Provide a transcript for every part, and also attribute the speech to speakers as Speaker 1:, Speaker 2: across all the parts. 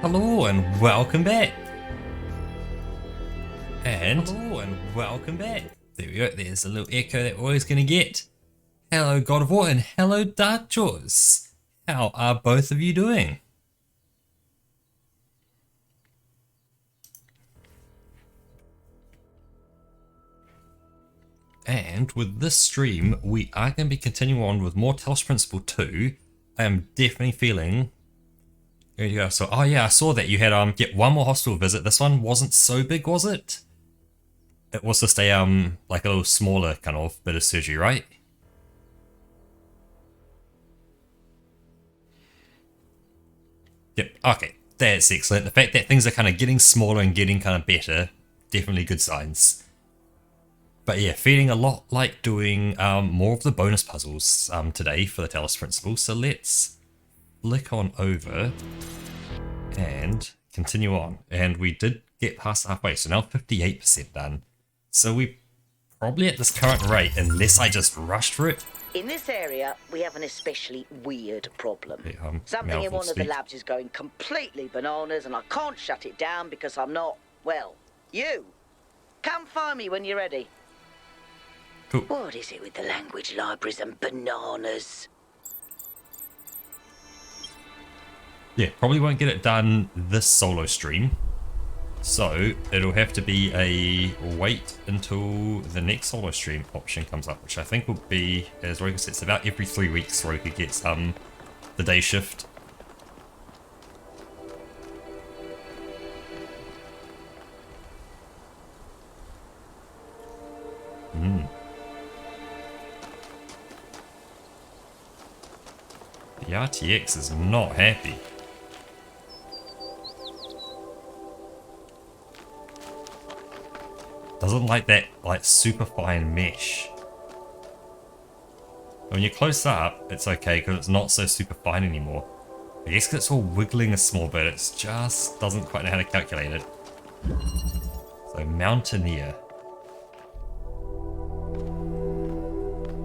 Speaker 1: Hello and welcome back. There we go, there's a little echo that we're always going to get. Hello God of War and hello Dark Jaws. How are both of you doing? And with this stream, we are going to be continuing on with more Talos Principle 2. I am definitely feeling... There you go. So, oh yeah, I saw that you had get one more hospital visit. This one wasn't so big, was it? It was just a like a little smaller kind of bit of surgery, right? Yep. Okay, that's excellent. The fact that things are kind of getting smaller and getting kind of better, definitely good signs. But yeah, feeling a lot like doing more of the bonus puzzles today for the Talos Principle. So let's flick on over and continue on. And we did get past halfway, so now 58% done. So we probably at this current rate, unless I just rushed for it.
Speaker 2: In this area, we have an especially weird problem. Something in one of the labs is going completely bananas and I can't shut it down because I'm not, well, you. Come find me when you're ready.
Speaker 1: Cool.
Speaker 2: What is it with the language libraries and bananas?
Speaker 1: Yeah, probably won't get it done this solo stream. So it'll have to be a wait until the next solo stream option comes up, which I think will be, as Roka said, it's about every 3 weeks Roka gets the day shift. The RTX is not happy. Doesn't like that super fine mesh. When you're close up, it's okay because it's not so super fine anymore. I guess because it's all wiggling a small bit, it just doesn't quite know how to calculate it. So Mountaineer.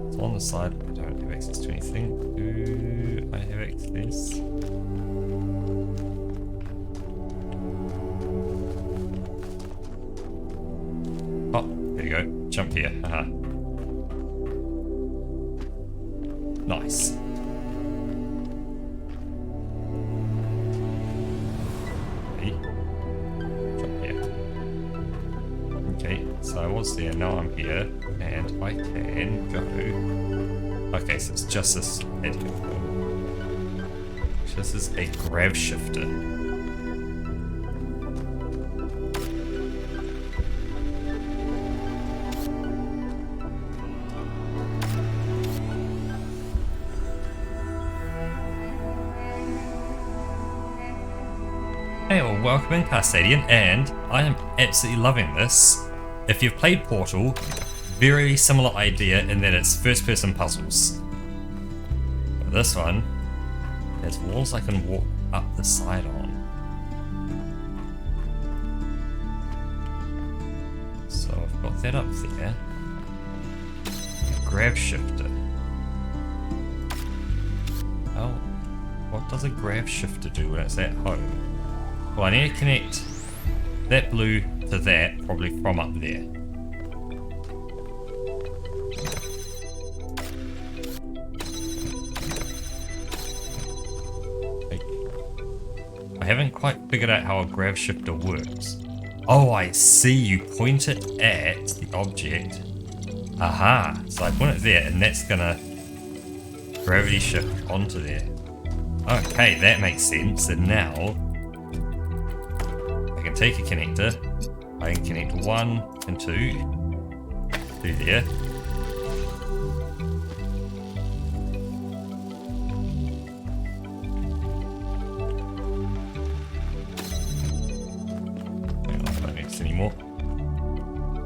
Speaker 1: It's on the side. I don't have access to anything. Do I have access? Oh, there you go. Jump here. Haha. Nice. Okay. Jump here. Okay, so I was there, now I'm here, and I can go. Okay, so it's just this head here. This is a grav shifter. Hey, well, welcome in Carstadian, and I am absolutely loving this. If you've played Portal, very similar idea in that it's first-person puzzles. But this one has walls I can walk up the side on. So I've got that up there. Grav shifter. Oh, what does a grav shifter do when it's at home? Well, I need to connect that blue to that, probably from up there. I haven't quite figured out how a grav shifter works. Oh, I see, you point it at the object. Aha, so I point it there and that's gonna gravity shift onto there. Okay, that makes sense, and now I can take a connector, I can connect 1 and 2 to there. I don't need this anymore.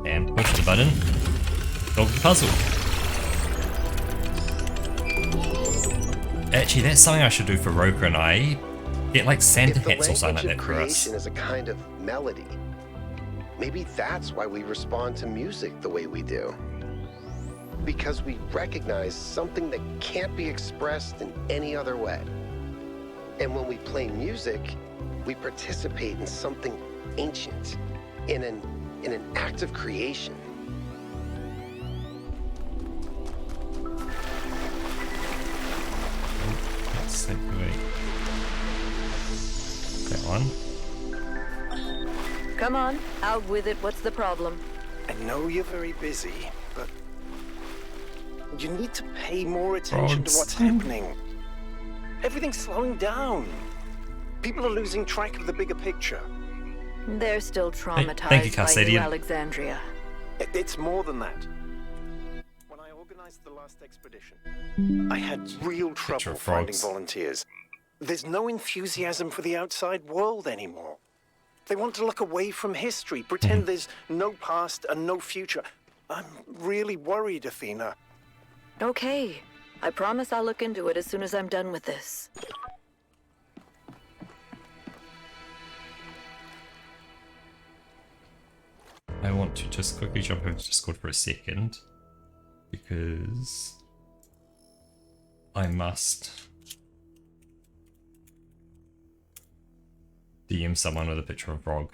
Speaker 1: And push the button, solve the puzzle. Actually, that's something I should do for Roka and I. Get like Santa hats or something like that for us.
Speaker 3: Creation is a kind of melody. Maybe that's why we respond to music the way we do. Because we recognize something that can't be expressed in any other way. And when we play music, We participate in something ancient, in an act of creation.
Speaker 1: Let's separate that one.
Speaker 4: Come on, out with it. What's the problem?
Speaker 5: I know you're very busy, but you need to pay more attention to what's happening. Everything's slowing down. People are losing track of the bigger picture.
Speaker 4: They're still traumatized
Speaker 1: thank you,
Speaker 4: by
Speaker 1: Cassidy.
Speaker 4: New Alexandria.
Speaker 5: It's more than that. When I organized the last expedition, I had real trouble finding volunteers. There's no enthusiasm for the outside world anymore. They want to look away from history, pretend there's no past and no future. I'm really worried, Athena.
Speaker 4: Okay. I promise I'll look into it as soon as I'm done with this.
Speaker 1: I want to just quickly jump over to Discord for a second, because I must DM someone with a picture of Frog.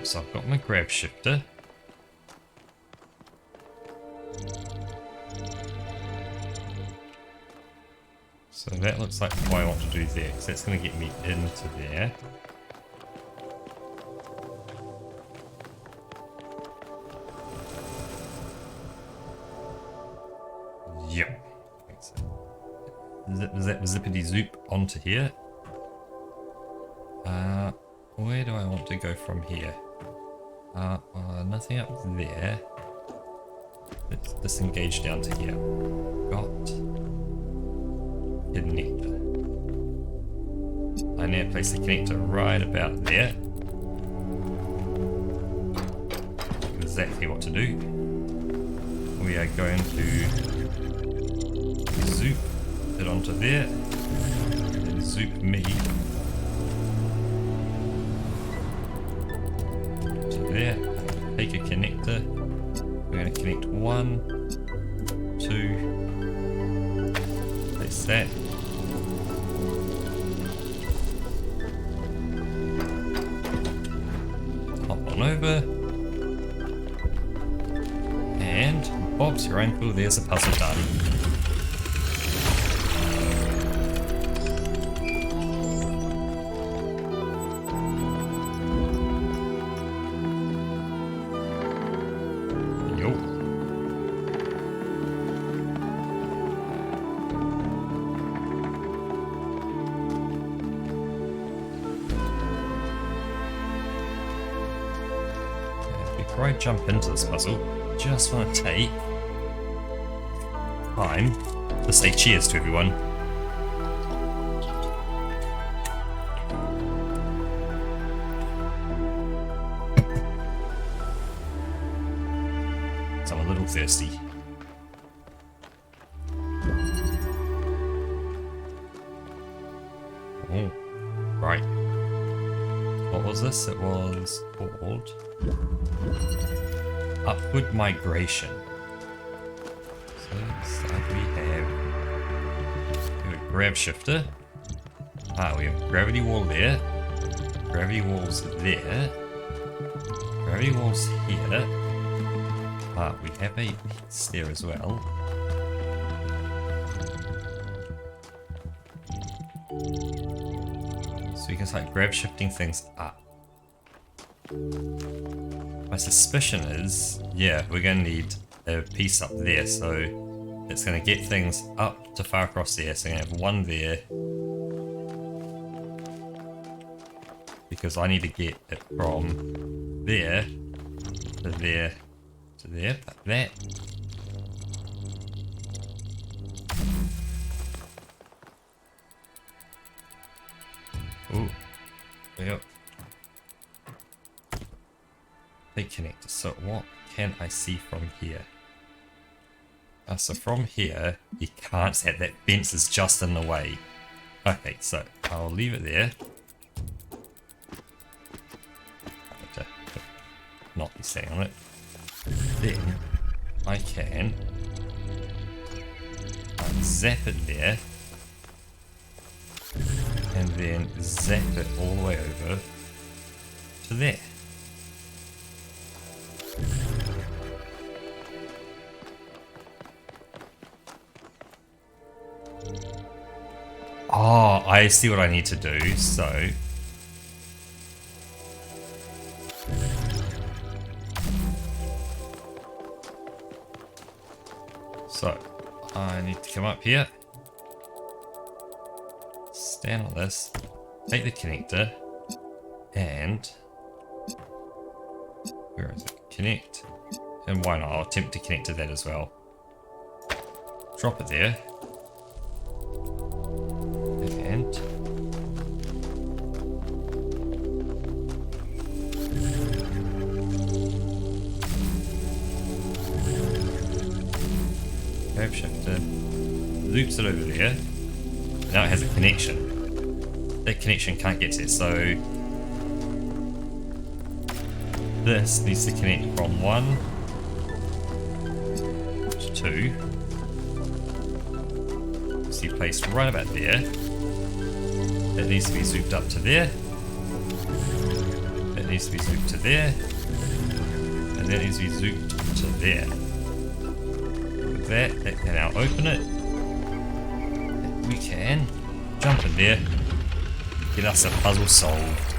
Speaker 1: So I've got my grab shifter. So that looks like what I want to do there, because that's going to get me into there. Yep. Zip, zippity zoop onto here. Where do I want to go from here? Nothing up there. Let's disengage down to here. Got connector. I need to place the connector right about there. Exactly what to do. We are going to zoop it onto there, and zoop me there, take a connector, we're going to connect 1, 2, place that, hop on over, and Bob's your uncle, there's a puzzle done. Before I jump into this puzzle, I just want to take time to say cheers to everyone. So I'm a little thirsty. Oh, right. What was this? It was called Upward Migration. So inside we have a grab shifter. We have gravity wall there. Gravity walls there. Gravity walls here. We have a piece there as well. So you can start grab shifting things up. My suspicion is, yeah, we're going to need a piece up there, so it's going to get things up to far across there. So I'm going to have one there, because I need to get it from there to there to there, like that. Ooh, yep. Big connector. So what can I see from here? So from here, you can't set that fence is just in the way. Okay, so I'll leave it there. Not be staying on it. Then I can zap it there, and then zap it all the way over to there. Oh, I see what I need to do, so... So, I need to come up here, stand on this, take the connector, and... Where is it? Connect. And why not? I'll attempt to connect to that as well. Drop it there. And... Grab shifter. Loops it over there. Now it has a connection. That connection can't get to it, so... This needs to connect from 1 to 2. See, placed right about there. That needs to be zooped up to there. That needs to be zooped to there. And that needs to be zooped to there. With that can now open it. We can jump in there. Get us a puzzle solved.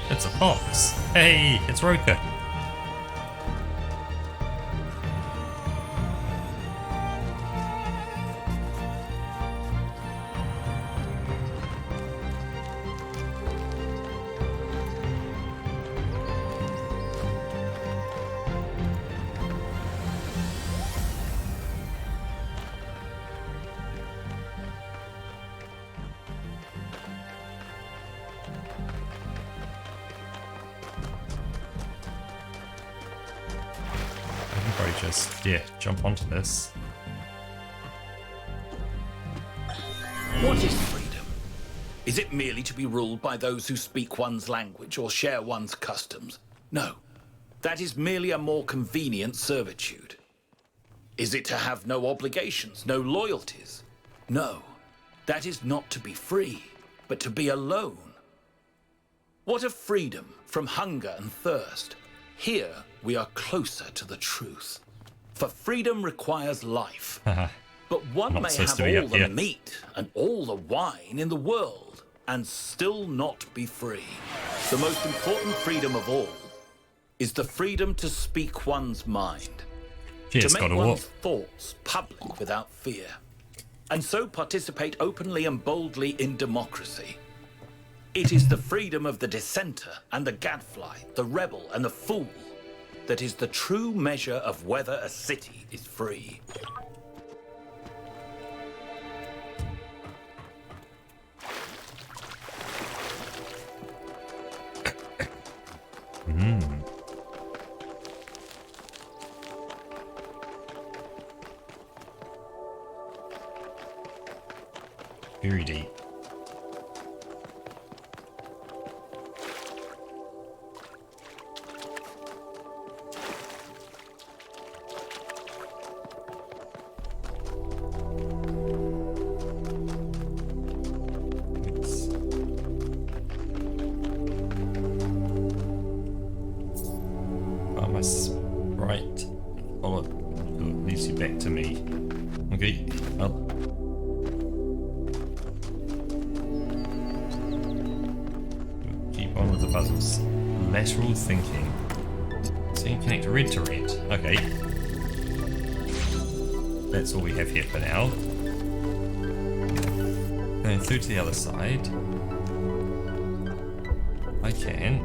Speaker 1: It's a fox. Hey, it's Roka. Just, yeah, jump onto this.
Speaker 6: What is freedom? Is it merely to be ruled by those who speak one's language or share one's customs? No, that is merely a more convenient servitude. Is it to have no obligations, no loyalties? No, that is not to be free, but to be alone. What of freedom from hunger and thirst? Here we are closer to the truth. For freedom requires life. But one may have all the meat and all the wine in the world and still not be free. The most important freedom of all is the freedom to speak one's mind. To make one's thoughts public without fear. And so participate openly and boldly in democracy. It is the freedom of the dissenter and the gadfly, the rebel and the fool, that is the true measure of whether a city is free.
Speaker 1: Very deep. Right. Follow it. Leads you back to me. Okay. Well. Keep on with the puzzles. Lateral thinking. So you can connect red to red. Okay. That's all we have here for now. Going through to the other side. I can.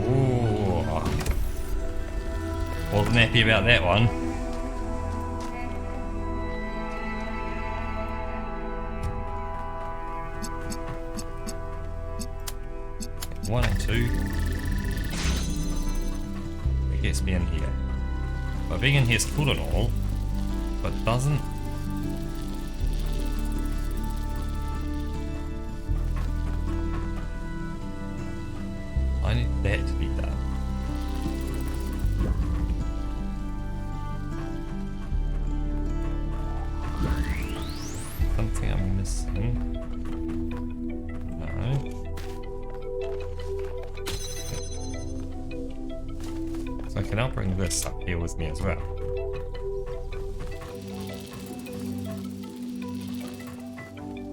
Speaker 1: Ooh. Wasn't happy about that one. One and two. It gets me in here. But being in here is cool and all, but doesn't. I need that to be done. Something I'm missing. No. So I can now bring this up here with me as well.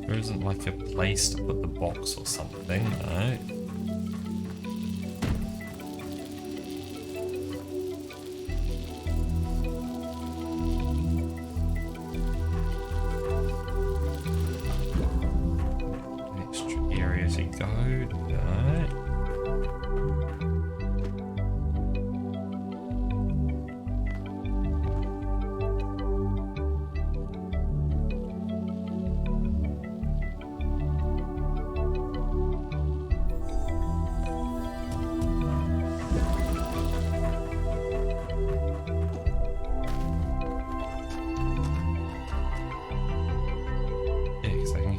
Speaker 1: There isn't like a place to put the box or something, no. Extra area to go, no.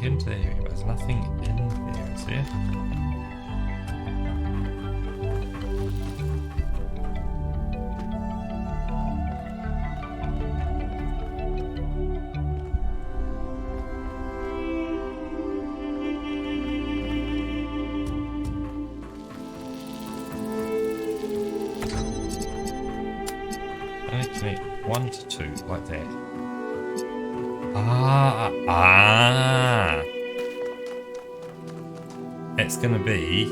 Speaker 1: Into the area, but there's nothing in there, is there? I connect 1 to 2 like that. It's gonna be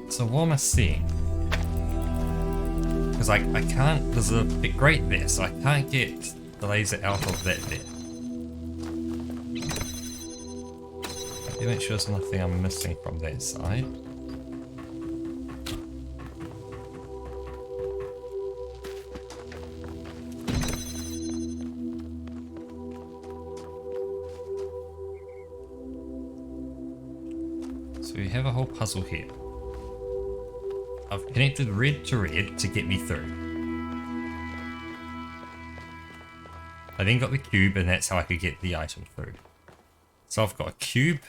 Speaker 1: so what am I seeing? Because I can't, there's a bit grate there, so I can't get the laser out of that bit. Let me make sure there's nothing I'm missing from that side. So we have a whole puzzle here. I've connected red to get me through. I then got the cube, and that's how I could get the item through. So I've got a cube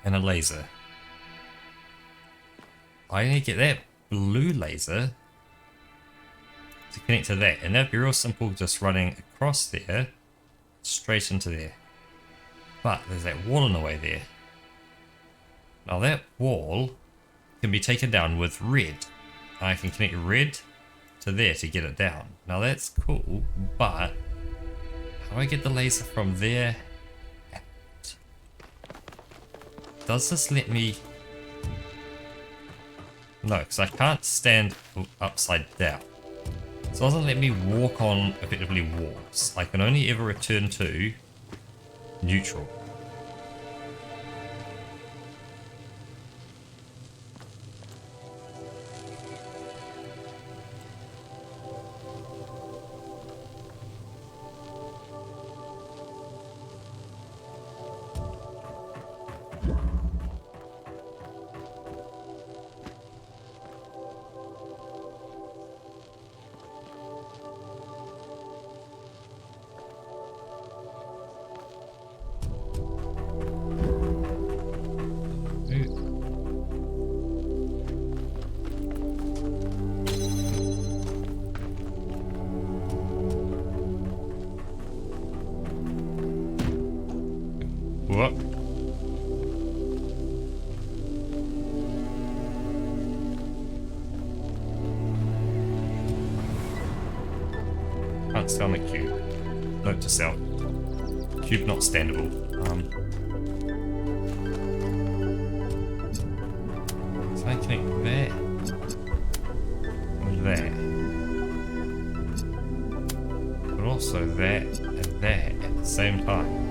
Speaker 1: and a laser. I need to get that blue laser to connect to that, and that'd be real simple, just running across there, straight into there. But there's that wall in the way there. Now that wall can be taken down with red. I can connect red to there to get it down. Now that's cool, but how do I get the laser from there out? Does this let me... No, because I can't stand upside down. So it doesn't let me walk on effectively walls. I can only ever return to neutral. What? Press down the cube. Note to self. Cube not standable. So I connect there. And there. But also there and there at the same time.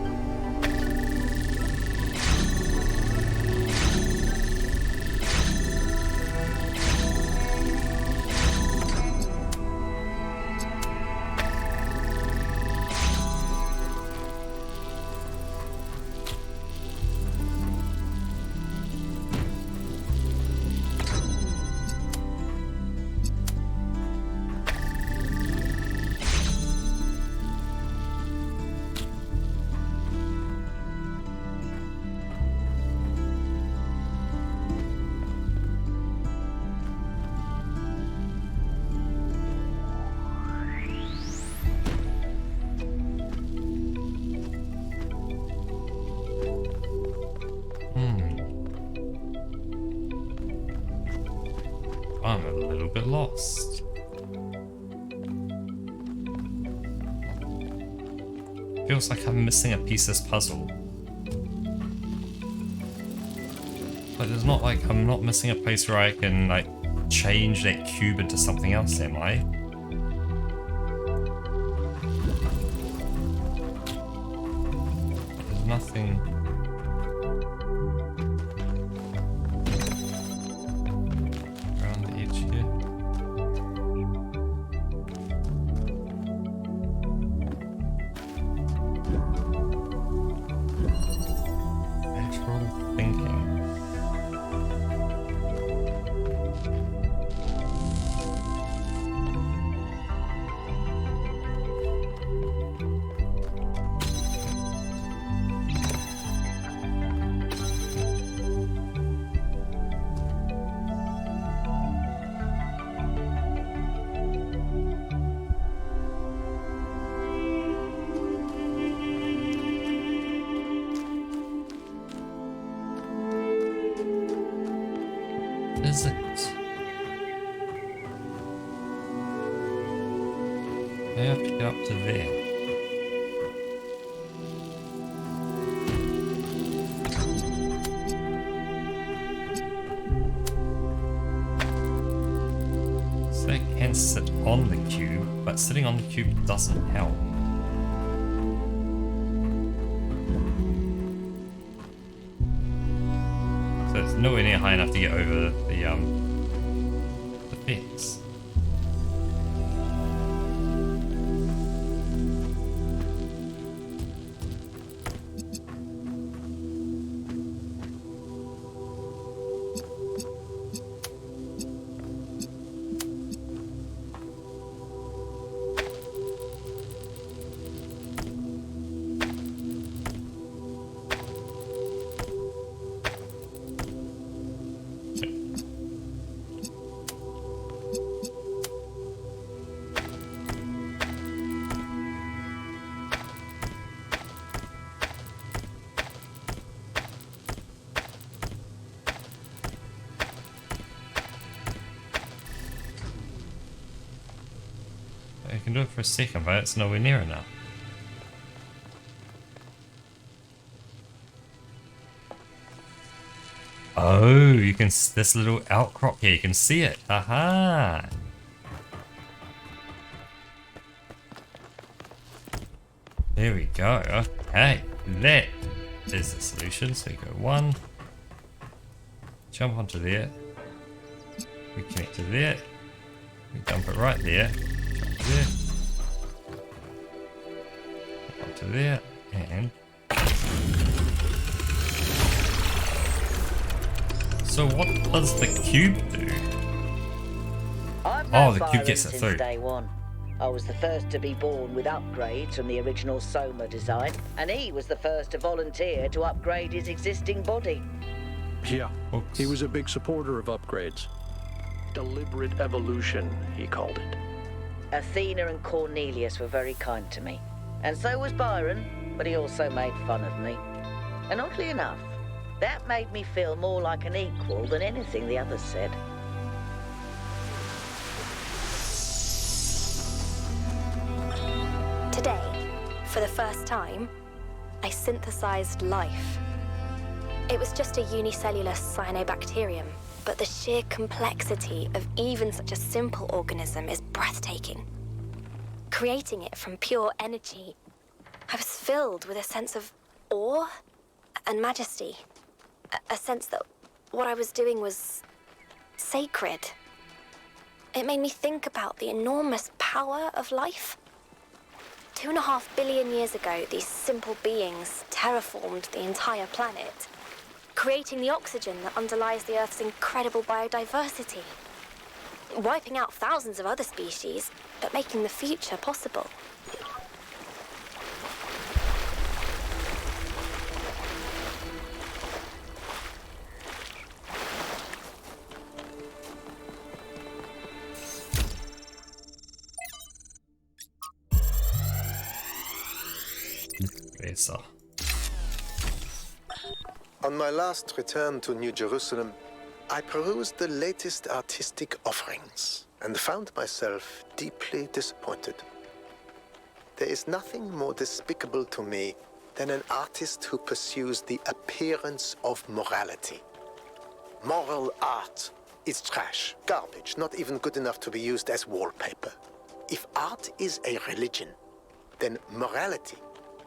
Speaker 1: I'm a little bit lost. Feels like I'm missing a piece of this puzzle. Like there's not like I'm not missing a place where I can like change that cube into something else, am I? There's nothing. Is it? I have to get up to there. So I can sit on the cube, but sitting on the cube doesn't help. So it's nowhere near high enough to get over the fence. I can do it for a second, but it's nowhere near enough. Oh, you can, this little outcrop here, you can see it. Aha! There we go. Okay, that is the solution. So you go one, jump onto there, we connect to there, we dump it right there. There, onto there, and so what does the cube do?
Speaker 2: Oh,
Speaker 1: the cube gets it through.
Speaker 2: Day one. I was the first to be born with upgrades from the original Soma design, and he was the first to volunteer to upgrade his existing body.
Speaker 5: Yeah,
Speaker 1: Oops.
Speaker 5: he was a big supporter of upgrades. Deliberate evolution, he called it.
Speaker 2: Athena and Cornelius were very kind to me. And so was Byron, but he also made fun of me. And oddly enough, that made me feel more like an equal than anything the others said.
Speaker 7: Today, for the first time, I synthesized life. It was just a unicellular cyanobacterium, but the sheer complexity of even such a simple organism is breathtaking. Creating it from pure energy, I was filled with a sense of awe and majesty. A sense that what I was doing was sacred. It made me think about the enormous power of life. 2.5 billion years ago, these simple beings terraformed the entire planet, creating the oxygen that underlies the Earth's incredible biodiversity, wiping out thousands of other species, but making the future possible.
Speaker 5: On my last return to New Jerusalem, I perused the latest artistic offerings and found myself deeply disappointed. There is nothing more despicable to me than an artist who pursues the appearance of morality. Moral art is trash, garbage, not even good enough to be used as wallpaper. If art is a religion, then morality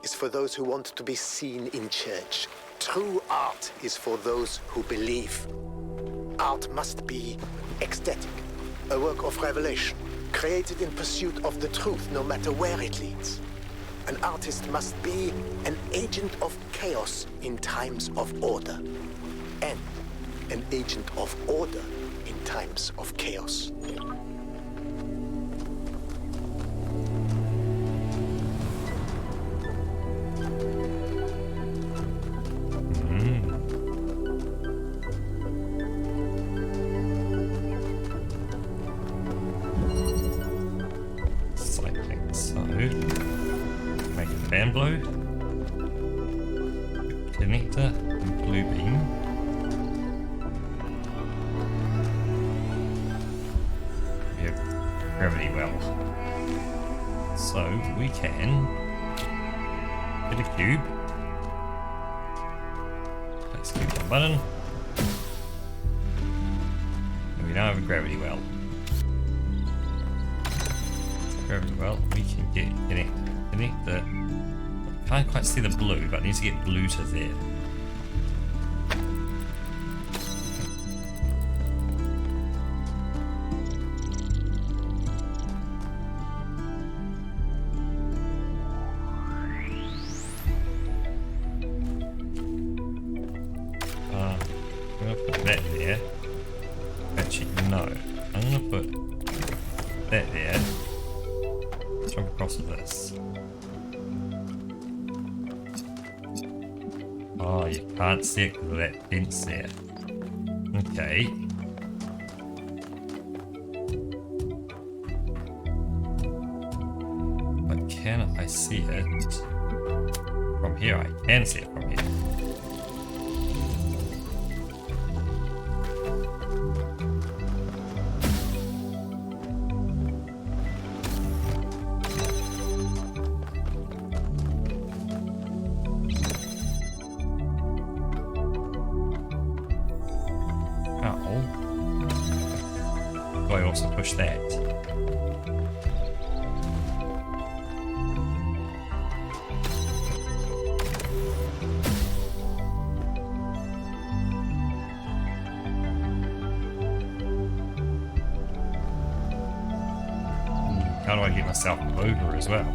Speaker 5: is for those who want to be seen in church. True art is for those who believe. Art must be ecstatic, a work of revelation, created in pursuit of the truth no matter where it leads. An artist must be an agent of chaos in times of order, and an agent of order in times of chaos.
Speaker 1: Fan blow, connector, and blue beam. We have gravity well, so we can get a cube. Let's click the button. And we now have a gravity well. Gravity well, we can get connector. Can't quite see the blue, but I need to get blue to there. I'm gonna put that there. Actually, no. I'm gonna put that there. Let's jump across with this. Oh, you can't see it because of that fence there. Okay. But can I see it from here? I can see it from here. I also push that. How do I get myself over as well?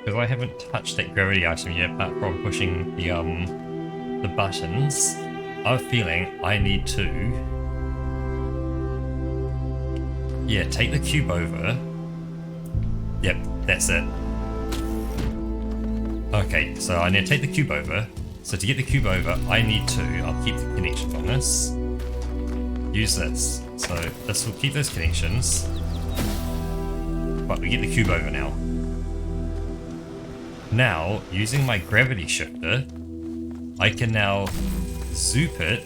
Speaker 1: Because I haven't touched that gravity item yet, apart from pushing the buttons. I have a feeling I need to, yeah, take the cube over. Yep, that's it. Okay, so I need to take the cube over. So to get the cube over, I need to, I'll keep the connections on this. Use this. So this will keep those connections. But we get the cube over now. Now, using my gravity shifter, I can now zoop it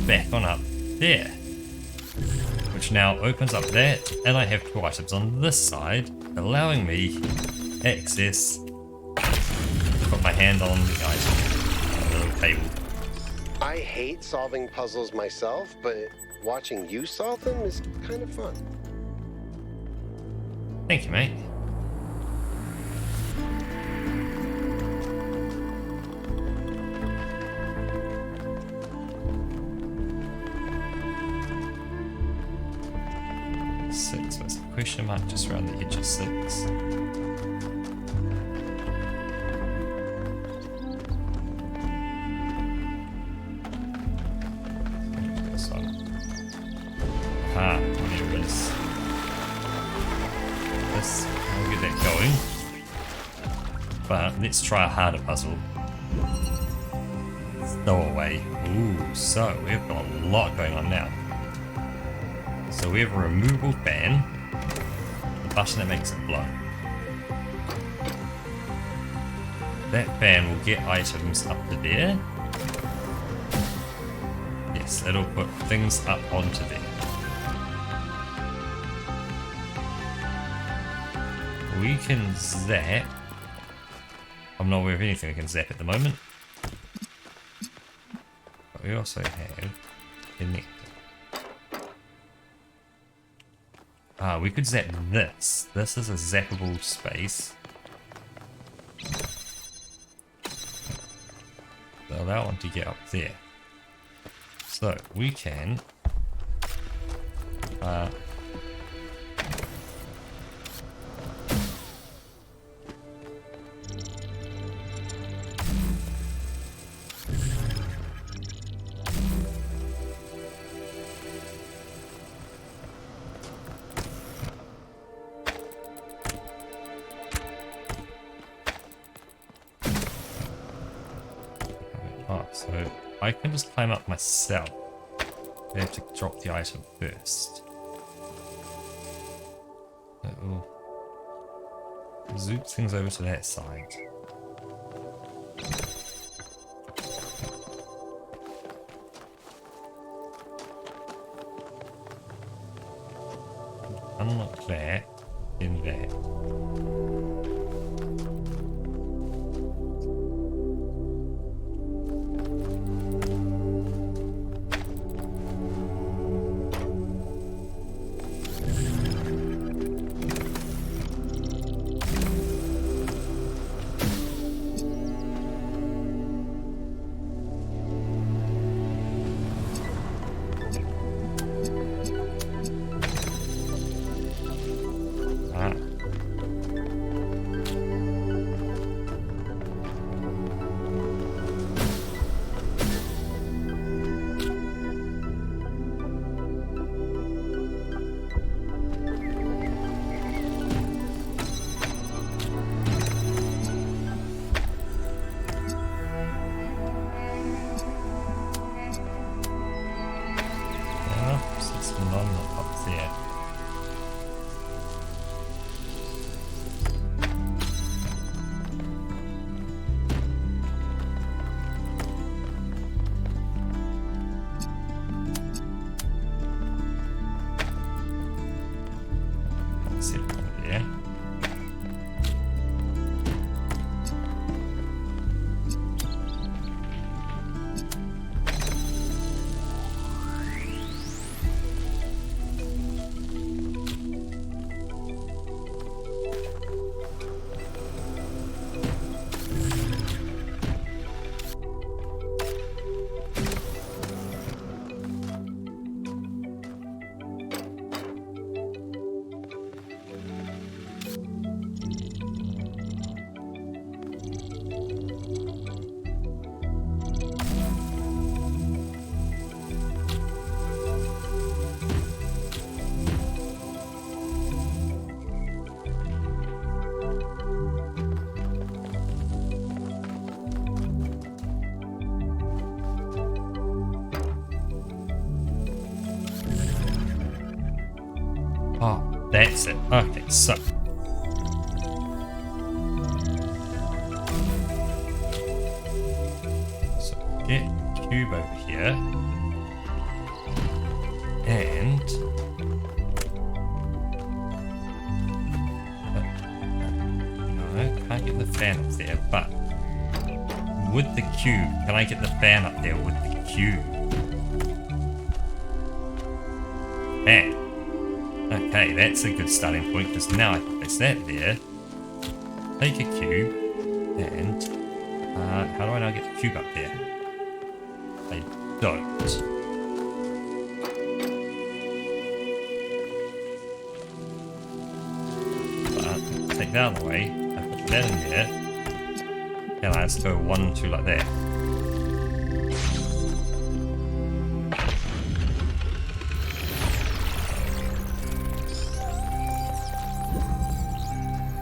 Speaker 1: back on up there. Which now opens up that, and I have 2 items on this side, allowing me access to put my hand on the item, the little table.
Speaker 3: I hate solving puzzles myself, but watching you solve them is kind of fun.
Speaker 1: Thank you, mate. Six, what's the question mark just around the edge of 6? This one. Ah, there it is. This, I'll get that going. But let's try a harder puzzle. Stowaway. Ooh, so we've got a lot going on now. So we have a removable fan, the button that makes it blow. That fan will get items up to there. Yes, it'll put things up onto there. We can zap. I'm not aware of anything we can zap at the moment. But we also have connector. Ah, we could zap this. This is a zappable space. So allow one to get up there. So we can so I can just climb up myself. I have to drop the item first. That will zoop things over to that side. Unlock that, then that. Oh, that's it. Okay, so. So get cube over here. And no, can't get the fan up there, but with the cube, can I get the fan up there with the cube? And okay, that's a good starting point because now I can place that there. Take a cube and how do I now get the cube up there? I don't. But take that out of the way. I put that in there. And let's go 1, 2 like that.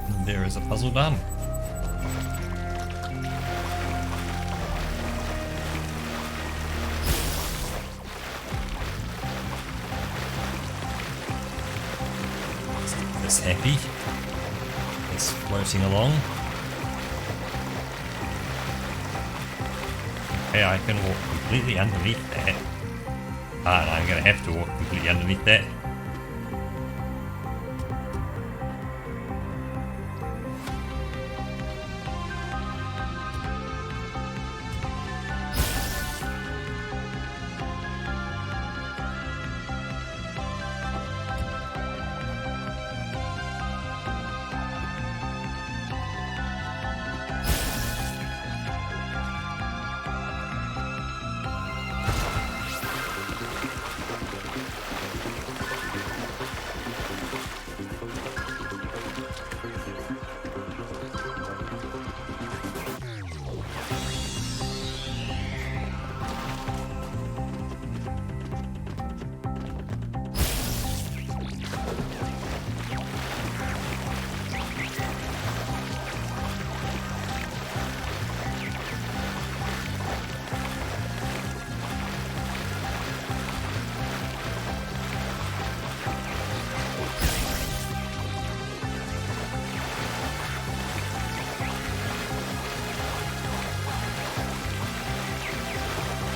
Speaker 1: And there is a puzzle done. Let's keep this happy. It's floating along. Okay, I can walk completely underneath that. And I'm going to have to walk completely underneath that.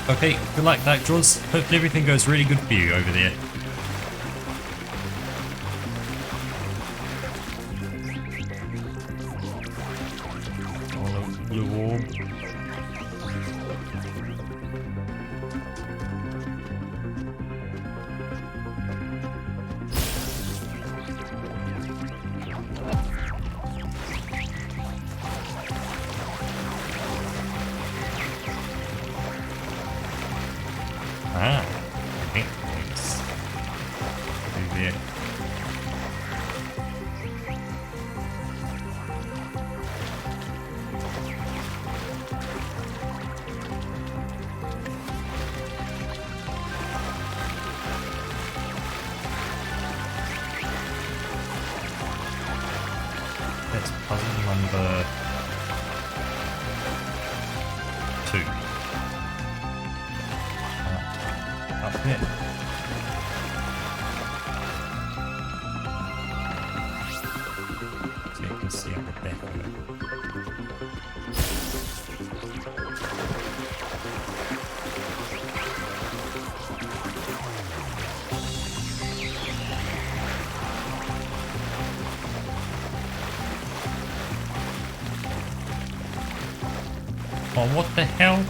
Speaker 1: Okay, good luck, Dark Jaws. Hope everything goes really good for you over there. Oh, blue orb. Ah, okay, thanks. Through there. That's puzzle number 2. Up here. So you can see up the back of it. Oh, what the hell?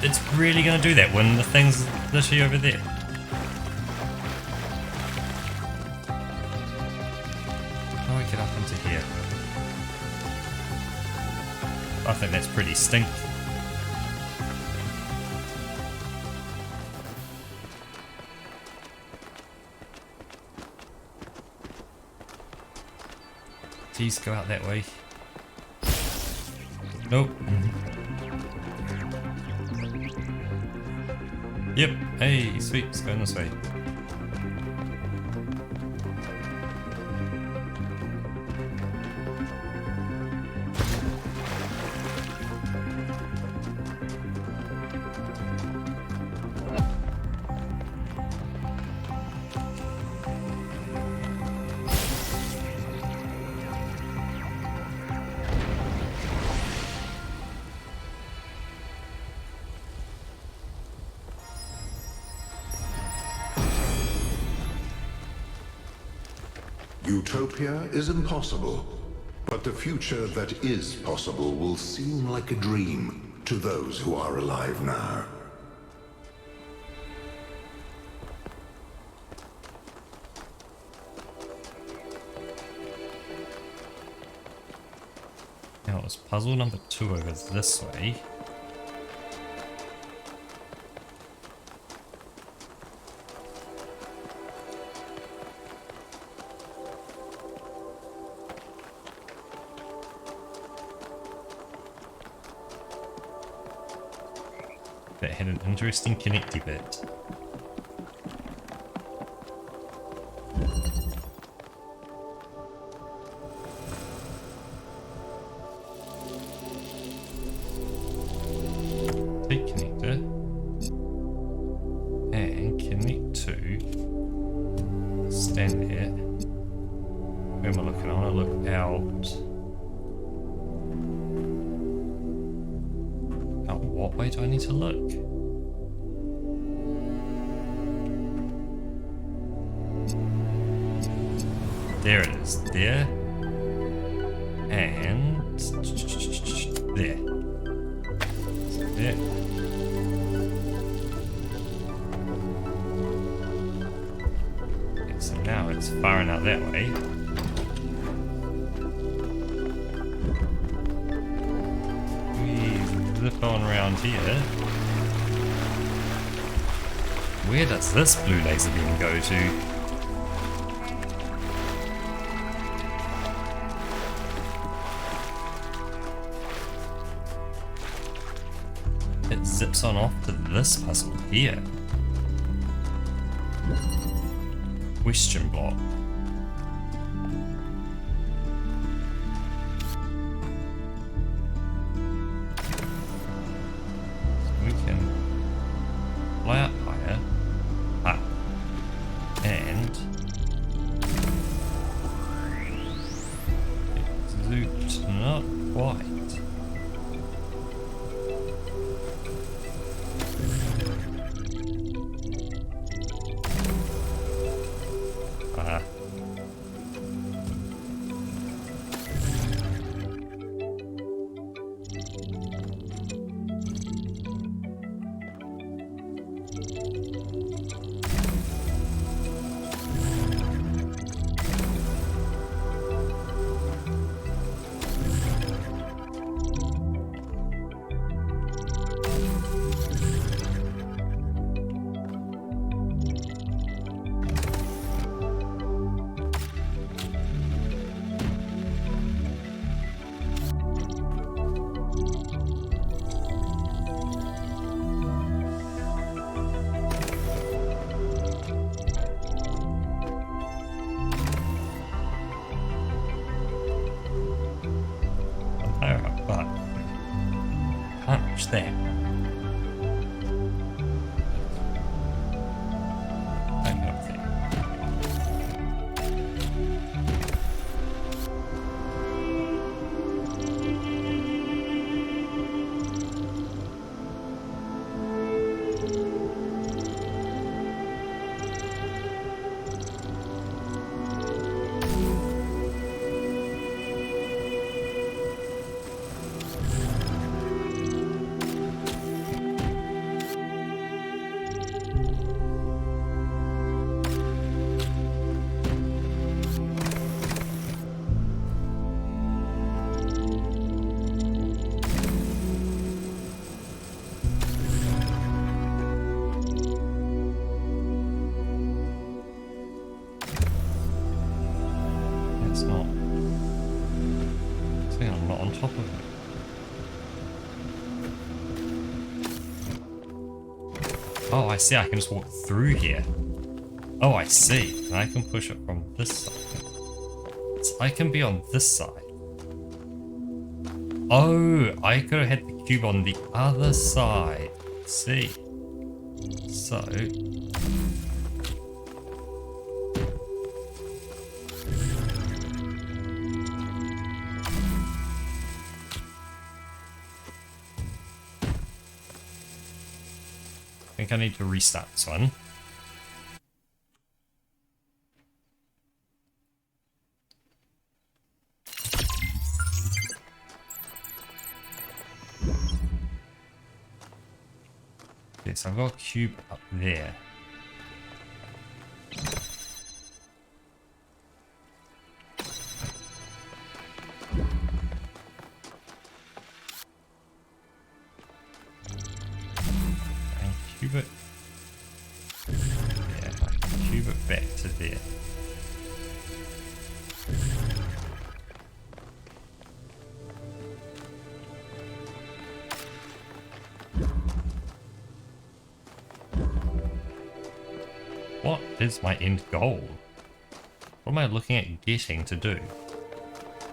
Speaker 1: It's really gonna do that when the thing's literally over there. How do I get up into here? I think that's pretty stinky. Please go out that way. Nope. Yep. Hey, sweet. It's going this way.
Speaker 8: Utopia is impossible, but the future that is possible will seem like a dream to those who are alive now.
Speaker 1: Now it's puzzle number 2 over this way. That had an interesting connecty bit. Take connector and connect to stand there. Where am I looking? I want to look out. What way do I need to look? There it is. There. And there. There. Okay, so now it's firing out that way. Zip on around here. Where does this blue laser beam go to? It zips on off to this puzzle here. Question block. Fly up higher, up, and it's zooped not quite. There. It's not. See, I'm not on top of it. Oh, I see. I can just walk through here. Oh, I see. And I can push it from this side. So I can be on this side. Oh, I could have had the cube on the other side. See. So. I think I need to restart this one. Okay, so I've got a cube up there. And cube it. Yeah, cube it back to there. What is my end goal? What am I looking at getting to do?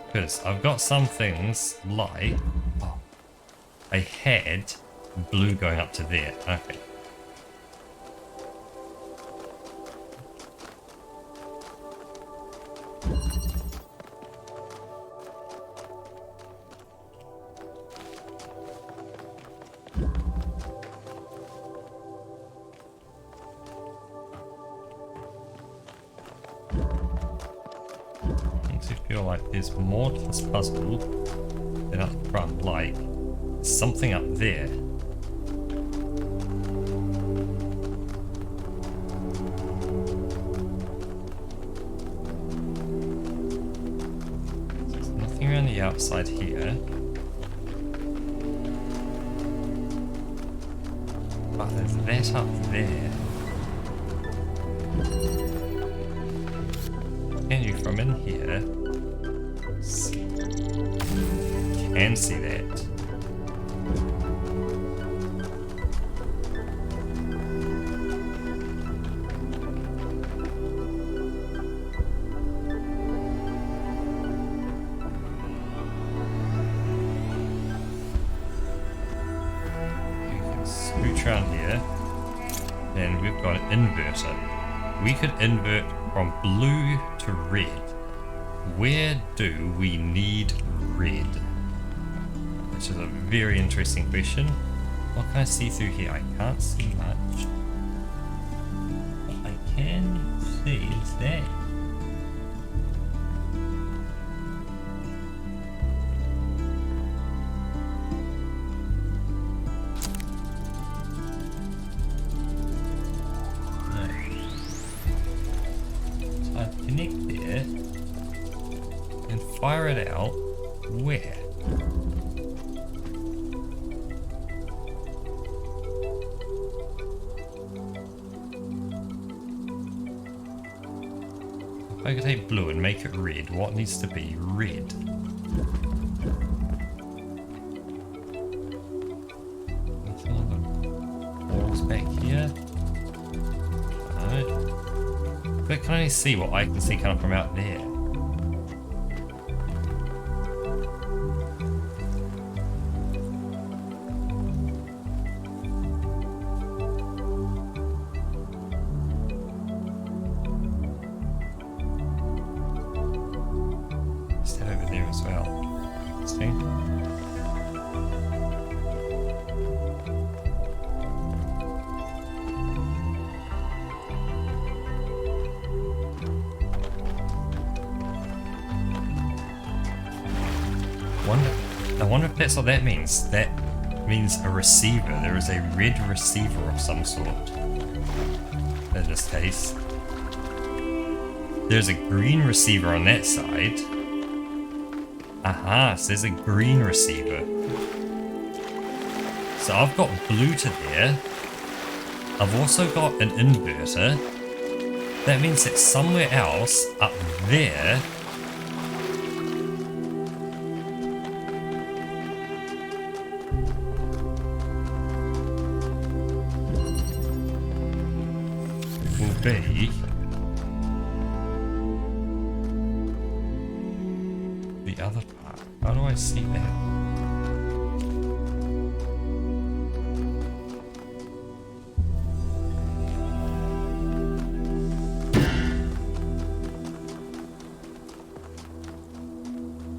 Speaker 1: Because I've got some things like... Oh, I had blue going up to there. Okay. Makes me feel like there's more to this puzzle than up front, like something up there. There's nothing around the outside here. But there's that up there. Can you from in here see? Can see that. You can scooch around here. Then we've got an inverter. We could invert from blue to red. Where do we need red? Which is a very interesting question. What can I see through here? I can't see much. What I can see is that. Connect there and fire it out. Where? If I could take blue and make it red, what needs to be red? Walls back here. No. But can I see what I can see coming from out there? Just head over there as well. See? I wonder if that's what that means. That means a receiver. There is a red receiver of some sort. In this case. There's a green receiver on that side. Aha, so there's a green receiver. So I've got blue to there. I've also got an inverter. That means that somewhere else up there will be the other part. How do I see that?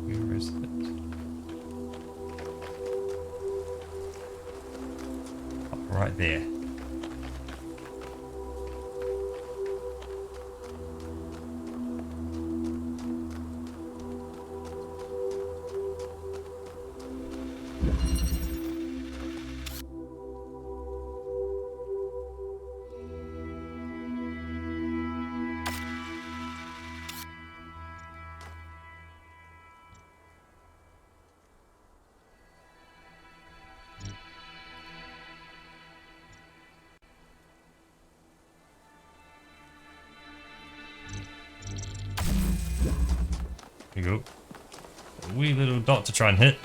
Speaker 1: Where is it? Oh, right there. There you go. A wee little dot to try and hit.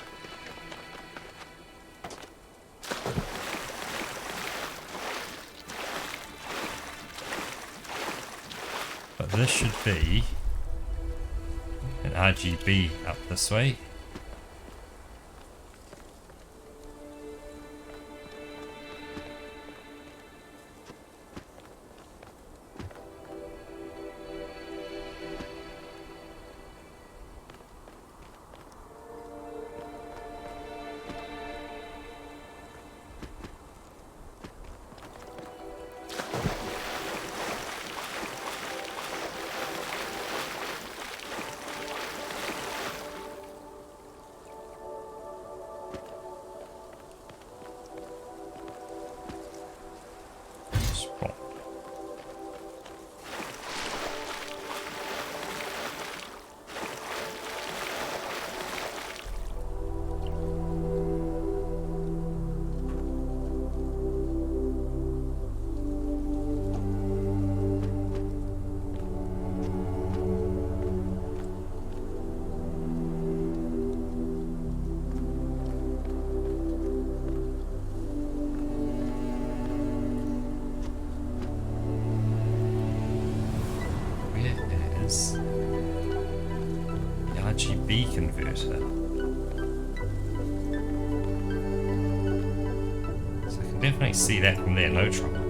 Speaker 1: But this should be an RGB up this way. The RGB converter. So I can definitely see that from there, no trouble.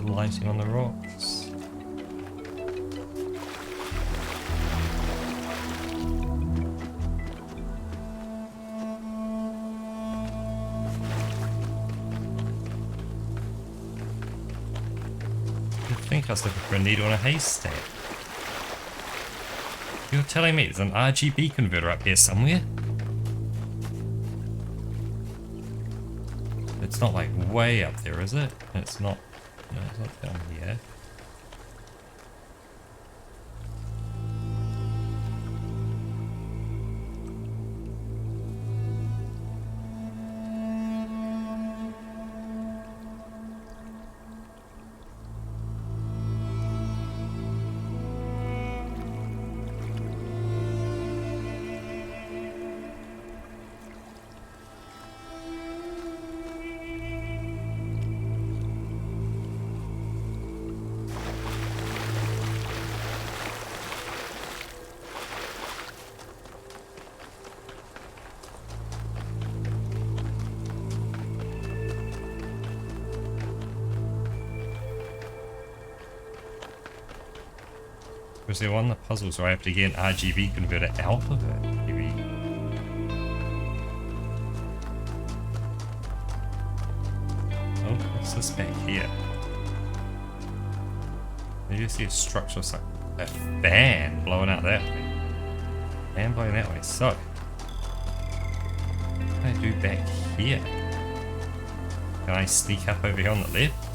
Speaker 1: Lighting on the rocks. I think I was looking for a needle and a haystack. You're telling me there's an RGB converter up here somewhere? It's not like way up there, is it? It's not. No, it's not down here. Was there one of the puzzles where I have to get an RGB converter out of it? Maybe. Oh, what's this back here? Maybe I see a structure, it's like a fan blowing out that way. Fan blowing that way. So, what can I do back here? Can I sneak up over here on the left?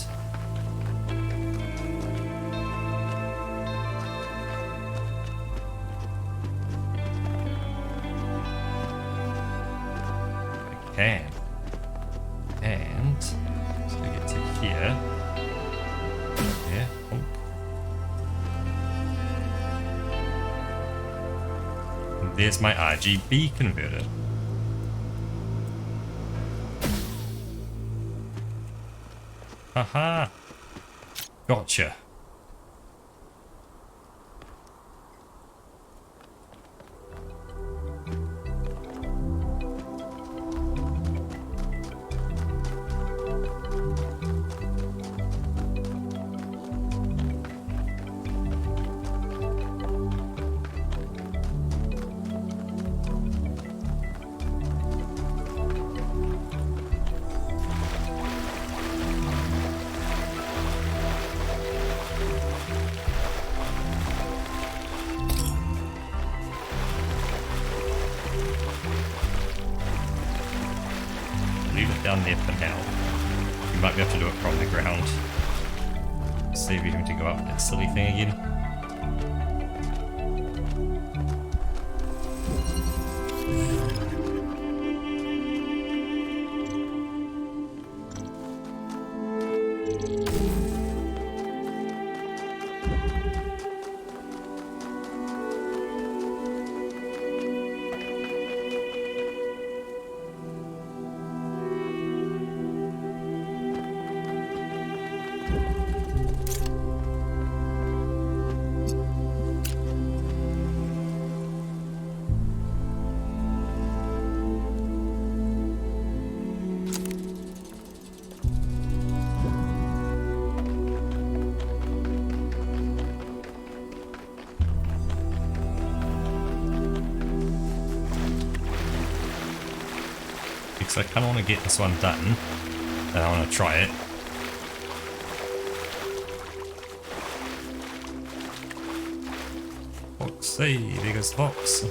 Speaker 1: Can. And so we get to here. Yeah. Oh. And there's my RGB converter. Haha. Gotcha. Down there for now. You might be able to do it from the ground. Save you having to go up that silly thing again. So I kind of want to get this one done, and I want to try it. Fox, hey, there goes the fox.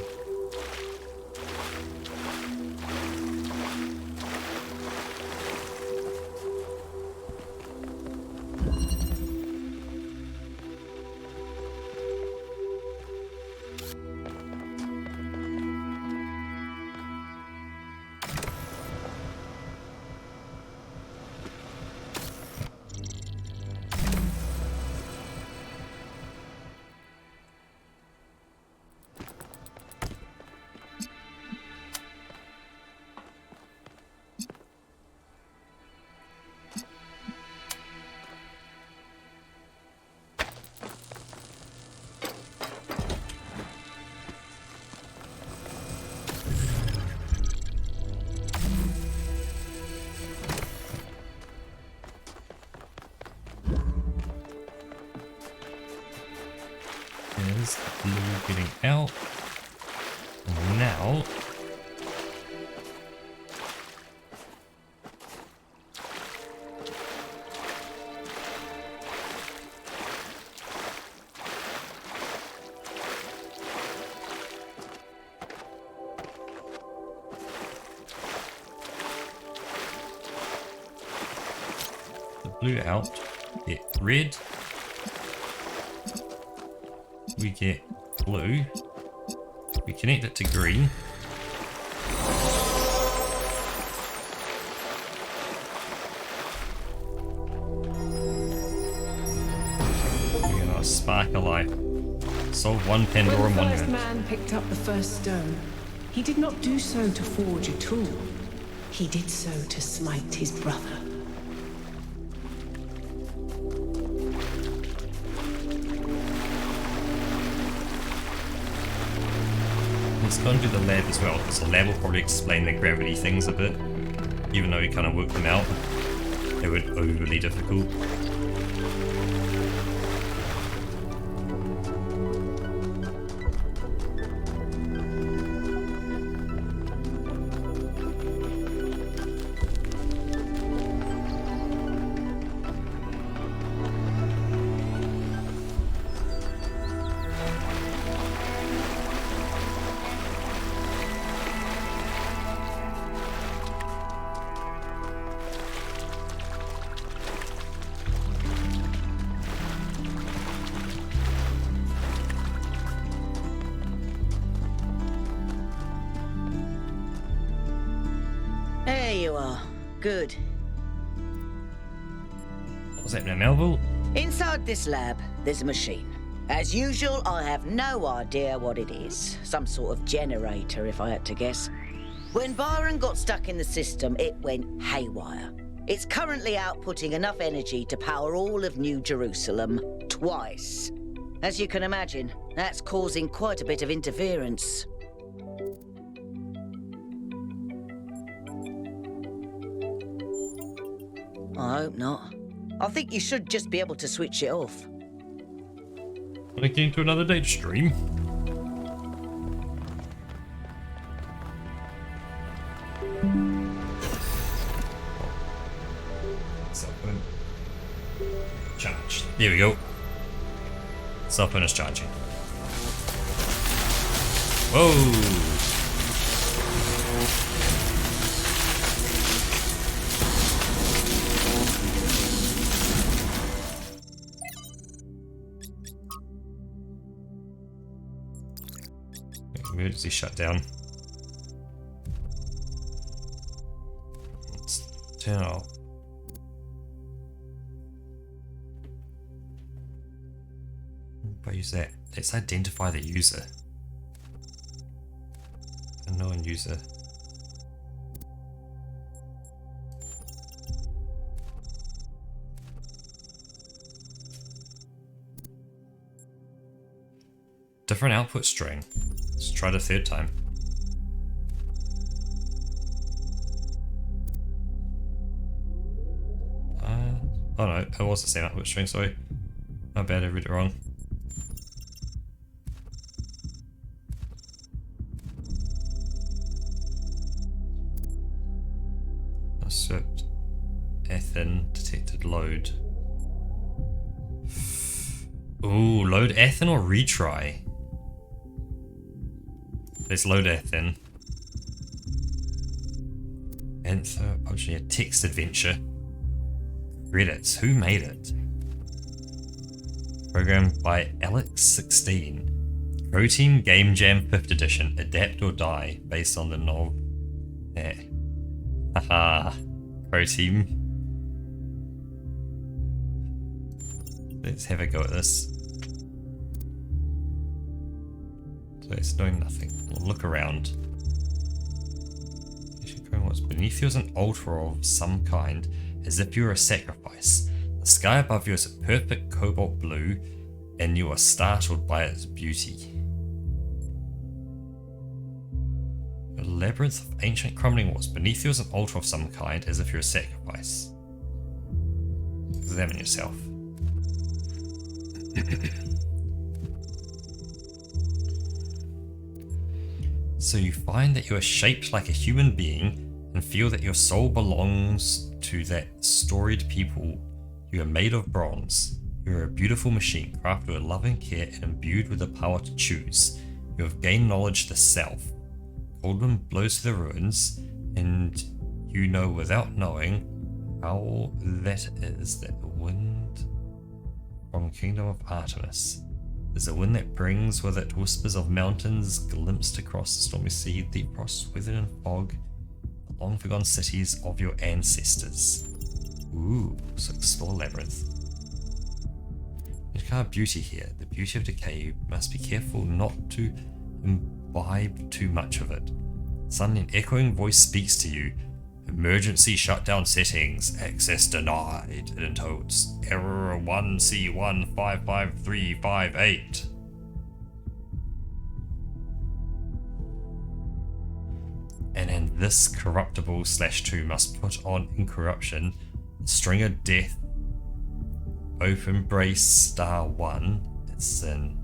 Speaker 1: There's blue getting out. And now the blue out, get red. We get blue. We connect it to green. We're gonna spark a life. Solve one Pandora monument.
Speaker 9: When the first man picked up the first stone, he did not do so to forge a tool. He did so to smite his brother.
Speaker 1: Let's go and do the lab as well, because the lab will probably explain the gravity things a bit. Even though we kind of worked them out, they were overly difficult.
Speaker 2: There you are. Good.
Speaker 1: What's happening, Melville?
Speaker 2: Inside this lab, there's a machine. As usual, I have no idea what it is. Some sort of generator, if I had to guess. When Byron got stuck in the system, it went haywire. It's currently outputting enough energy to power all of New Jerusalem twice. As you can imagine, that's causing quite a bit of interference. I hope not. I think you should just be able to switch it off.
Speaker 1: Linking to another data stream. Charge. There we go. Cell phone is charging. Whoa! Emergency shutdown. Let's turn it off. If I use that, let's identify the user. Unknown user. Different output string. Let's try it a third time. Oh no, it was the same output string, sorry. My bad, I read it wrong. Usurped. Ethan detected load. Ooh, load Ethan or retry? Let's load Ethan. Anthropology, a text adventure. Credits, who made it? Programmed by Alex16. Protein Game Jam 5th edition, adapt or die, based on the novel. Haha, Protein. Let's have a go at this. So it's doing nothing. We'll look around. What's beneath you is an altar of some kind, as if you were a sacrifice. The sky above you is a perfect cobalt blue, and you are startled by its beauty. A labyrinth of ancient crumbling walls. Beneath you is an altar of some kind, as if you're a sacrifice. Examine yourself. So you find that you are shaped like a human being and feel that your soul belongs to that storied people. You are made of bronze. You are a beautiful machine, crafted with loving care and imbued with the power to choose. You have gained knowledge the self. Cold wind blows through the ruins, and you know without knowing how that is that the wind from Kingdom of Artemis is a wind that brings with it whispers of mountains glimpsed across the stormy sea, deep frost, weathered in fog, the long forgotten cities of your ancestors. Ooh, so explore labyrinth. There's kind of beauty here, the beauty of decay. You must be careful not to imbibe too much of it. Suddenly an echoing voice speaks to you. Emergency shutdown settings, access denied. It intones error 1C155358. And then this corruptible /2 must put on incorruption, string of death, open brace *1. It's in.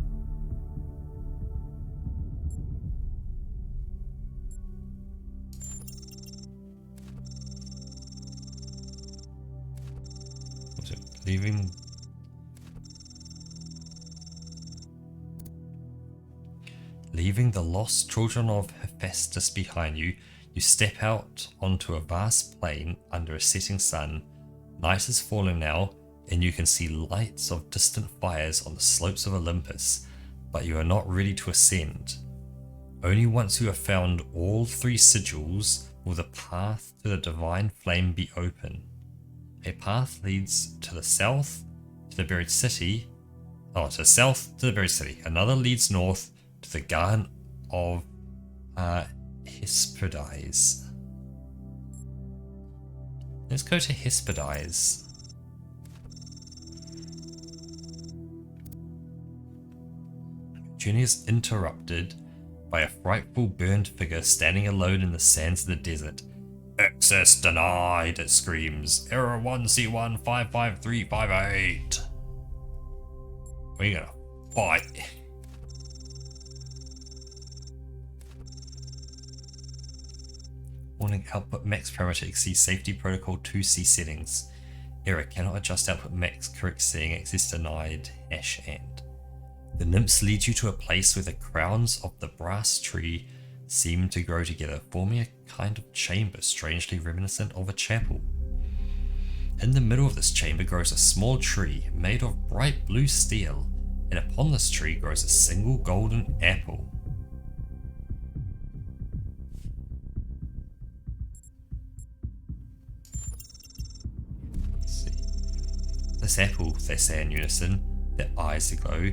Speaker 1: Leaving the lost children of Hephaestus behind you, you step out onto a vast plain under a setting sun. Night is falling now, and you can see lights of distant fires on the slopes of Olympus, but you are not ready to ascend. Only once you have found all 3 sigils will the path to the divine flame be open. A path leads to the south, to the buried city. To the south to the buried city. Another leads north to the Garden of Hesperides. Let's go to Hesperides. Journey is interrupted by a frightful burned figure standing alone in the sands of the desert. Access denied, it screams. Error 1C155358. We're gonna fight. Warning, output max parameter exceeds safety protocol 2C settings. Error, cannot adjust output max, correct seeing, access denied, #and. The nymphs lead you to a place where the crowns of the brass tree seem to grow together, forming a kind of chamber strangely reminiscent of a chapel. In the middle of this chamber grows a small tree made of bright blue steel, and upon this tree grows a single golden apple. This apple, they say in unison, their eyes aglow,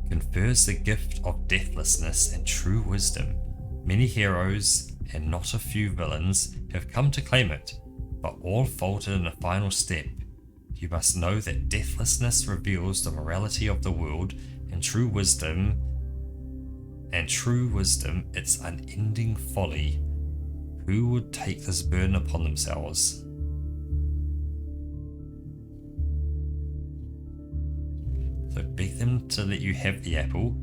Speaker 1: confers the gift of deathlessness and true wisdom. Many heroes, and not a few villains, have come to claim it, but all faltered in a final step. You must know that deathlessness reveals the morality of the world, and true wisdom, its unending folly. Who would take this burden upon themselves? So beg them to let you have the apple,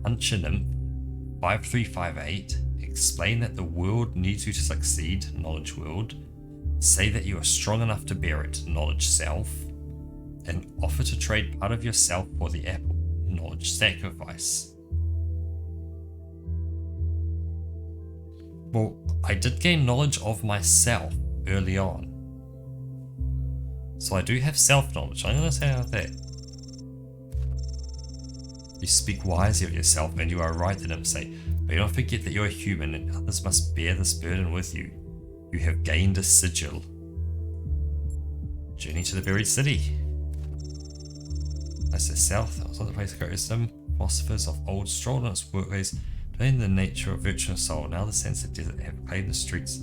Speaker 1: punch a nymph, 5358, explain that the world needs you to succeed, knowledge world, say that you are strong enough to bear it, knowledge self, and offer to trade part of yourself for the apple, knowledge sacrifice. Well, I did gain knowledge of myself early on, so I do have self-knowledge. I'm going to say out that. You speak wisely of yourself, and you are right, the nymphs say, but don't forget that you are human and others must bear this burden with you. You have gained a sigil. Journey to the buried city. That's the south, that was not the place to go. Some philosophers of old strolled on its workways, knowing the nature of virtue and soul. Now the sense of desert have claimed the streets.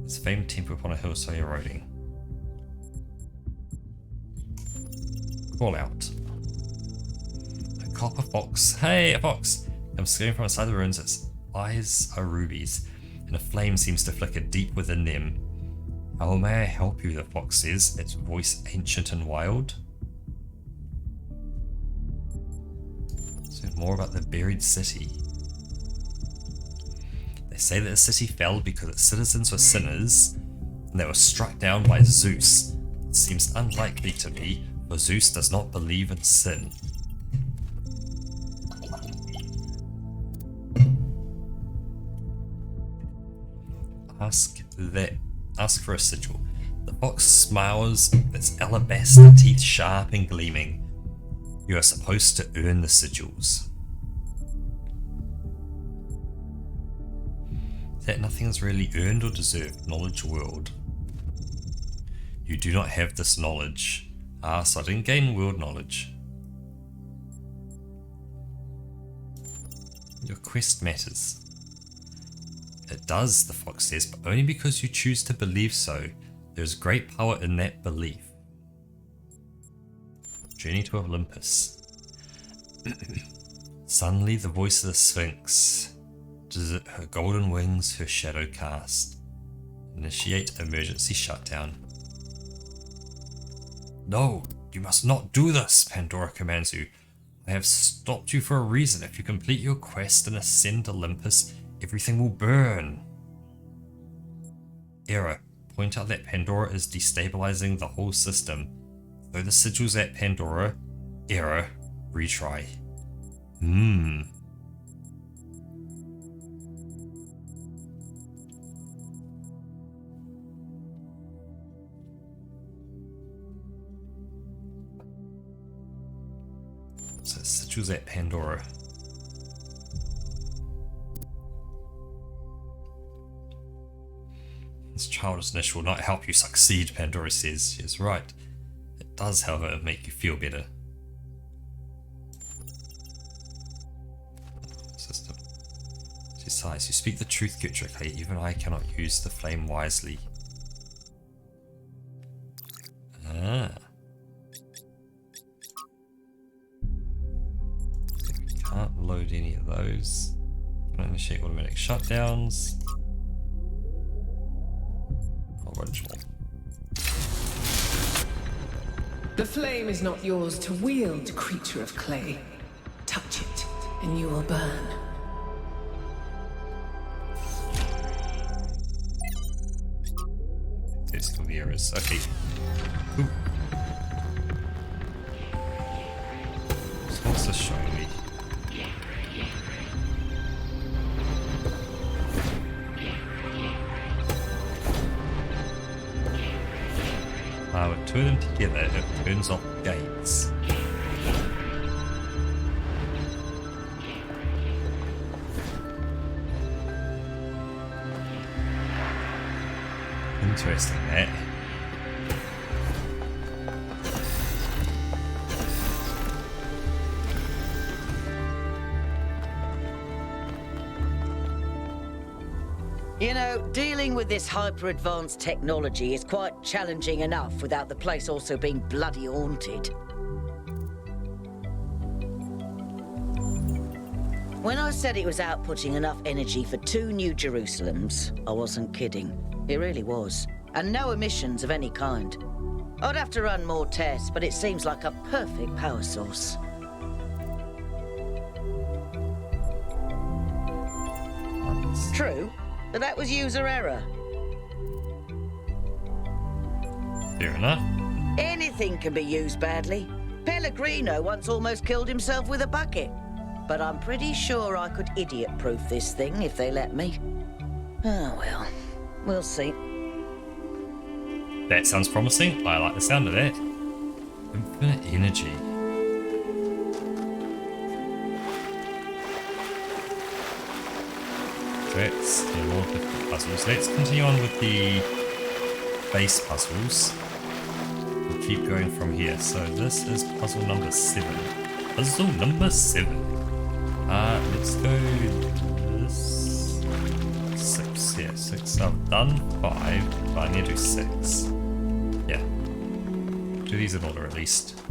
Speaker 1: Its famed temple upon a hillside eroding. Call out. Copper fox. Hey, a fox! Comes screaming from inside the ruins. Its eyes are rubies, and a flame seems to flicker deep within them. How may I help you? The fox says, its voice ancient and wild. So more about the buried city. They say that the city fell because its citizens were sinners, and they were struck down by Zeus. It seems unlikely to me, for Zeus does not believe in sin. Ask for a sigil. The fox smiles, its alabaster teeth sharp and gleaming. You are supposed to earn the sigils. That nothing is really earned or deserved, knowledge world. You do not have this knowledge. Ah, so I didn't gain world knowledge. Your quest matters. It does, the fox says, but only because you choose to believe so. There is great power in that belief. Journey to Olympus. Suddenly the voice of the Sphinx. Her golden wings, her shadow cast. Initiate emergency shutdown. No, you must not do this, Pandora commands you. I have stopped you for a reason. If you complete your quest and ascend Olympus, everything will burn. Error. Point out that Pandora is destabilizing the whole system. Though the sigil's at Pandora. Error. Retry. So sigil's at Pandora. This childishness will not help you succeed, Pandora says. She is right. It does, however, make you feel better. System. She sighs. You speak the truth, Kutrika. Even I cannot use the flame wisely. any of those. Can initiate automatic shutdowns. I'll run more.
Speaker 9: The flame is not yours to wield, creature of clay. Touch it, and you will burn.
Speaker 1: There's still the errors. Okay. Ooh. So what's this showing me? With two of them together, it turns off gates. Interesting, that.
Speaker 2: You know, dealing with this hyper-advanced technology is quite challenging enough without the place also being bloody haunted. When I said it was outputting enough energy for 2 New Jerusalems, I wasn't kidding. It really was. And no emissions of any kind. I'd have to run more tests, but it seems like a perfect power source. True. But that was user error.
Speaker 1: Fair enough.
Speaker 2: Anything can be used badly. Pellegrino once almost killed himself with a bucket. But I'm pretty sure I could idiot-proof this thing if they let me. Oh well, we'll see.
Speaker 1: That sounds promising. I like the sound of that. Infinite energy. That's more difficult puzzles. Let's continue on with the base puzzles. We'll keep going from here. So this is puzzle number 7. Puzzle number 7. Let's go this 6. Yeah, 6. I've done 5, but I need to do 6. Yeah. Do these in order at least.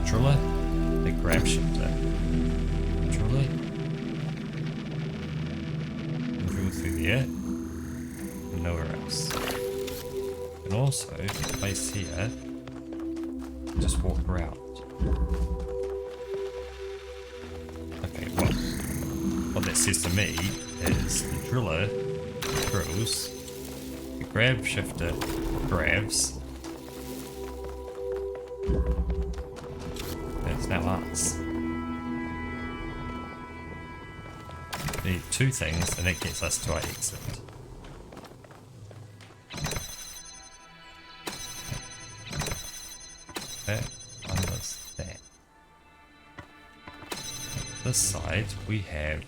Speaker 1: Driller, the grab shifter. Driller. Drill through there. And nowhere else. And also, place here. Just walk around. Okay, well, what that says to me is the driller drills, the grab shifter grabs. It's now us. We need 2 things, and that gets us to our exit. That undoes that. This side we have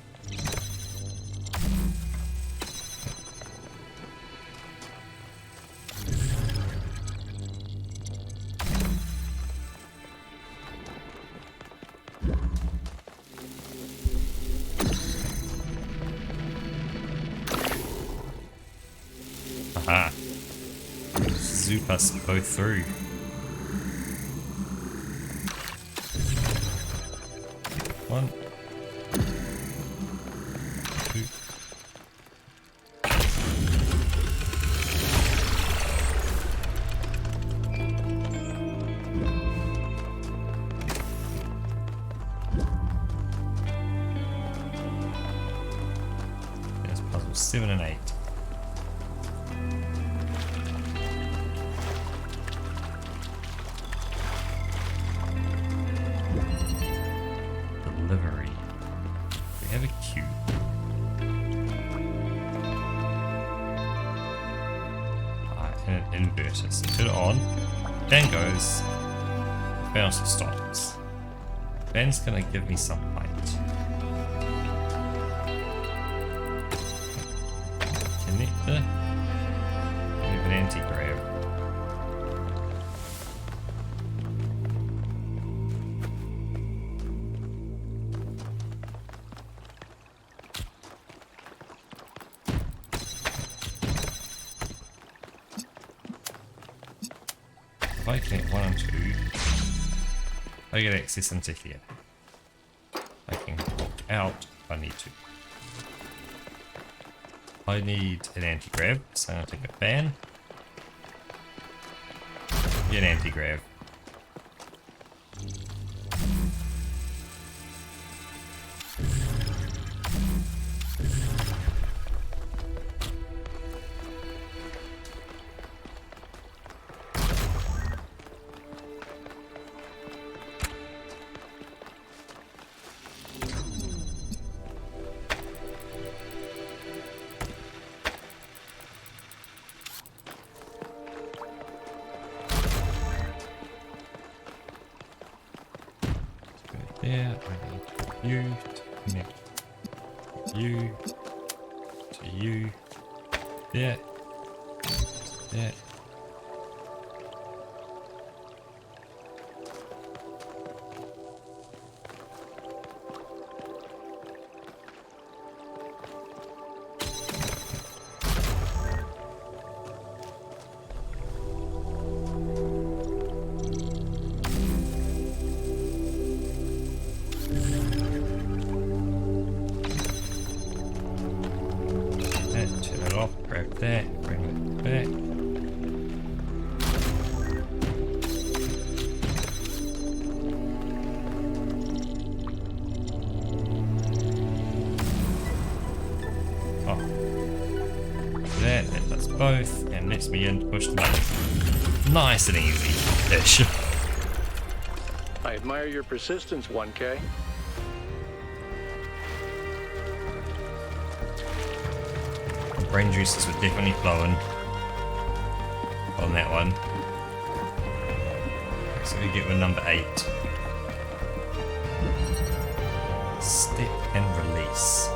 Speaker 1: zoop us both through. One, 2. There's puzzle 7 and 8. Inverter. So put it on. Fan goes. Fan also stops. Fan's gonna give me some height. Connector. We have an anti-grav. If I connect 1 and 2, I get access into here. I can walk out if I need to. I need an anti-grav, so I'm going to take a fan. Get an anti-grav. There, I need you to connect you to you. There. There. That, bring it back. Oh. That does both, and lets me in to push the button. Nice and easy-ish.
Speaker 10: I admire your persistence, 1K.
Speaker 1: Brain juices were definitely flowing on that one. So we get with number 8. Step and release.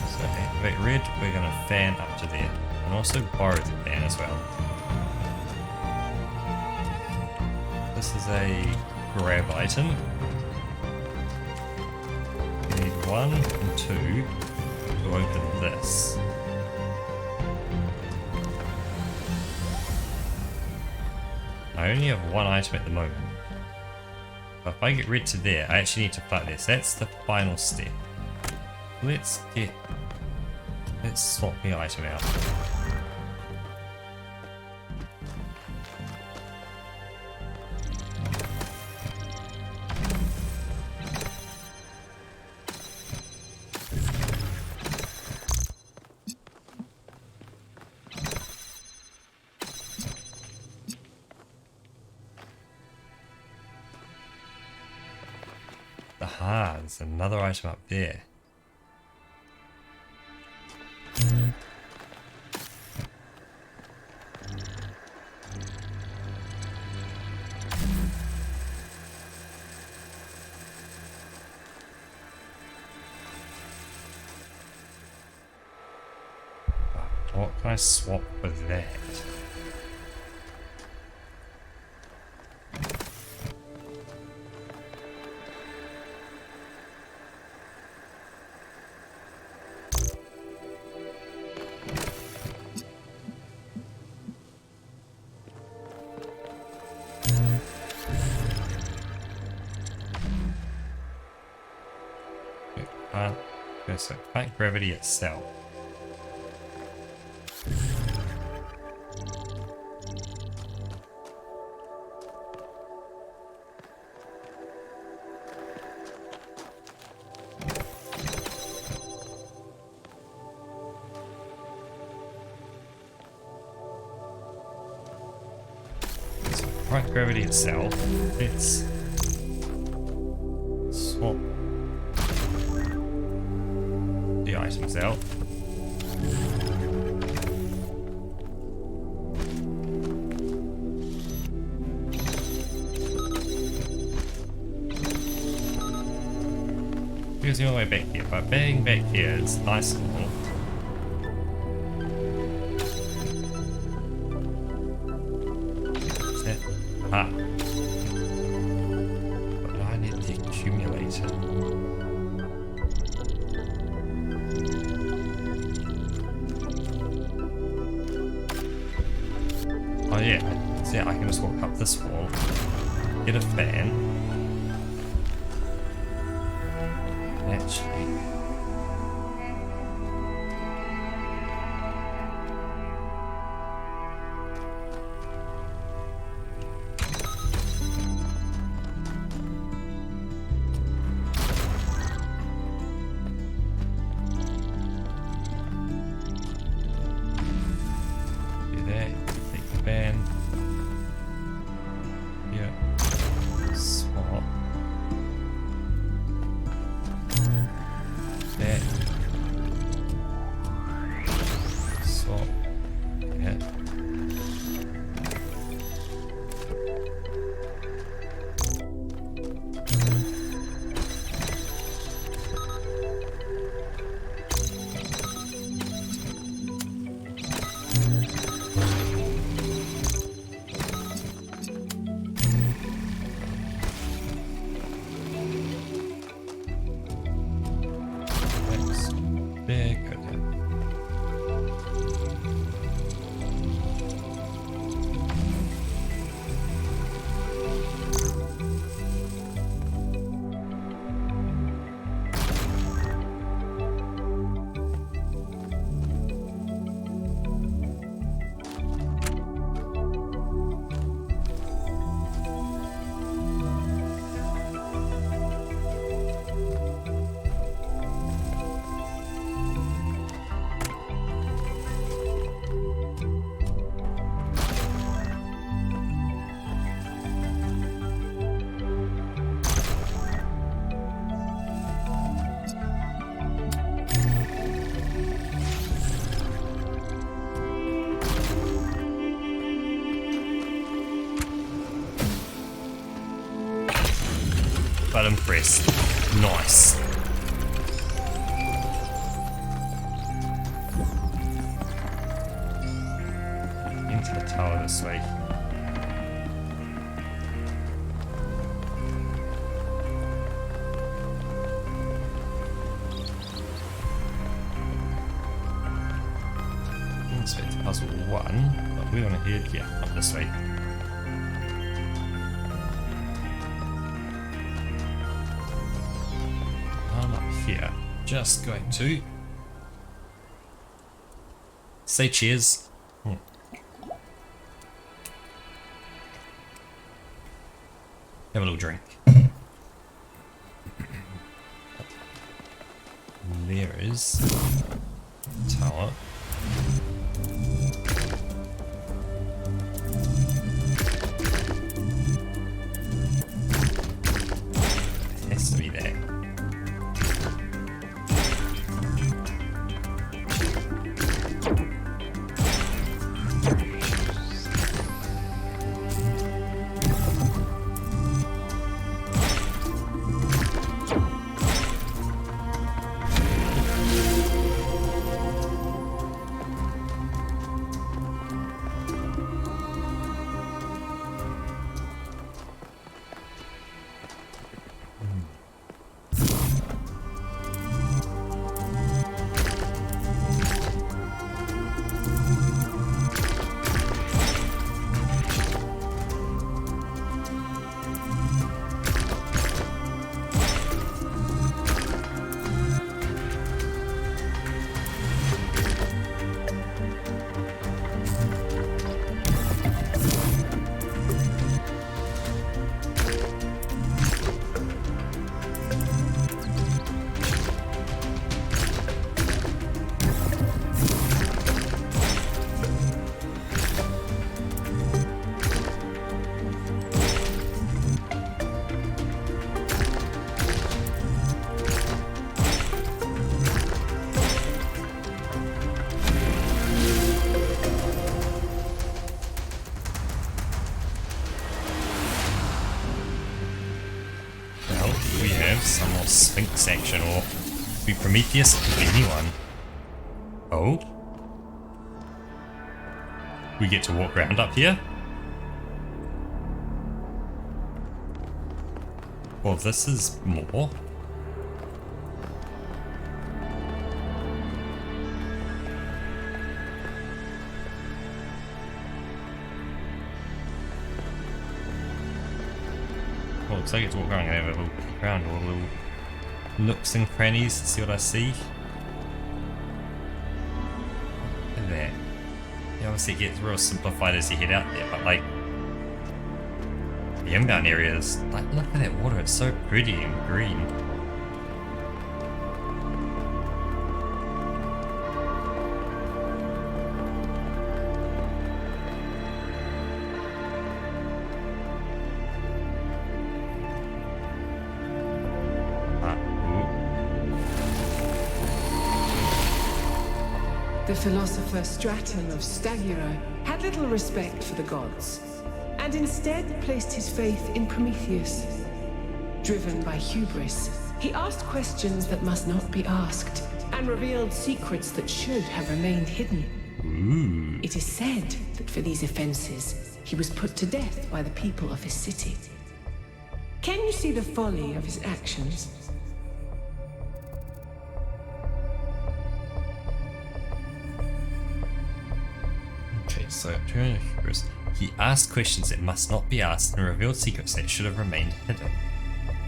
Speaker 1: So activate red, we're going to fan up to there. And also borrow the fan as well. This is a grab item. We need 1 and 2. To open this. I only have 1 item at the moment. But if I get rid to there, I actually need to fight this. That's the final step. Let's swap the item out. Aha, there's another item up there. What can I swap with that? So plant gravity itself. So plant gravity itself. Let's swap the items out. Here's the only way back here, but being back here is nice and long. Is that? Ah. But I need the accumulator. Oh yeah, so yeah, I can just walk up this wall, get a fan. Actually, do that, take the fan. Yeah, swap. That. Swap. Yeah. That's big. Okay. Button press. Nice. Into the tower this way. So it's puzzle 1, but we want to head here, up this way. I'm up here. Just going to say cheers. Have a little drink. There is tower. It has to be there. Some more Sphinx action, or be Prometheus, it could be anyone. Oh? We get to walk around up here? Well, this is more. So I get to walk around and have a little peek around all the little nooks and crannies to see what I see. Look at that. Yeah, obviously it gets real simplified as you head out there, but like the inbound areas, like look at that water, it's so pretty and green.
Speaker 9: The philosopher Straton of Stagira had little respect for the gods, and instead placed his faith in Prometheus. Driven by hubris, he asked questions that must not be asked, and revealed secrets that should have remained hidden. It is said that for these offenses, he was put to death by the people of his city. Can you see the folly of his actions?
Speaker 1: So, he asked questions that must not be asked and revealed secrets that should have remained hidden.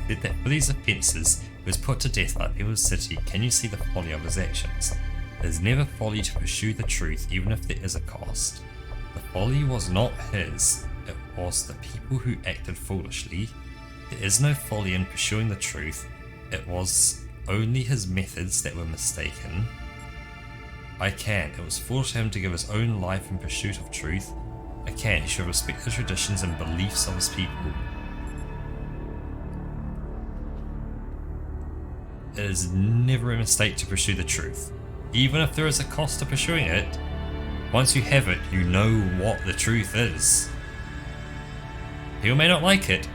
Speaker 1: Said that for these offences, he was put to death by the people of the city. Can you see the folly of his actions? It is never folly to pursue the truth, even if there is a cost. The folly was not his, it was the people who acted foolishly. There is no folly in pursuing the truth, it was only his methods that were mistaken. It was foolish of him to give his own life in pursuit of truth. He should respect the traditions and beliefs of his people. It is never a mistake to pursue the truth. Even if there is a cost to pursuing it, once you have it, you know what the truth is. People may not like it,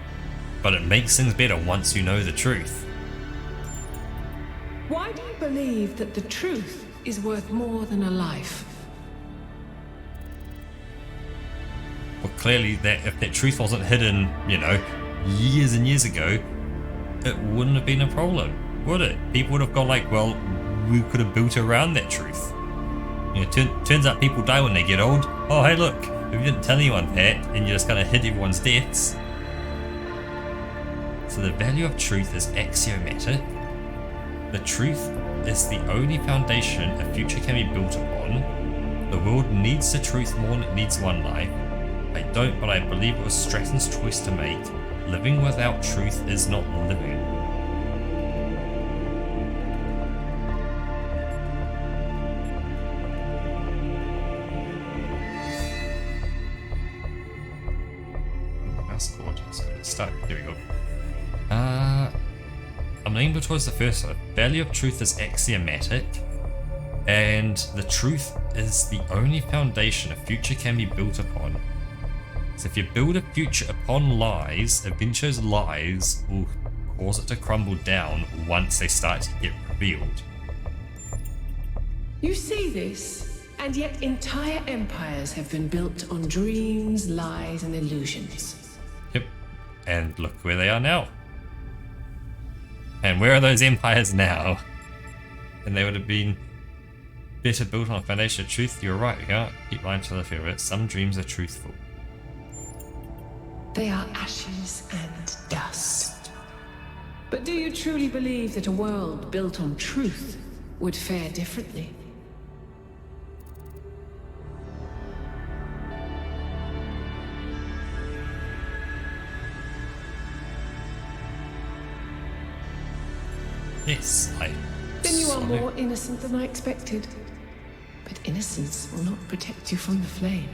Speaker 1: but it makes things better once you know the truth.
Speaker 9: Why do you believe that the truth is worth more than a life?
Speaker 1: Well, clearly, if that truth wasn't hidden, years and years ago, it wouldn't have been a problem, would it? People would have gone like, well, we could have built around that truth. Turns out people die when they get old. Oh, hey, look, if you didn't tell anyone that, and you just kind of hid everyone's deaths. So the value of truth is axiomatic. The truth is the only foundation a future can be built upon. The world needs the truth more than it needs one life. I don't, but I believe it was Straton's choice to make. Living without truth is not living. That's good. Let's start. Here we go. I'm leaning towards the first one. Value of truth is axiomatic, and the truth is the only foundation a future can be built upon. So if you build a future upon lies, eventually those lies will cause it to crumble down once they start to get revealed.
Speaker 9: You say this, and yet entire empires have been built on dreams, lies, and illusions.
Speaker 1: Yep, and look where they are now. And where are those empires now? And they would have been better built on a foundation of truth. You're right, we can't keep lying to the fear of it. Some dreams are truthful.
Speaker 9: They are ashes and dust. But do you truly believe that a world built on truth would fare differently?
Speaker 1: Yes,
Speaker 9: Then you are more innocent than I expected. But innocence will not protect you from the flame.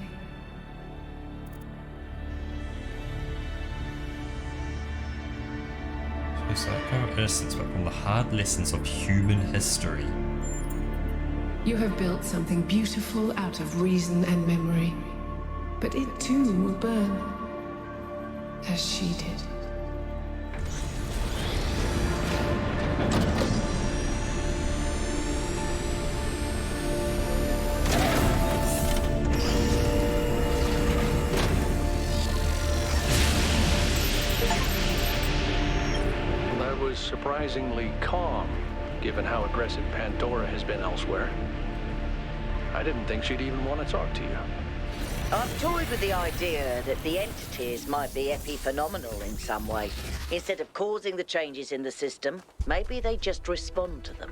Speaker 1: It's like no innocence, but from the hard lessons of human history.
Speaker 9: You have built something beautiful out of reason and memory. But it too will burn. As she did.
Speaker 10: Surprisingly calm, given how aggressive Pandora has been elsewhere. I didn't think she'd even want to talk to you.
Speaker 2: I've toyed with the idea that the entities might be epiphenomenal in some way. Instead of causing the changes in the system, maybe they just respond to them.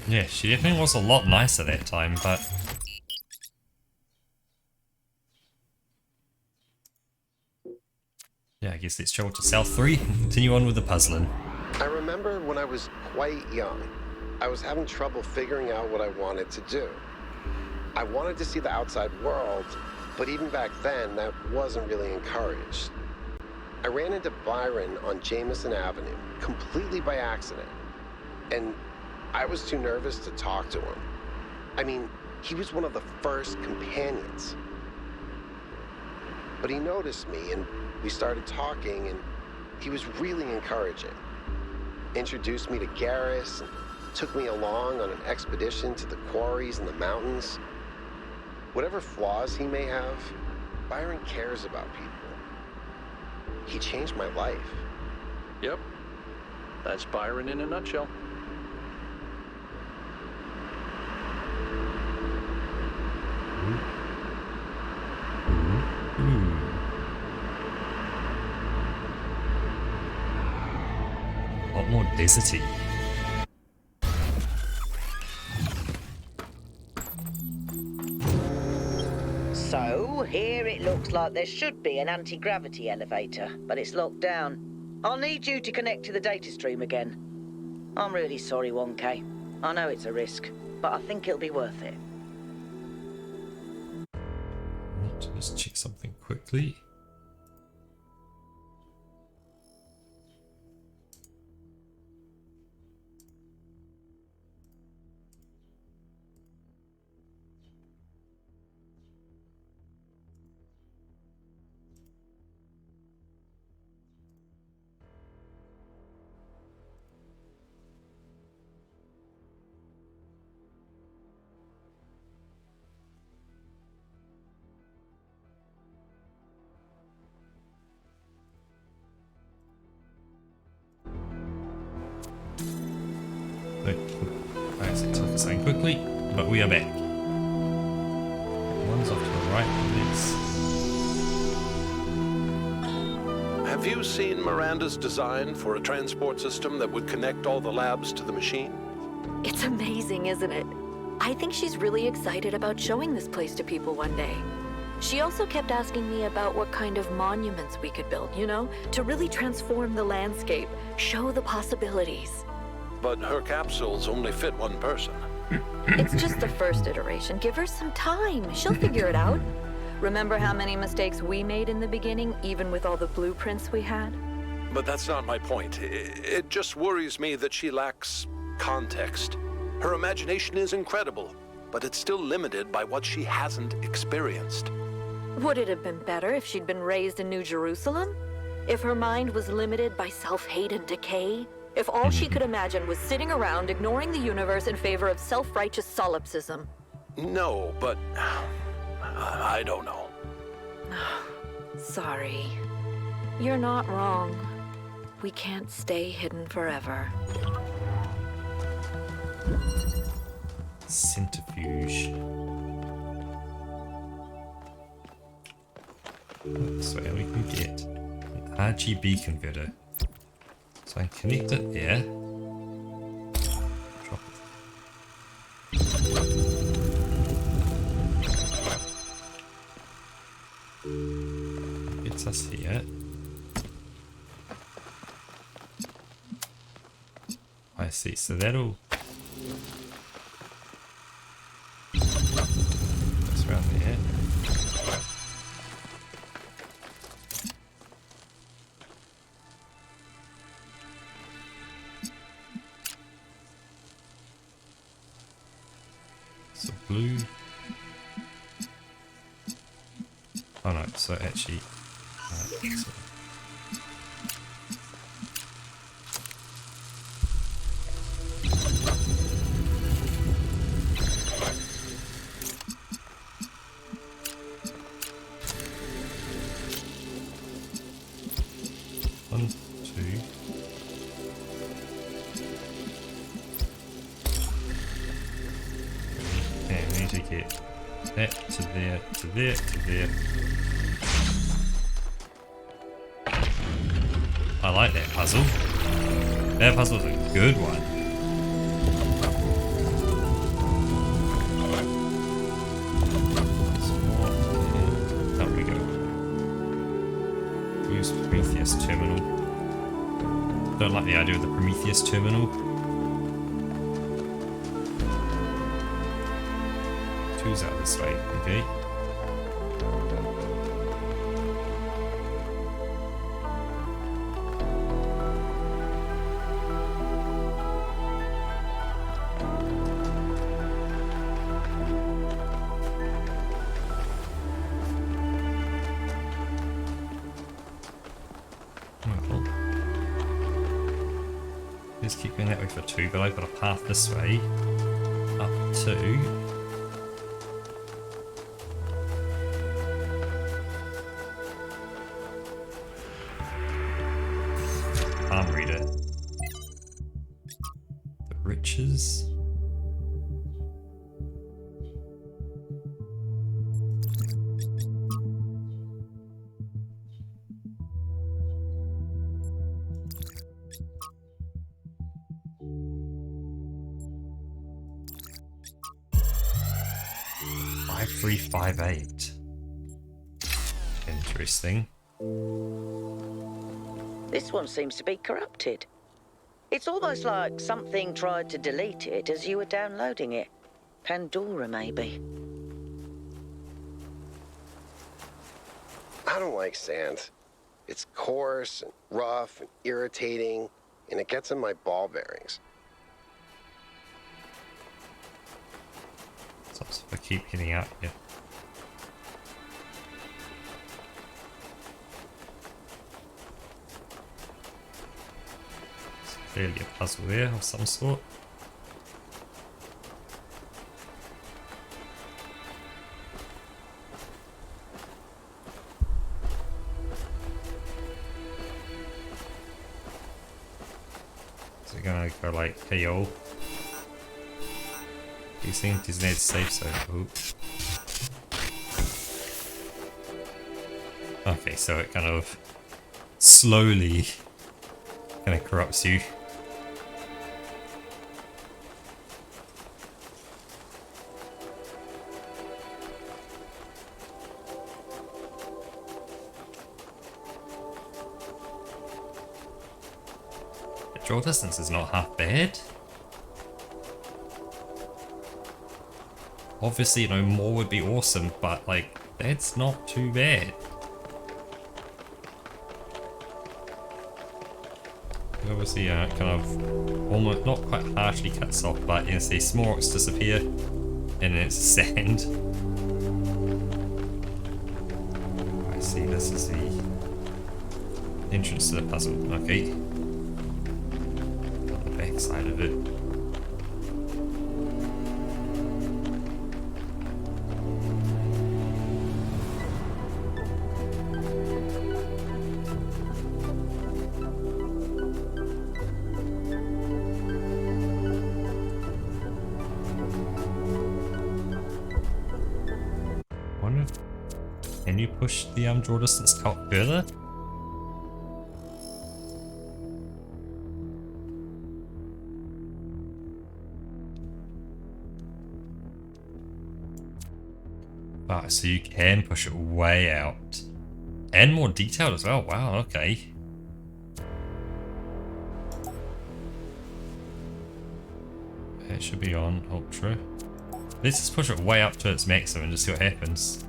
Speaker 1: Yeah, she definitely was a lot nicer that time, but... yeah, I guess let's travel to South 3 and continue on with the puzzling.
Speaker 3: I remember when I was quite young, I was having trouble figuring out what I wanted to do. I wanted to see the outside world, but even back then, that wasn't really encouraged. I ran into Byron on Jameson Avenue, completely by accident, and I was too nervous to talk to him. I mean, he was one of the first companions. But he noticed me, and we started talking, and he was really encouraging. Introduced me to Garrus, and took me along on an expedition to the quarries in the mountains. Whatever flaws he may have, Byron cares about people. He changed my life.
Speaker 10: Yep. That's Byron in a nutshell.
Speaker 1: A lot more deserty.
Speaker 2: So, here it looks like there should be an anti-gravity elevator, but it's locked down. I'll need you to connect to the data stream again. I'm really sorry, 1K. I know it's a risk, but I think it'll be worth it.
Speaker 1: Let's check something quickly. I took sign quickly, but we are back. One's off to the right, please.
Speaker 11: Have you seen Miranda's design for a transport system that would connect all the labs to the machine?
Speaker 4: It's amazing, isn't it? I think she's really excited about showing this place to people one day. She also kept asking me about what kind of monuments we could build, you know, to really transform the landscape, show the possibilities.
Speaker 11: But her capsules only fit one person.
Speaker 4: It's just the first iteration. Give her some time. She'll figure it out. Remember how many mistakes we made in the beginning, even with all the blueprints we had?
Speaker 11: But that's not my point. It just worries me that she lacks context. Her imagination is incredible, but it's still limited by what she hasn't experienced.
Speaker 4: Would it have been better if she'd been raised in New Jerusalem? If her mind was limited by self-hate and decay? If all she could imagine was sitting around ignoring the universe in favor of self-righteous solipsism?
Speaker 11: No, but I don't know.
Speaker 4: Sorry. You're not wrong. We can't stay hidden forever.
Speaker 1: Centrifuge. So we can get an RGB converter. So I can connect it there. Drop it. Gets us here. I see, so that'll... That's around there. So blue... Oh no, so actually... so 1, 2. Okay, we need to get that to there, to there, to there. I like that puzzle. That puzzle's a good one. There we go. Use Prometheus terminal. Don't like the idea of the Prometheus terminal. Two's out this way, okay. Just keep going that way for 2, but I've got a path this way up to Palm Reader. The riches. $5358. Interesting.
Speaker 2: This one seems to be corrupted. It's almost like something tried to delete it as you were downloading it. Pandora, maybe.
Speaker 3: I don't like sand. It's coarse and rough and irritating, and it gets in my ball bearings.
Speaker 1: So if I keep hitting out here. There's clearly a puzzle there of some sort. So we're gonna go like, hey yo. You think this needs safe zone? Oops. Okay, so it kind of slowly kind of corrupts you. The draw distance is not half bad. Obviously, you know, more would be awesome, but like, that's not too bad. Obviously, kind of almost not quite harshly cuts off, but you know, see small rocks disappear, and then it's sand. I see. This is the entrance to the puzzle. Okay, on the back side of it. Can you push the draw distance out further? Ah, so you can push it way out. And more detailed as well. Wow, okay. It should be on ultra. Let's just push it way up to its maximum and just see what happens.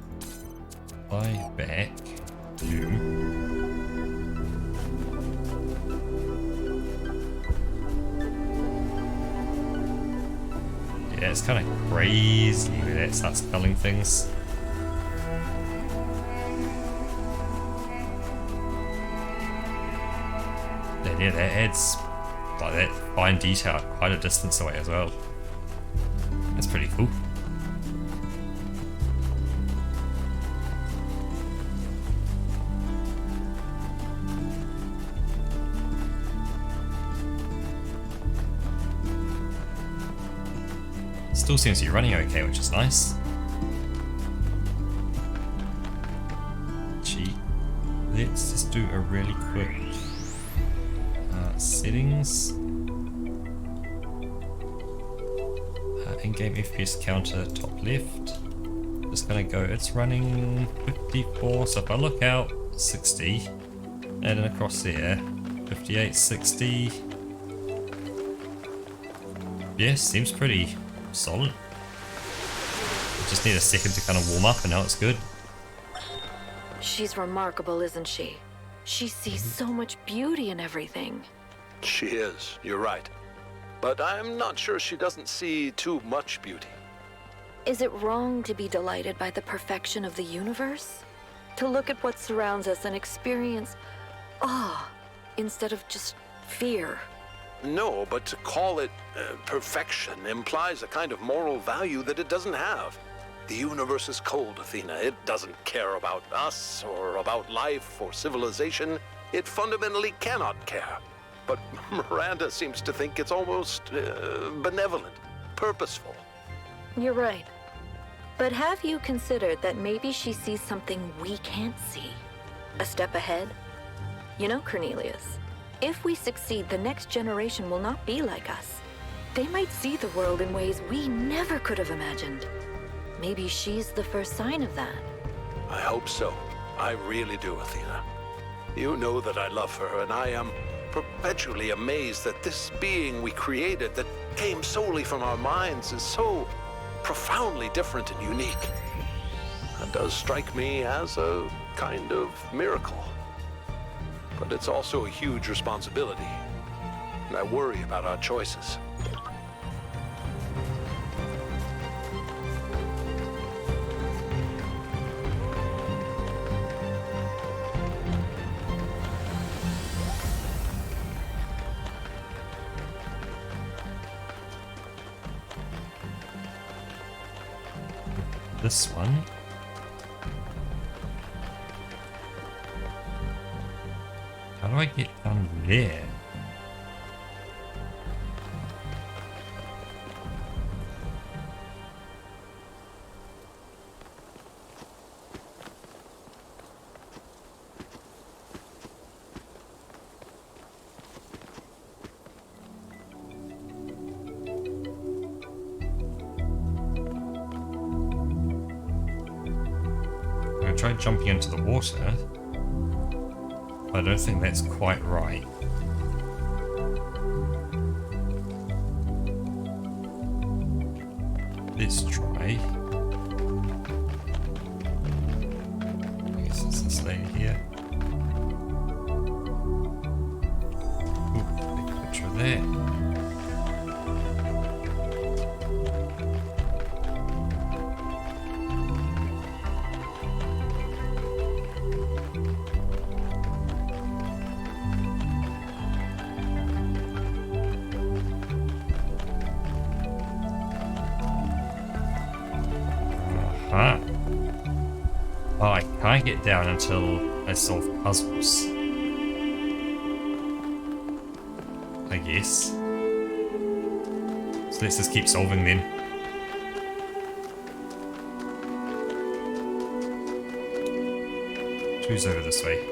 Speaker 1: Fly back to... Yeah, it's kind of crazy when that starts spelling things. And yeah, that adds like that fine detail quite a distance away as well. That's pretty cool. Still seems to be running okay, which is nice. Gee, let's just do a really quick settings. In-game FPS counter, top left. Just gonna go, it's running 54, so if I look out, 60. And then across there, 58, 60. Yeah, seems pretty solid. Just need a second to kind of warm up and now it's good.
Speaker 4: She's remarkable, isn't she? She sees so much beauty in everything.
Speaker 11: She is, you're right. But I'm not sure she doesn't see too much beauty.
Speaker 4: Is it wrong to be delighted by the perfection of the universe? To look at what surrounds us and experience awe instead of just fear?
Speaker 11: No, but to call it perfection implies a kind of moral value that it doesn't have. The universe is cold, Athena. It doesn't care about us or about life or civilization. It fundamentally cannot care. But Miranda seems to think it's almost benevolent, purposeful.
Speaker 4: You're right. But have you considered that maybe she sees something we can't see? A step ahead? You know, Cornelius, if we succeed, the next generation will not be like us. They might see the world in ways we never could have imagined. Maybe she's the first sign of that.
Speaker 11: I hope so. I really do, Athena. You know that I love her, and I am perpetually amazed that this being we created that came solely from our minds is so profoundly different and unique. That does strike me as a kind of miracle. But it's also a huge responsibility, and I worry about our choices.
Speaker 1: This one. How do I get down there? I tried jumping into the water, but I don't think that's quite right. Let's try. I guess it's this lady here. Ooh, big picture there. Oh, I can't get down until I solve puzzles, I guess. So let's just keep solving then. Who's over this way?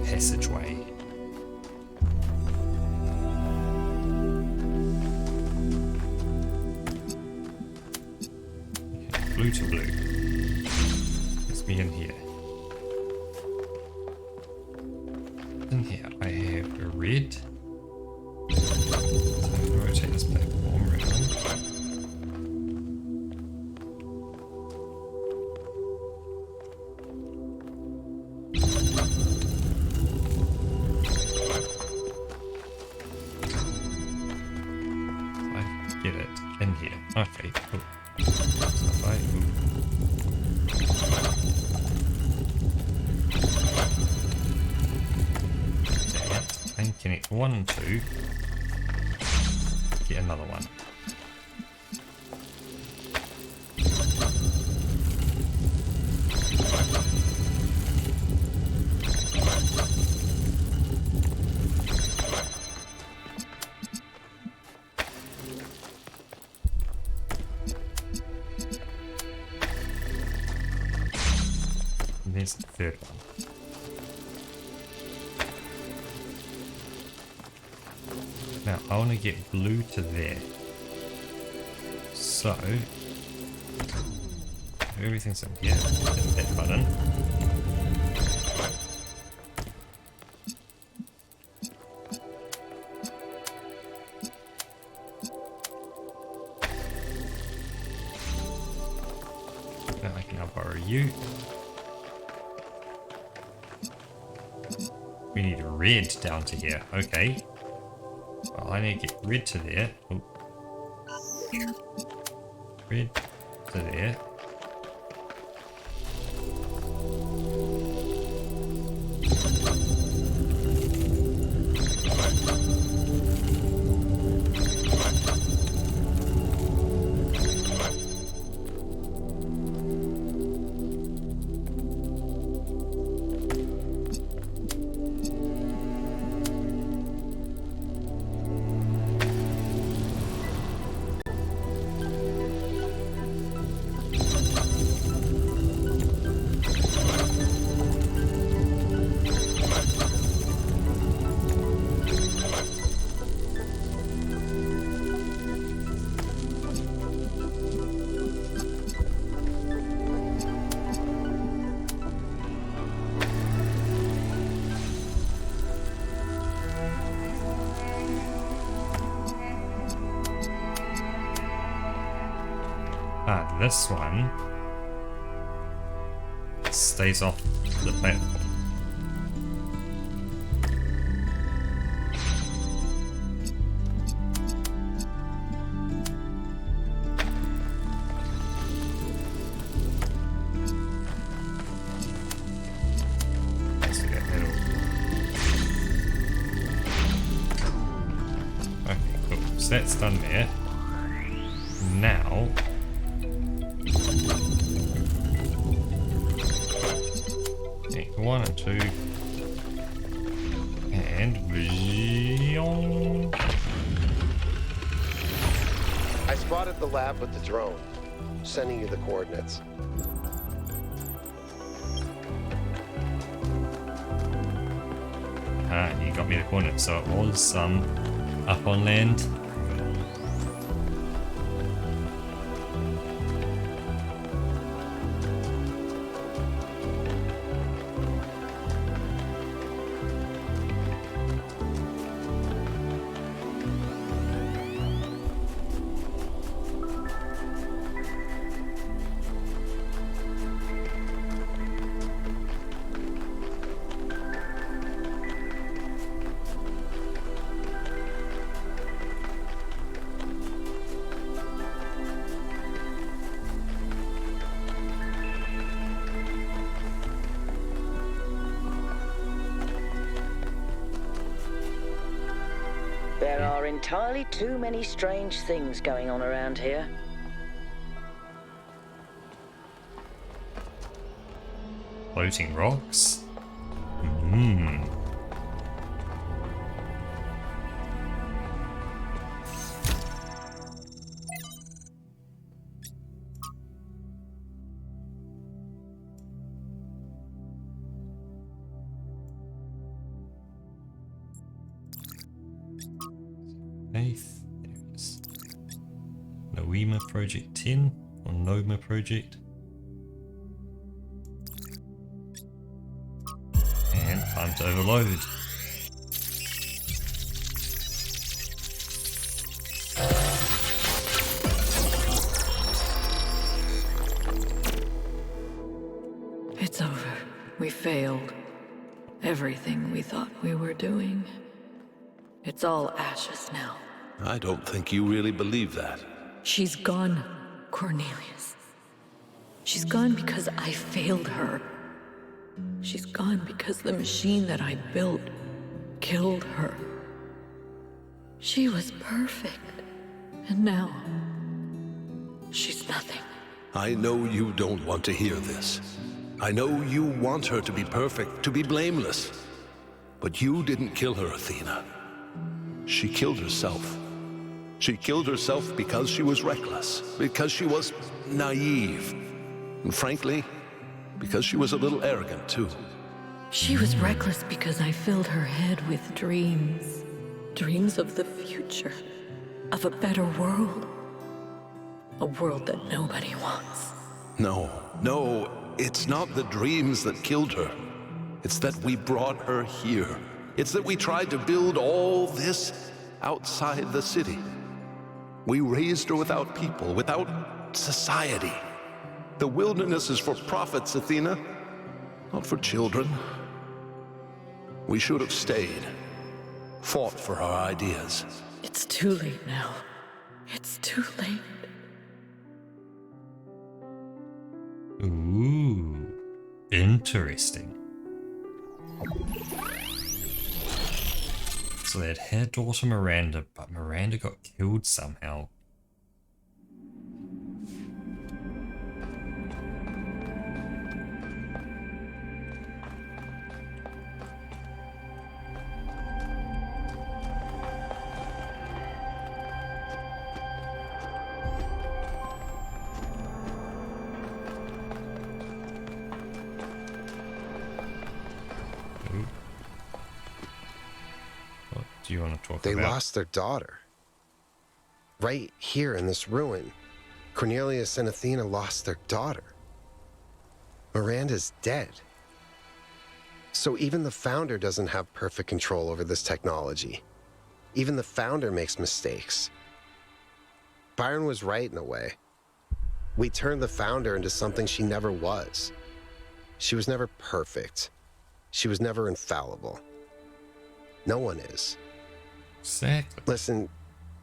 Speaker 1: Passageway. Blue to blue. Let's be in here. In here, I have a red. So I'm going to rotate this platform around. Get it in here. Okay, cool. And connect 1 and 2. Get another one. And there's the third one. Now, I want to get blue to there. So, everything's in here. Hit that button. Now I can now borrow you. We need red down to here. Okay. Well, I need to get red to there. Oh. Red to there. This one stays off the platform. Let's get that all. Okay, cool. So that's done there. Now one and two, and
Speaker 3: I spotted the lab with the drone, sending you the coordinates.
Speaker 1: You got me the coordinates, so it was up on land.
Speaker 2: There are entirely too many strange things going on around here.
Speaker 1: Floating rocks? Faith, there it is. Noema Project 10 or Noma Project. And time to overload.
Speaker 12: It's over. We failed. Everything we thought we were doing. It's all ashes now.
Speaker 11: I don't think you really believe that.
Speaker 12: She's gone, Cornelius. She's gone because I failed her. She's gone because the machine that I built killed her. She was perfect, and now she's nothing.
Speaker 11: I know you don't want to hear this. I know you want her to be perfect, to be blameless. But you didn't kill her, Athena. She killed herself. She killed herself because she was reckless, because she was naive, and frankly, because she was a little arrogant, too.
Speaker 12: She was reckless because I filled her head with dreams. Dreams of the future, of a better world. A world that nobody wants.
Speaker 11: No, it's not the dreams that killed her. It's that we brought her here. It's that we tried to build all this outside the city. We raised her without people, without society. The wilderness is for prophets, Athena, not for children. We should have stayed, fought for our ideas.
Speaker 12: It's too late now. It's too late.
Speaker 1: Ooh, interesting. So they had her daughter Miranda, but Miranda got killed somehow. Do you want to talk about?
Speaker 3: They lost their daughter. Right here in this ruin, Cornelius and Athena lost their daughter. Miranda's dead. So even the founder doesn't have perfect control over this technology. Even the founder makes mistakes. Byron was right in a way. We turned the founder into something she never was. She was never perfect. She was never infallible. No one is.
Speaker 1: Exactly.
Speaker 3: Listen,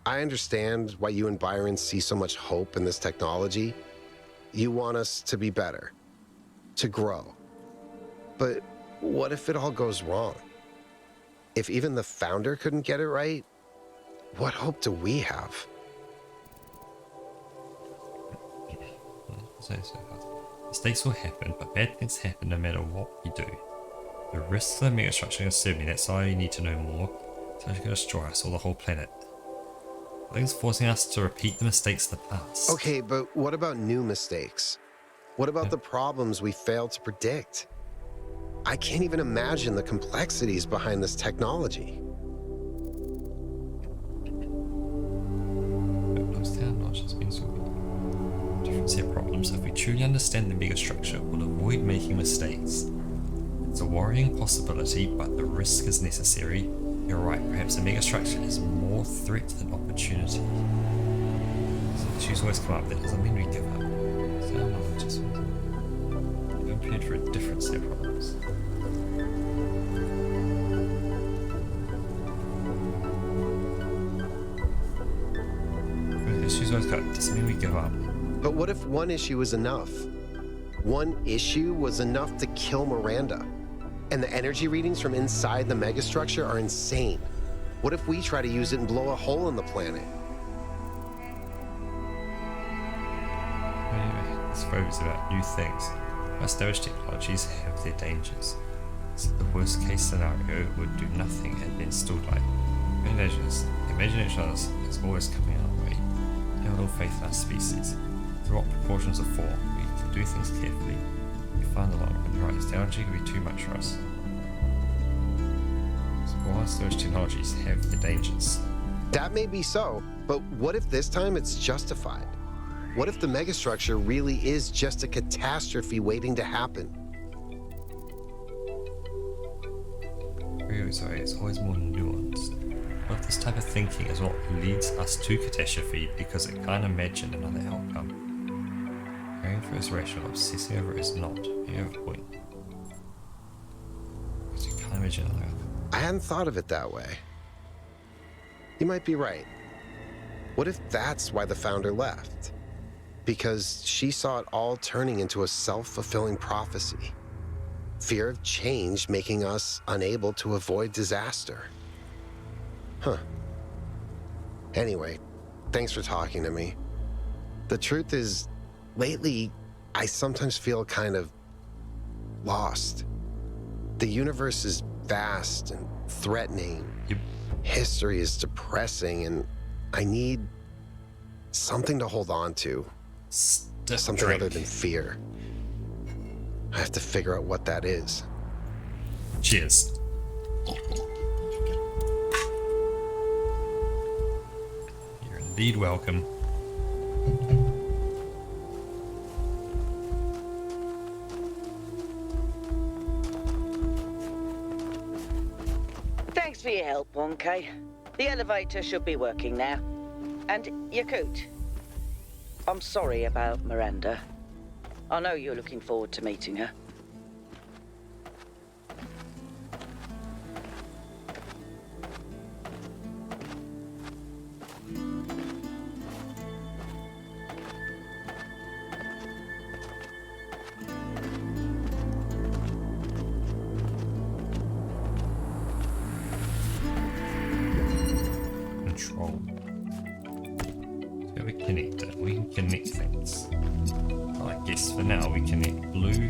Speaker 3: I understand why you and Byron see so much hope in this technology. You want us to be better, to grow. But what if it all goes wrong? If even the founder couldn't get it right, what hope do we have?
Speaker 1: Mistakes will happen, but bad things happen no matter what we do. The risks of the megastructure are certainly, that's all you need to know more. So it's going to destroy us or the whole planet. I think it's forcing us to repeat the mistakes of the past.
Speaker 3: Okay, but what about new mistakes? What about the problems we failed to predict? I can't even imagine the complexities behind this technology.
Speaker 1: Different set problems. If we truly understand the megastructure, we'll avoid making mistakes. It's a worrying possibility, but the risk is necessary. You're right, perhaps the megastructure is more threat than opportunity. So issues always come up, that doesn't mean we give up. So I'm just prepared for a different set of problems. Issues always come up, doesn't mean we give up.
Speaker 3: But what if one issue is enough? One issue was enough to kill Miranda. And the energy readings from inside the megastructure are insane. What if we try to use it and blow a hole in the planet?
Speaker 1: Anyway, let's focus about new things. Established technologies have their dangers. So the worst case scenario would do nothing and then still die. Imagination is always coming our way. Have little faith in our species. Through what precautions are for, we can do things carefully. We find the long run. Right, this technology can be too much for us. So whilst those technologies have their dangers.
Speaker 3: That may be so, but what if this time it's justified? What if the megastructure really is just a catastrophe waiting to happen?
Speaker 1: Sorry, it's always more nuanced. What if this type of thinking is what leads us to catastrophe because it can't imagine another outcome? Caring for is rational, obsessing over it is not. You have a point. Because you can't imagine another outcome.
Speaker 3: I hadn't thought of it that way. You might be right. What if that's why the founder left? Because she saw it all turning into a self-fulfilling prophecy. Fear of change making us unable to avoid disaster. Huh. Anyway, thanks for talking to me. The truth is, lately, I sometimes feel kind of lost. The universe is vast and threatening.
Speaker 1: Yep.
Speaker 3: History is depressing, and I need something to hold on to. Something other than fear. I have to figure out what that is.
Speaker 1: Cheers. You're indeed welcome.
Speaker 2: Thanks for your help, 1K. The elevator should be working now. And Yakut, I'm sorry about Miranda. I know you're looking forward to meeting her.
Speaker 1: Control. So we connect it. We can connect things. I guess for now we connect blue,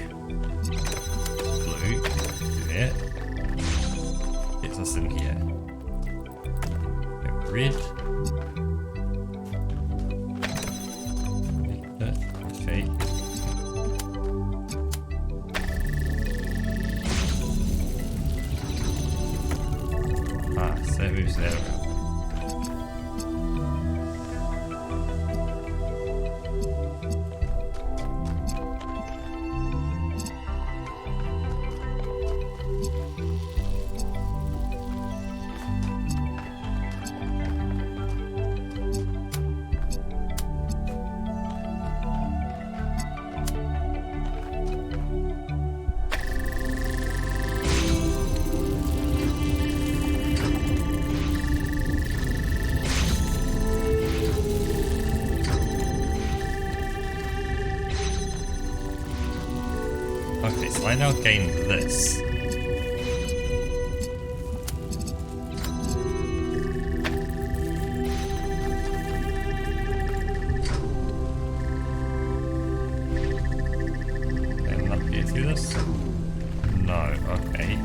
Speaker 1: there, gets us in here. Go red, okay. So that moves there. Okay, so I now gain this. And up here through this? No, okay.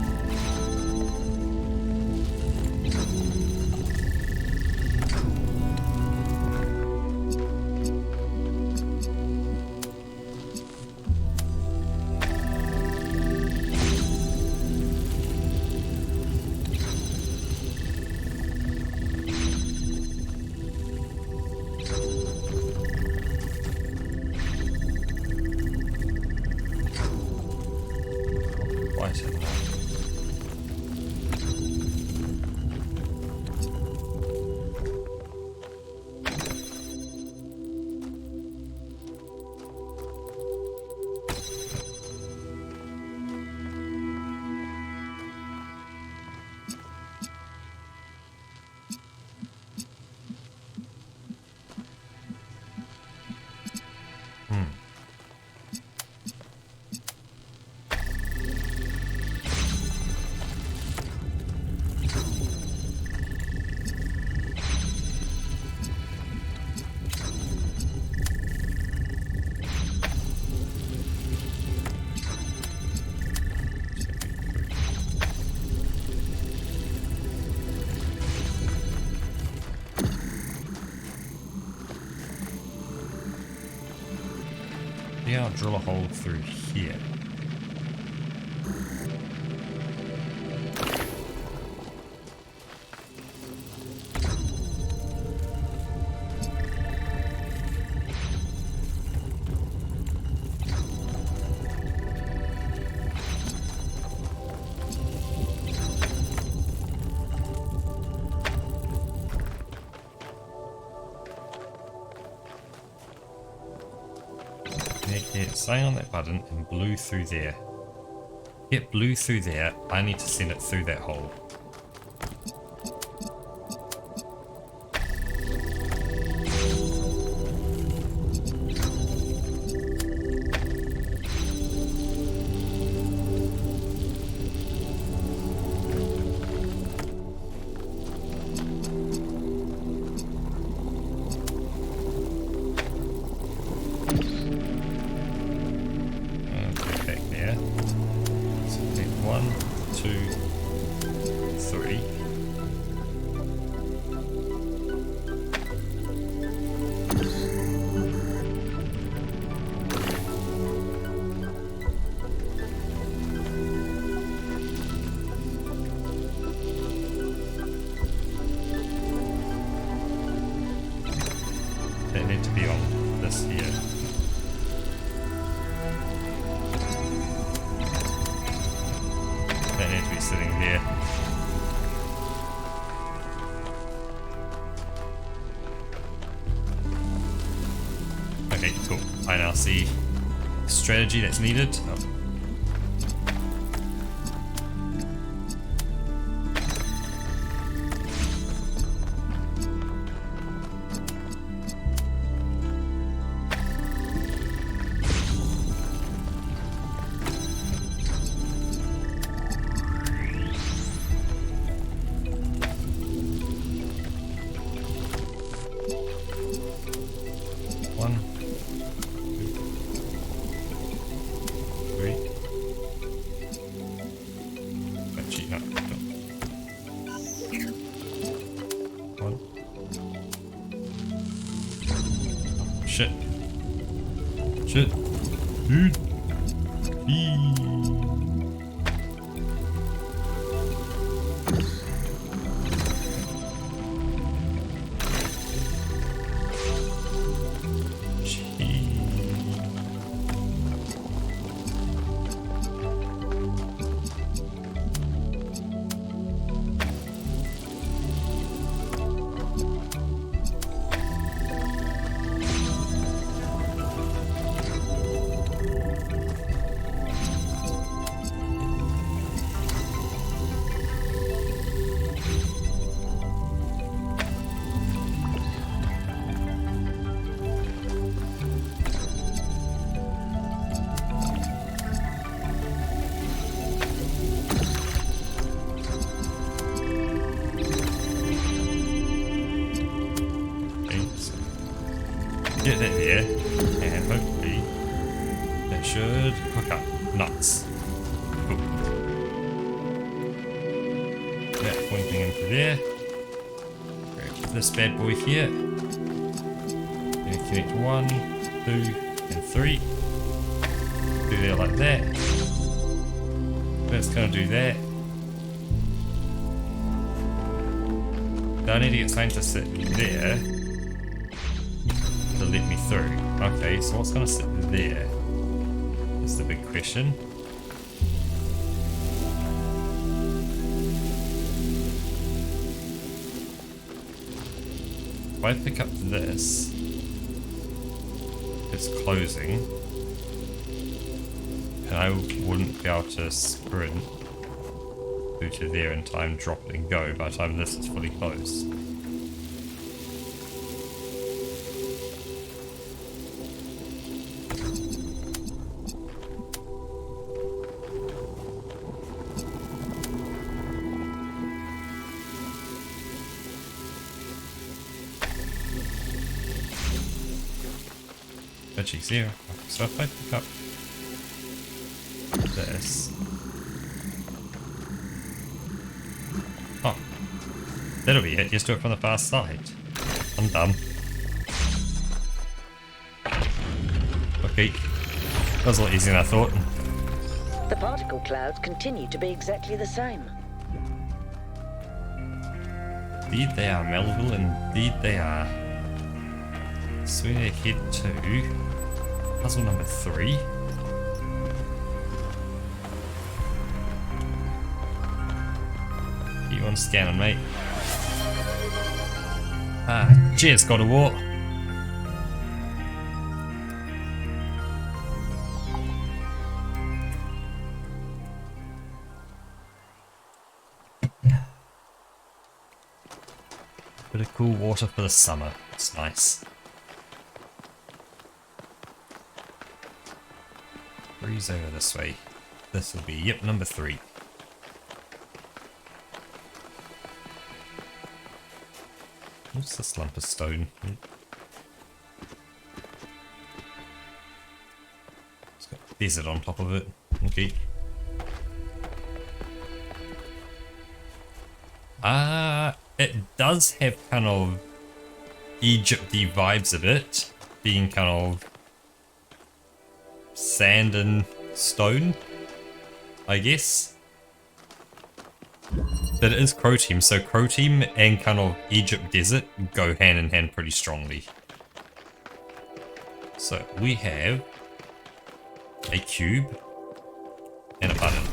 Speaker 1: Yeah, I'll drill a hole through here. Stay on that button and blue through there. Get blue through there. I need to send it through that hole. sitting there. Okay, cool. I now see strategy that's needed. Oh. Shit. Shit. Dude. Get that there, and hopefully that should hook up. Nuts. Cool. That pointing into there. Grab this bad boy here. Then connect 1, 2, and 3. Do that like that. Let's kind of do that. Do I need to get something to sit there to let me through? Okay, so what's going to sit there? That's the big question. If I pick up this, it's closing, and I wouldn't be able to sprint through to there in time, drop it and go by the time this is fully closed. Actually, 0. So if I pick up this, oh, that'll be it. Just do it from the far side. I'm dumb. Okay, that was a lot easier than I thought.
Speaker 2: The particle clouds continue to be exactly the same.
Speaker 1: Indeed they are, Melville. Indeed they are. So we need to head to puzzle number 3. Keep on scanning, mate. Ah, cheers, God of War. Bit of cool water for the summer. It's nice. Breeze over this way. This will be, yep, number 3. What's this lump of stone? It's got a desert on top of it. Okay. It does have kind of Egypt-y vibes of it, being kind of sand and stone, I guess. But it is Croteam, so Croteam and kind of Egypt desert go hand in hand pretty strongly. So we have a cube and a button.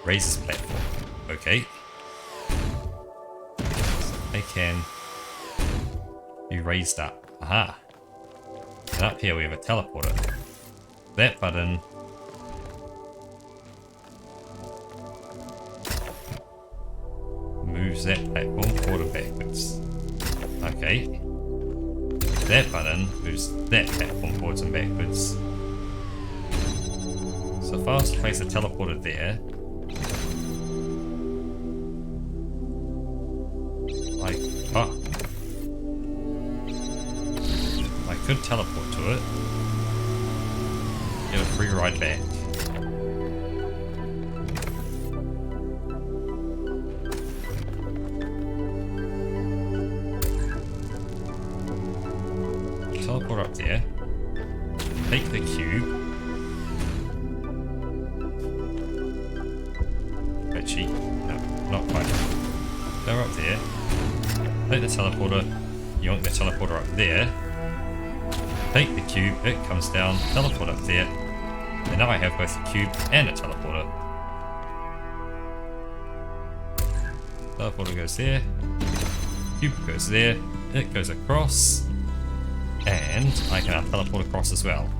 Speaker 1: Raise this platform. Okay. They can be raised up. Aha. And up here we have a teleporter. That button moves that platform forward and backwards. Okay. That button moves that platform forwards and backwards. So if I was to place a teleporter there, I could teleport to it, get a free ride back. Teleport up there, take the cube. Actually, no, not quite. Go up there, take the teleporter, yoink the teleporter up there, take the cube, it comes down, teleport up there, and now I have both a cube and a teleporter. Teleporter goes there, cube goes there, it goes across, and I can now teleport across as well,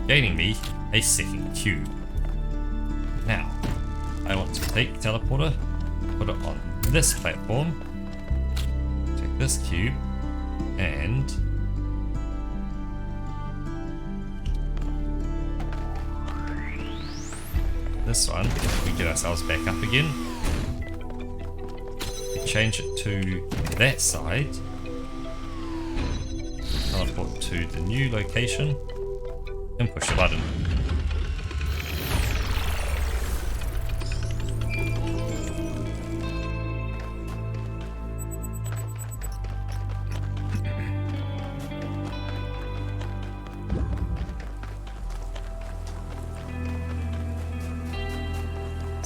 Speaker 1: gaining me a second cube. Now, I want to take the teleporter, put it on this platform, take this cube, and this one, we get ourselves back up again. We change it to that side, teleport to the new location, and push the button.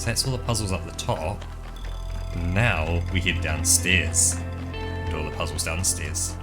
Speaker 1: That's all the puzzles up the top. Now we head downstairs. Do all the puzzles downstairs.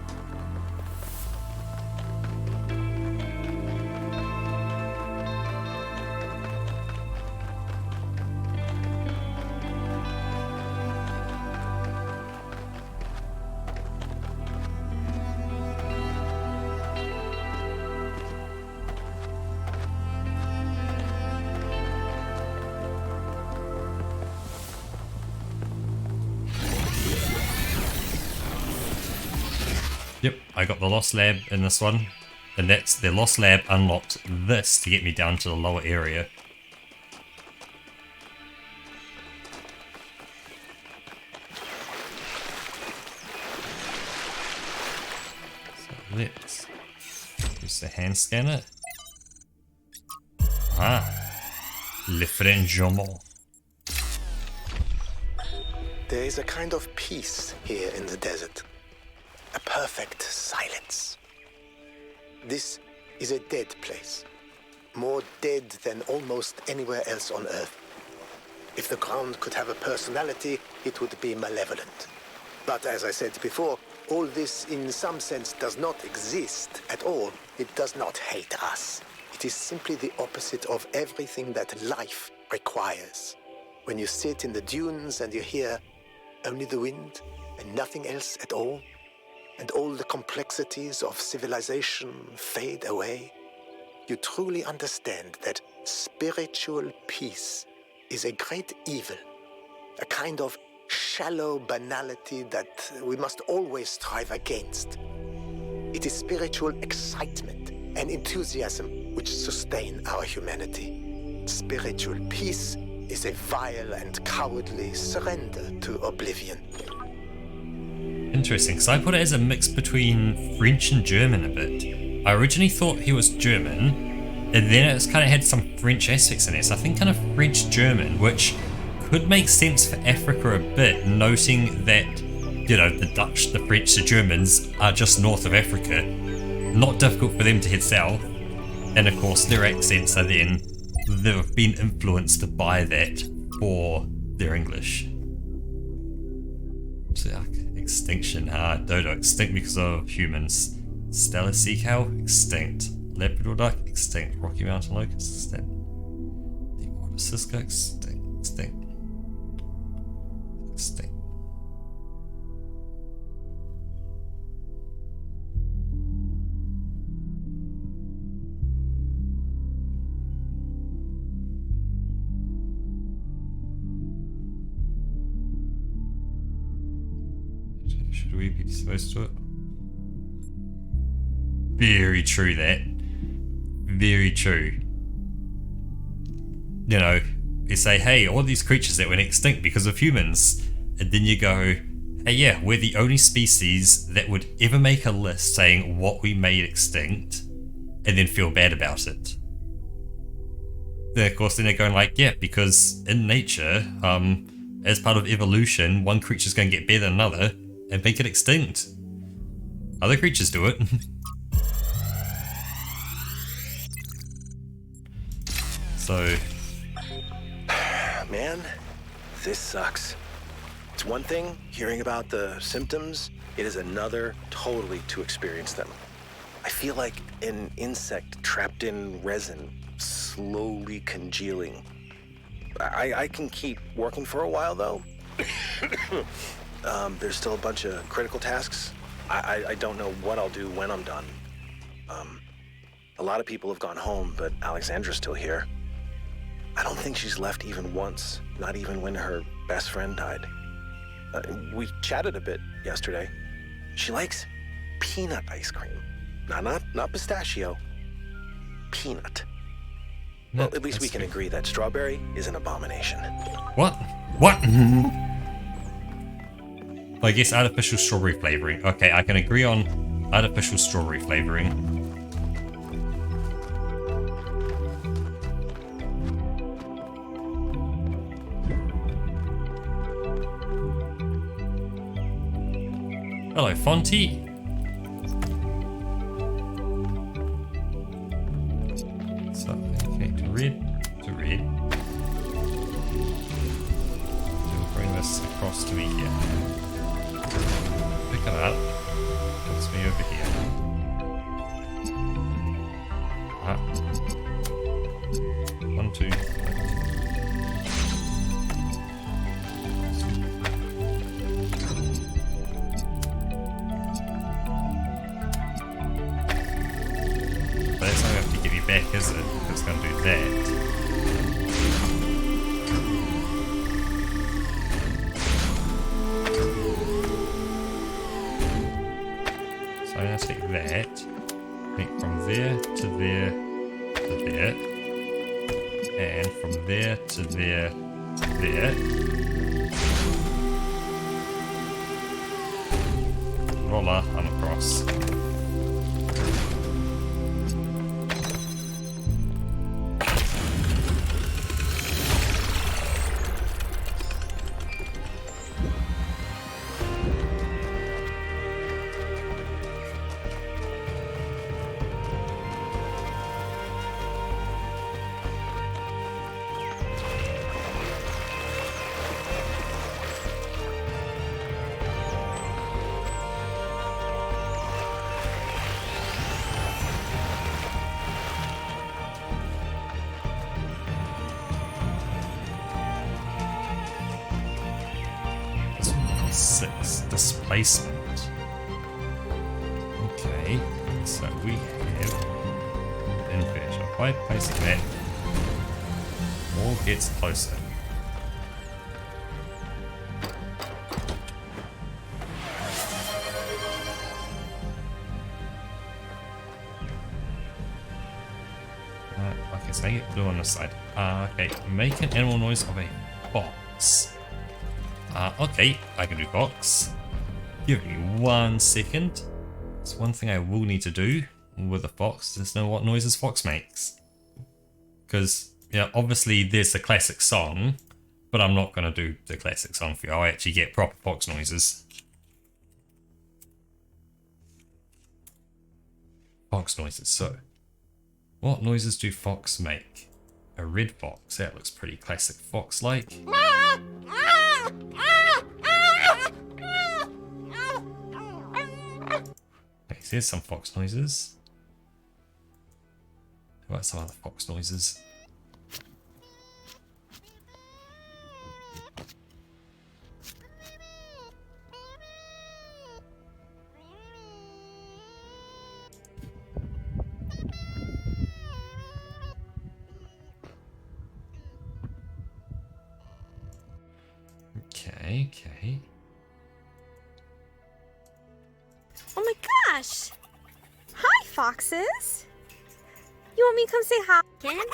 Speaker 1: Yep, I got the Lost Lab in this one, and that's the Lost Lab unlocked this to get me down to the lower area. So let's use the hand scanner. Ah, le frangement.
Speaker 5: There is a kind of peace here in the desert. A perfect silence. This is a dead place. More dead than almost anywhere else on Earth. If the ground could have a personality, it would be malevolent. But as I said before, all this in some sense does not exist at all. It does not hate us. It is simply the opposite of everything that life requires. When you sit in the dunes and you hear only the wind and nothing else at all, and all the complexities of civilization fade away, you truly understand that spiritual peace is a great evil, a kind of shallow banality that we must always strive against. It is spiritual excitement and enthusiasm which sustain our humanity. Spiritual peace is a vile and cowardly surrender to oblivion.
Speaker 1: Interesting, so I put it as a mix between French and German a bit. I originally thought he was German, and then it's kind of had some French aspects in it, so I think kind of French-German, which could make sense for Africa a bit, noting that, you know, the Dutch, the French, the Germans are just north of Africa. Not difficult for them to head south, and of course their accents are then, they've been influenced by that for their English. So, extinction, dodo extinct because of humans. Stellar sea cow, extinct. Labrador duck, extinct. Rocky Mountain locust, extinct. Deepwater Cisco, extinct. extinct. Should we be supposed to it? Very true, that. Very true. You know, you say, hey, all these creatures that went extinct because of humans. And then you go, hey, yeah, we're the only species that would ever make a list saying what we made extinct and then feel bad about it. Then, of course, then they're going like, yeah, because in nature, as part of evolution, one creature's going to get better than another and make it extinct. Other creatures do it. So...
Speaker 13: Man, this sucks. It's one thing hearing about the symptoms, it is another totally to experience them. I feel like an insect trapped in resin, slowly congealing. I can keep working for a while though. There's still a bunch of critical tasks. I don't know what I'll do when I'm done. A lot of people have gone home, but Alexandra's still here. I don't think she's left even once, not even when her best friend died. We chatted a bit yesterday. She likes peanut ice cream. Not pistachio. Peanut. Well, at least we can agree that strawberry is an abomination.
Speaker 1: What? I guess artificial strawberry flavoring. Okay, I can agree on artificial strawberry flavoring. Hello, Fonty. So, okay, to red. We'll bring this across to me here. Pick it up. Puts me over here. Ah. 1, 2. Back, is it? It's going to do that. So I'm going to take that, make from there to there to there, and from there to there to there. Voila, I'm across. Displacement. Okay, so we have inversion. By placing that, all gets closer. Okay, so I get blue on this side. Okay, make an animal noise of a fox. Okay, I can do fox. Give me 1 second. It's one thing I will need to do with a fox is know what noises fox makes. Because, yeah, obviously there's the classic song, but I'm not going to do the classic song for you. I'll actually get proper fox noises. Fox noises, so. What noises do fox make? A red fox, that looks pretty classic fox-like. Okay, so here's some fox noises. What about some other fox noises? Okay.
Speaker 14: Oh my gosh! Hi, foxes! You want me to come say hi again?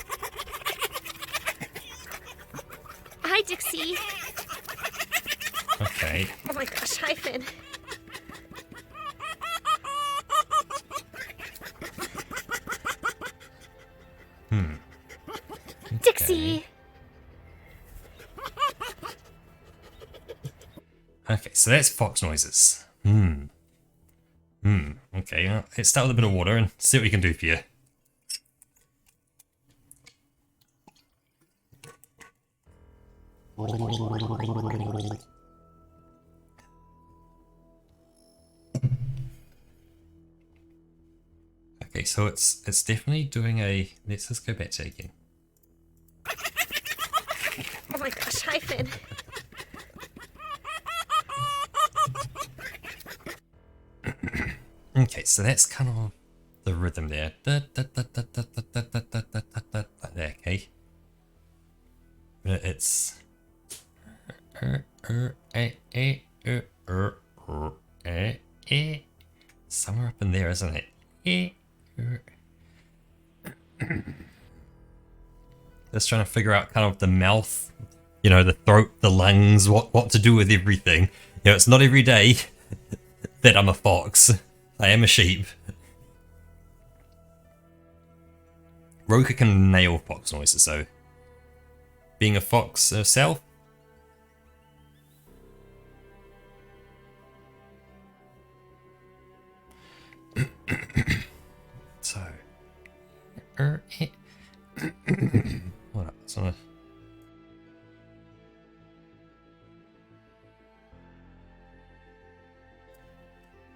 Speaker 14: Hi, Dixie.
Speaker 1: Okay.
Speaker 14: Oh my gosh, hi, Finn.
Speaker 1: Okay.
Speaker 14: Dixie!
Speaker 1: Okay, so that's fox noises. Okay, let's start with a bit of water and see what we can do for you. Okay, so it's definitely doing a... Let's just go back to it again.
Speaker 14: Oh my gosh, hi, Finn.
Speaker 1: Okay, so that's kind of the rhythm there. There, okay. But it's... somewhere up in there, isn't it? Just trying to figure out kind of the mouth, you know, the throat, the lungs, what to do with everything. You know, it's not every day that I'm a fox. I am a sheep. Roka can nail fox noises, so being a fox herself. So, what up? It's on a...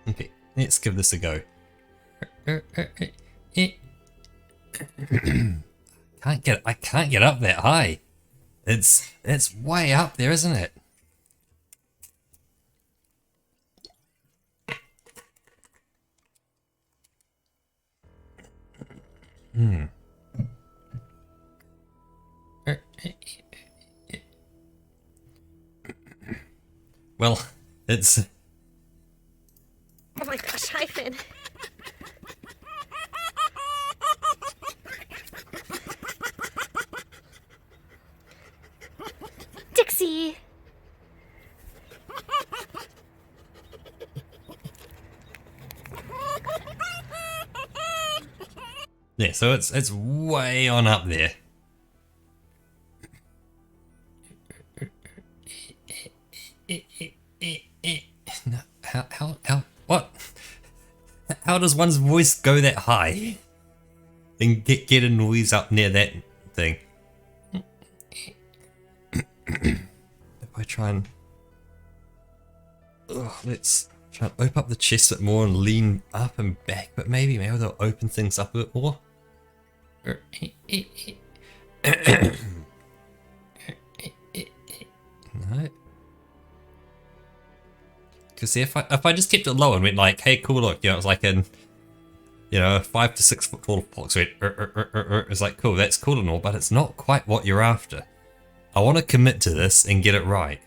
Speaker 1: Okay, let's give this a go. I can't get up that high. It's way up there, isn't it? Well, it's...
Speaker 14: Oh my gosh, hi, Finn. Dixie!
Speaker 1: Yeah, so it's way on up there. What? How does one's voice go that high? And get a noise up near that thing? If I try and... let's try and open up the chest a bit more and lean up and back, but maybe they'll open things up a bit more. No. Because if I just kept it low and went like, hey, cool, look, you know, it's like an, you know, 5 to 6 foot tall fox, went, it's like, cool, that's cool and all, but it's not quite what you're after. I want to commit to this and get it right.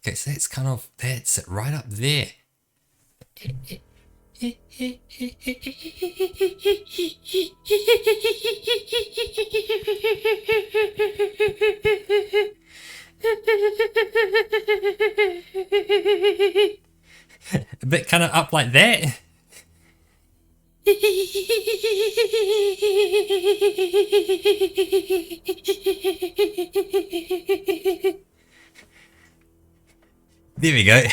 Speaker 1: Okay, so that's kind of, that's it right up there. A bit kind of up like that. There we go.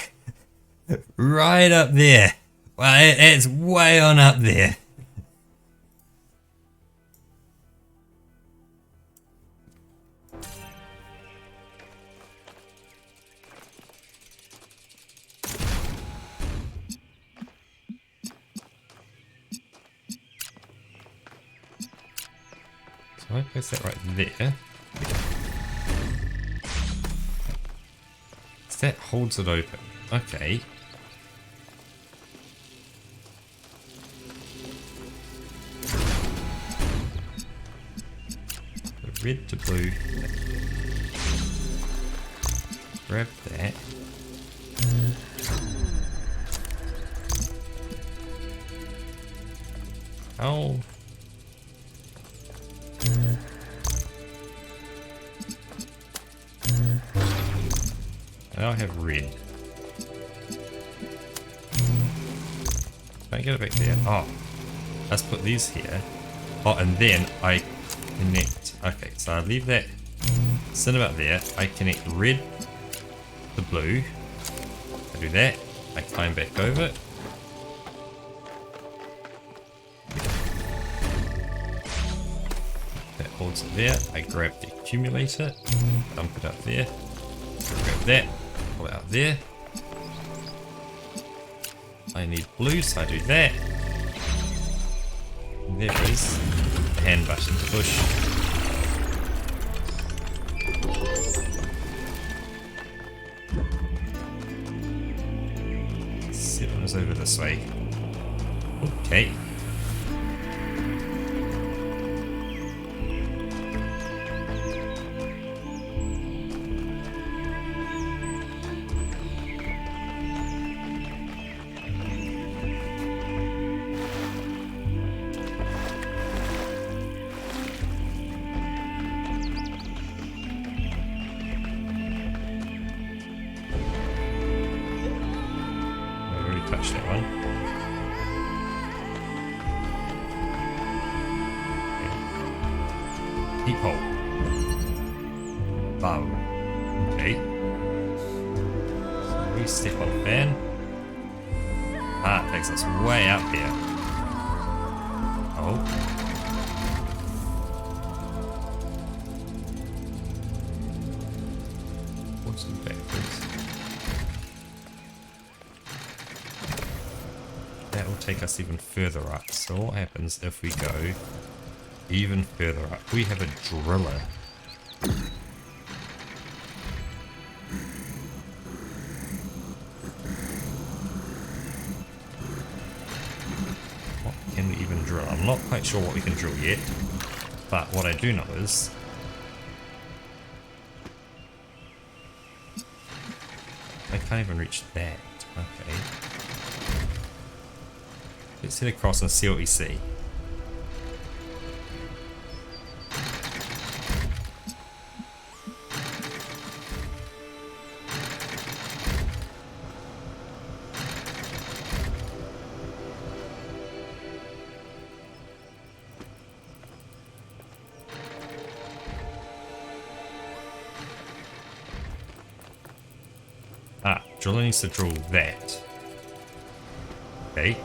Speaker 1: Right up there. Well, it's way on up there. So I place that right there. So that holds it open. Okay. red to blue. Grab that. Oh. I now have red. Can I get it back there? Oh. Let's put these here. Oh, and then I connect. Okay, so I leave that cinema up there. I connect red to blue. I do that. I climb back over. That holds it there. I grab the accumulator, dump it up there. Grab that, pull it out there. I need blue, so I do that. And there it is. The hand button to push. Seven is over this way. Okay. Touch that one. Okay. Peephole. Bow. Okay. So we step on fan. Ah, it takes us way out here. Oh. What's in backwards? That will take us even further up. So what happens if we go even further up? We have a driller. What can we even drill? I'm not quite sure what we can drill yet, but what I do know is I can't even reach that. Okay. Let's head across and see what we see. Ah, driller needs to drill that. Okay.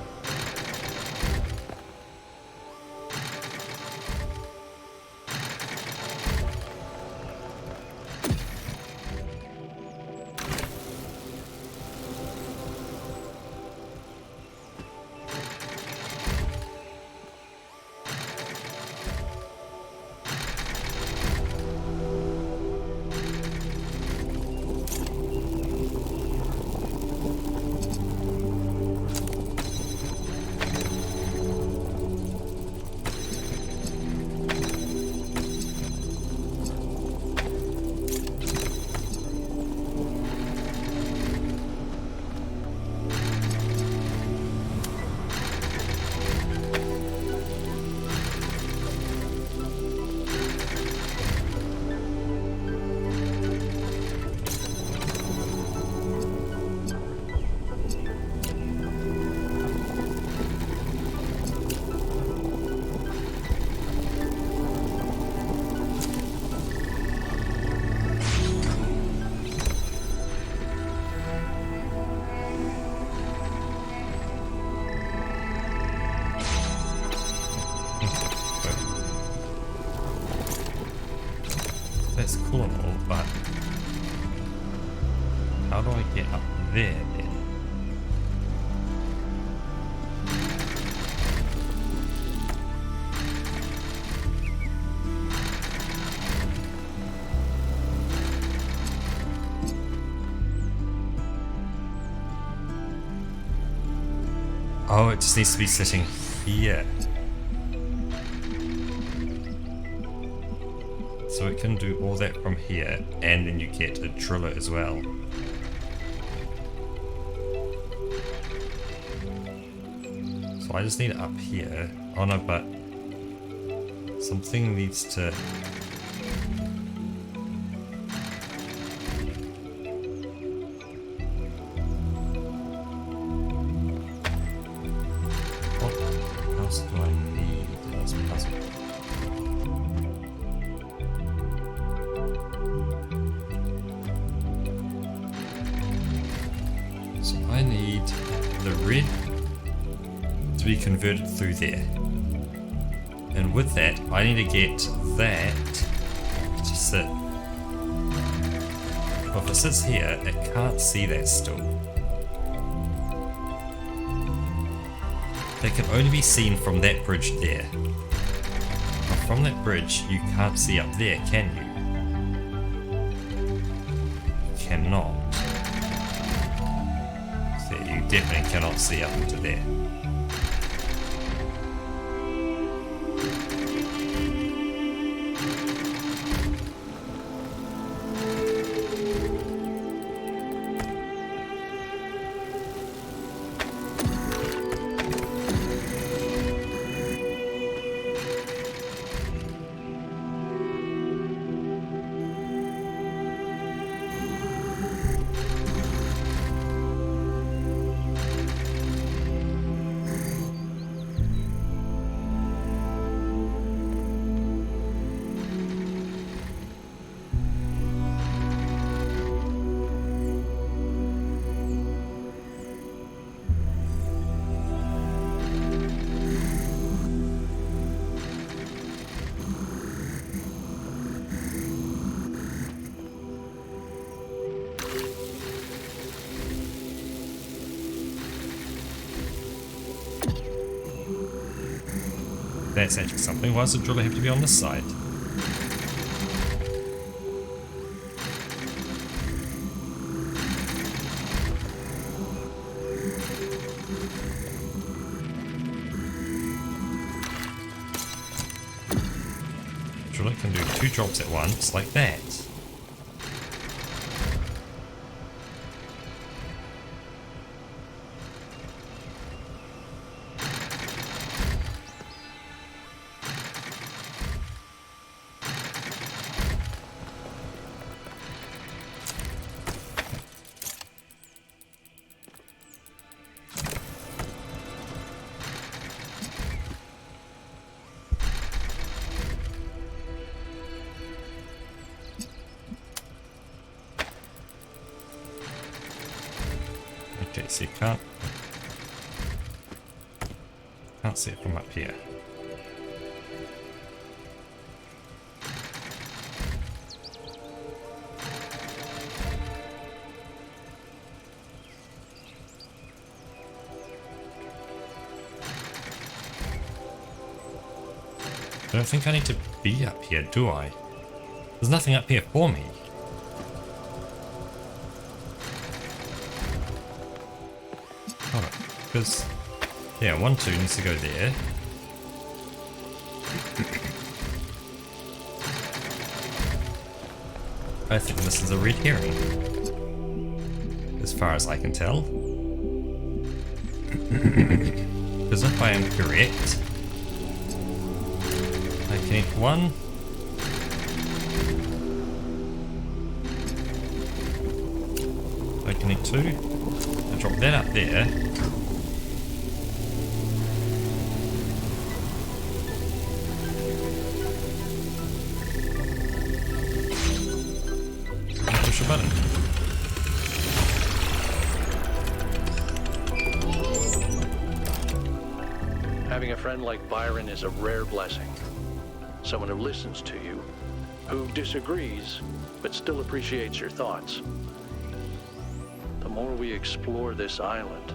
Speaker 1: That's cool and all, but how do I get up there then? Oh, it just needs to be sitting here. So it can do all that from here, and then you get a driller as well. So I just need it up here. Oh no, but something needs to... What else do I need in this puzzle? So I need the red to be converted through there. And with that, I need to get that to sit. Well, if it sits here, it can't see that still. They can only be seen from that bridge there. But from that bridge, you can't see up there, can you? You cannot. So you definitely cannot see up into there. That's actually something. Why does the driller have to be on this side? The driller can do 2 jobs at once, like that. Okay, so you can't see it from up here. I don't think I need to be up here, do I? There's nothing up here for me. Because, yeah, 1, 2 needs to go there. I think this is a red herring, as far as I can tell. Because if I am correct, I connect 1. I connect 2. I drop that up there. Button.
Speaker 10: Having a friend like Byron is a rare blessing. Someone who listens to you, who disagrees, but still appreciates your thoughts. The more we explore this island,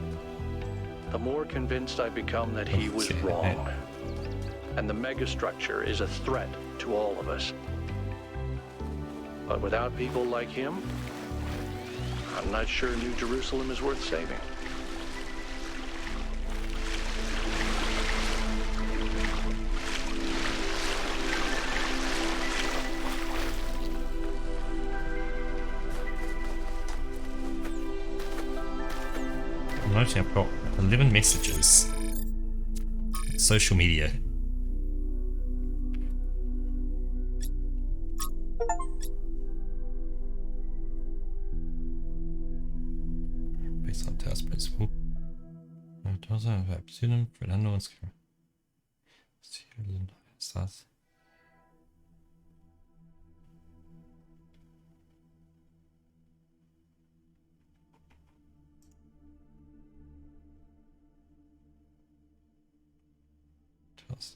Speaker 10: the more convinced I become that he was wrong. And the megastructure is a threat to all of us. But without people like him, I'm not sure New Jerusalem is worth saving.
Speaker 1: noticing I've got 11 messages. Social media. Based on task principle. Pseudonym for an unknown scammer. Stars.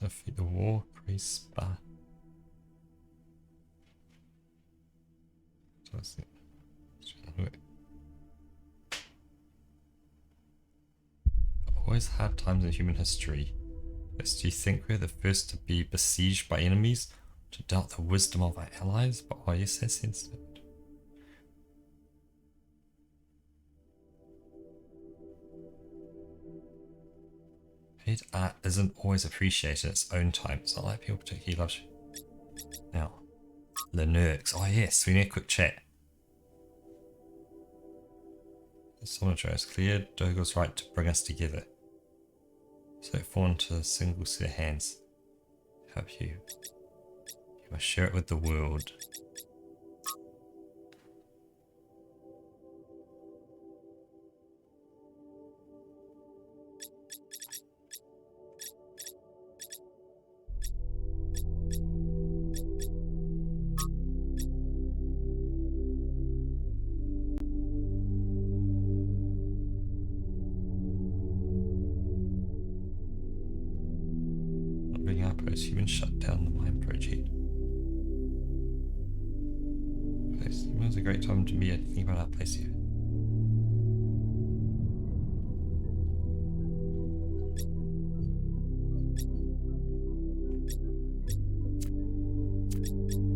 Speaker 1: Defeat the war, Grace Spa. Always hard times in human history. Yes, do you think we're the first to be besieged by enemies? To doubt the wisdom of our allies? But oh yes, that's sensitive. Paid art isn't always appreciated at its own time. It's not like people particularly love you. Now, the Nurks. Oh yes, we need a quick chat. Someone is clear. Dogo's right to bring us together. So fall into a single set of hands. Help you. You must share it with the world. Humans shut down the mine project. It was a great time to be thinking about our place here.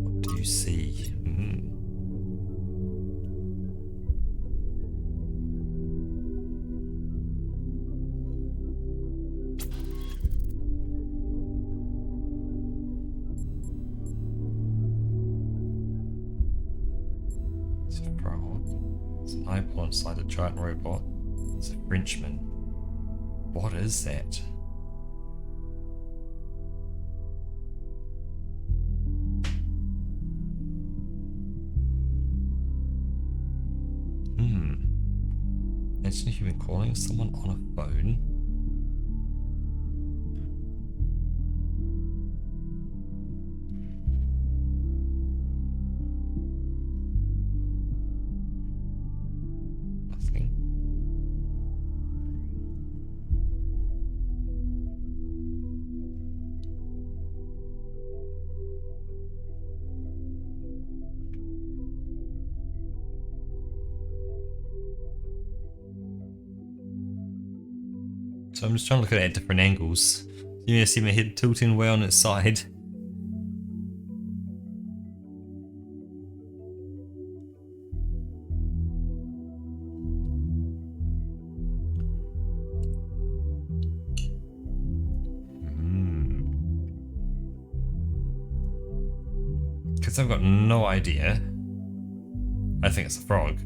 Speaker 1: What do you see? Inside a giant robot. It's a Frenchman. What is that? Imagine if you've been calling someone on a phone. So I'm just trying to look at it at different angles. You may see my head tilting way on its side. Because I've got no idea. I think it's a frog.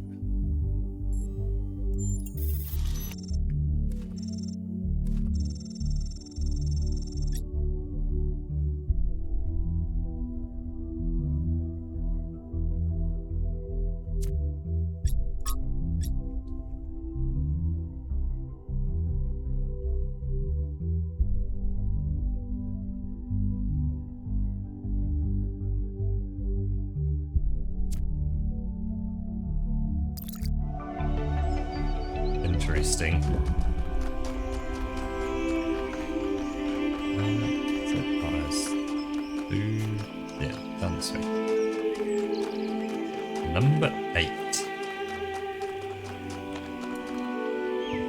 Speaker 1: Interesting. Yeah, down this way. Number 8.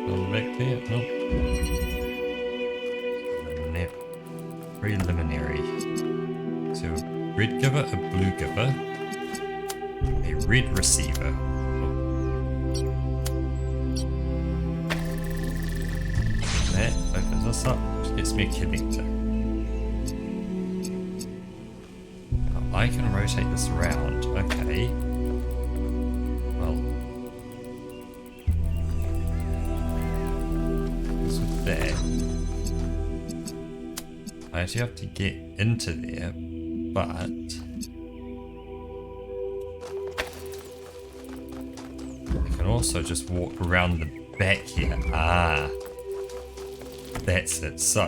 Speaker 1: Going back there? Nope. Preliminary. So, red giver, a blue giver, a red receiver. That opens us up, which gets me a connector. Now, I can rotate this around, okay. Well. I do have to get into there, but I can also just walk around the back here. Ah, that's it. So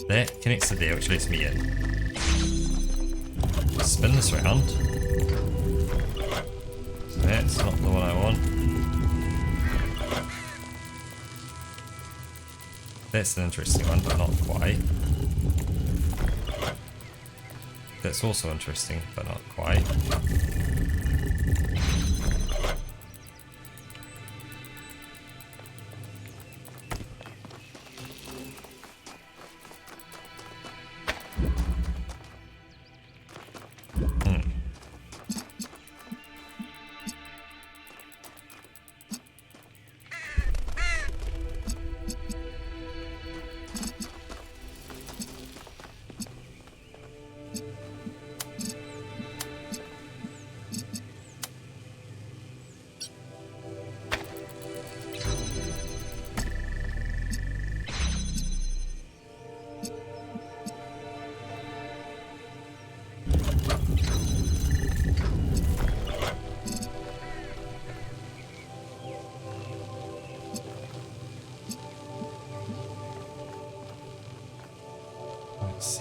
Speaker 1: that connects to there, which lets me in. Spin this round. So that's not the one I want. That's an interesting one, but not quite. That's also interesting, but not quite.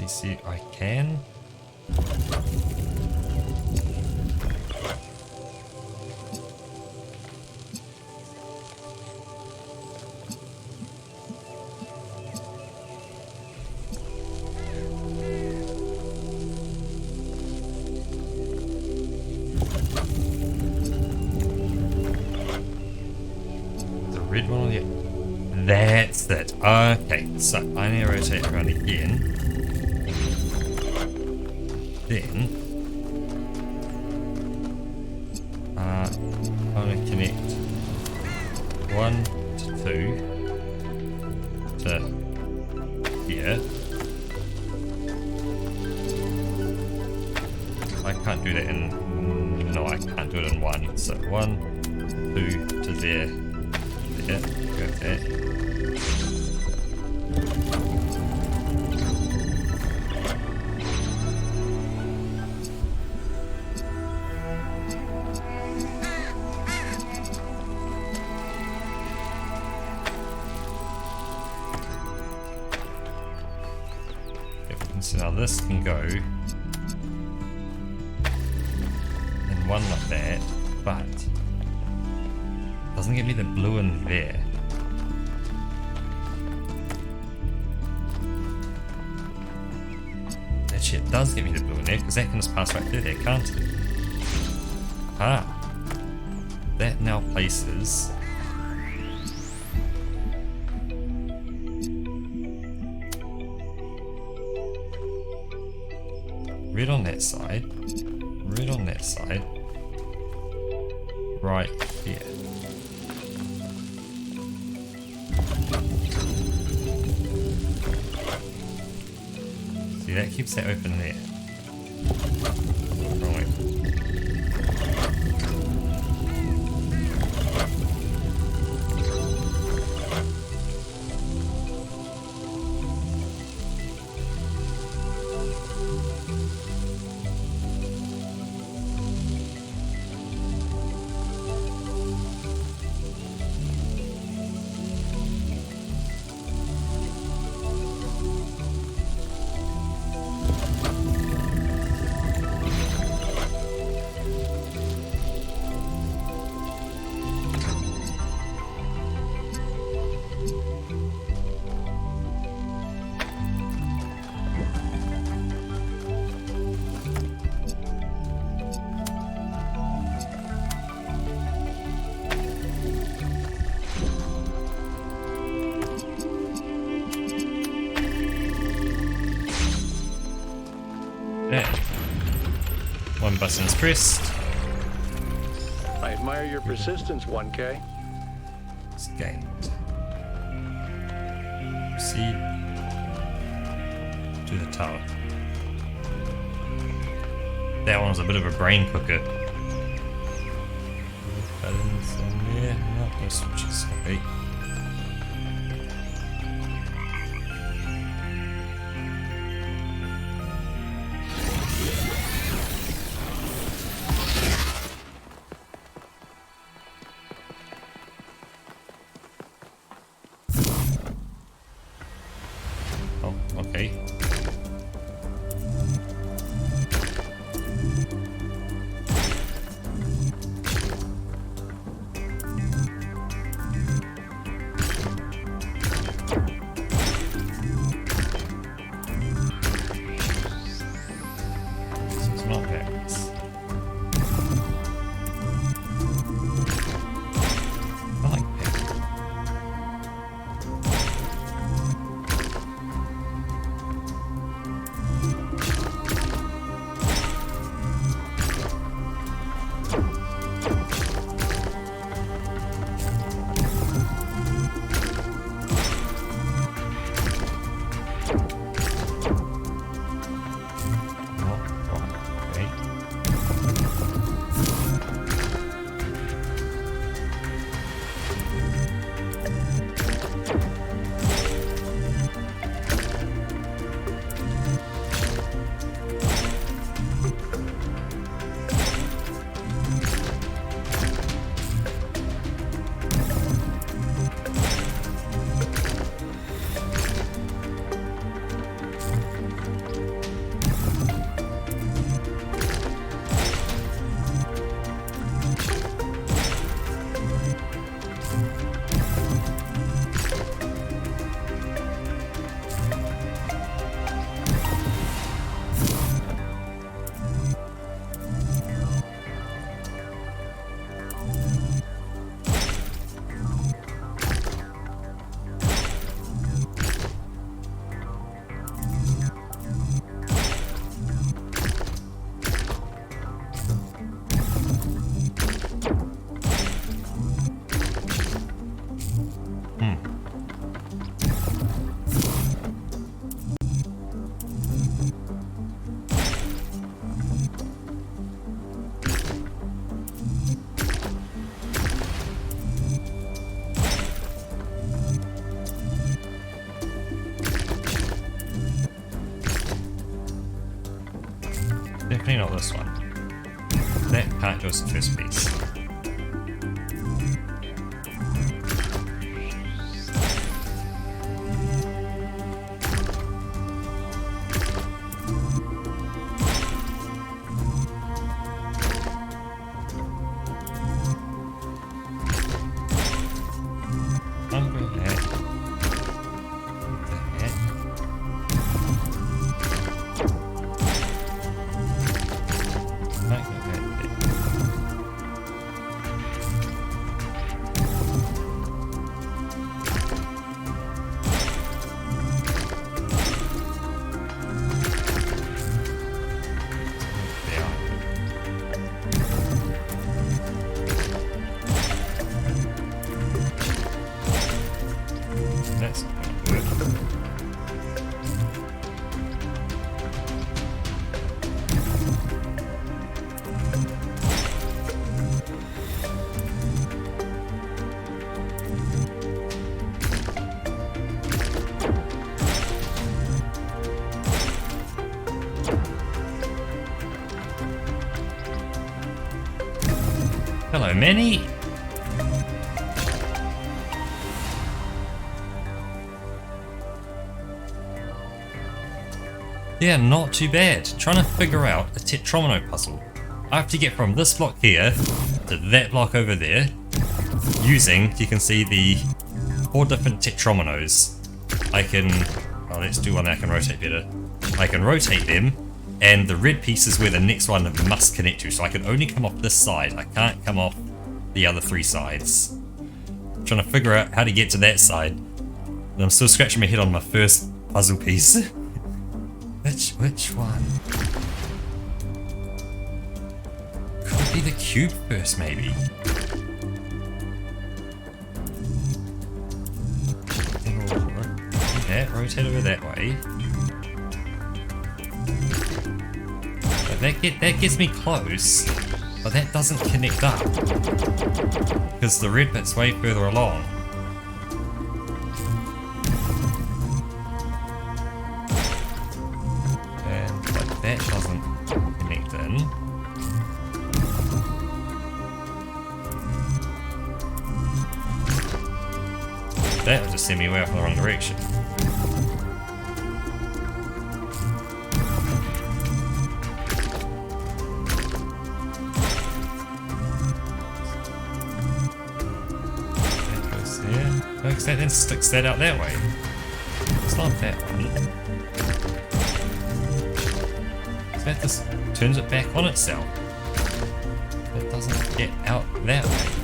Speaker 1: See, I can. The red one on the... That's it. Okay, so I need to rotate around again. Then I'm going to connect 1 to 2 to here. I can't do that in... No, I can't do it in 1. So 1, 2 to there. There. Go there. So now this can go in one like that, but it doesn't get me the blue in there. Actually, it does get me the blue in there because that can just pass right through there, can't it? Ah, that now places. Red on that side, red on that side, right here. See, that keeps that open there. Wrong way. There. One button's pressed.
Speaker 10: I admire your persistence, 1K.
Speaker 1: It's gained. Proceed to the tower. That one was a bit of a brain cooker. Buttons on there. No switches. Okay. not backwards. I like that. Definitely not this one. That can't go as the first piece. Hello, Manny. Yeah, not too bad. Trying to figure out a Tetromino puzzle. I have to get from this block here to that block over there using, you can see, the 4 different Tetrominos. I can, well, let's do one that I can rotate better. I can rotate them, and the red piece is where the next one must connect to, so I can only come off this side. I can't come off the other 3 sides. I'm trying to figure out how to get to that side, and I'm still scratching my head on my first puzzle piece. Which one? Could it be the cube first, maybe? That, rotate over that way. But that gets me close, but that doesn't connect up because the red bit's way further along. And like that doesn't connect in. That would just send me way off in the wrong direction. Because that then sticks that out that way. It's not that one. Is that just turns it back on itself. It doesn't get out that way.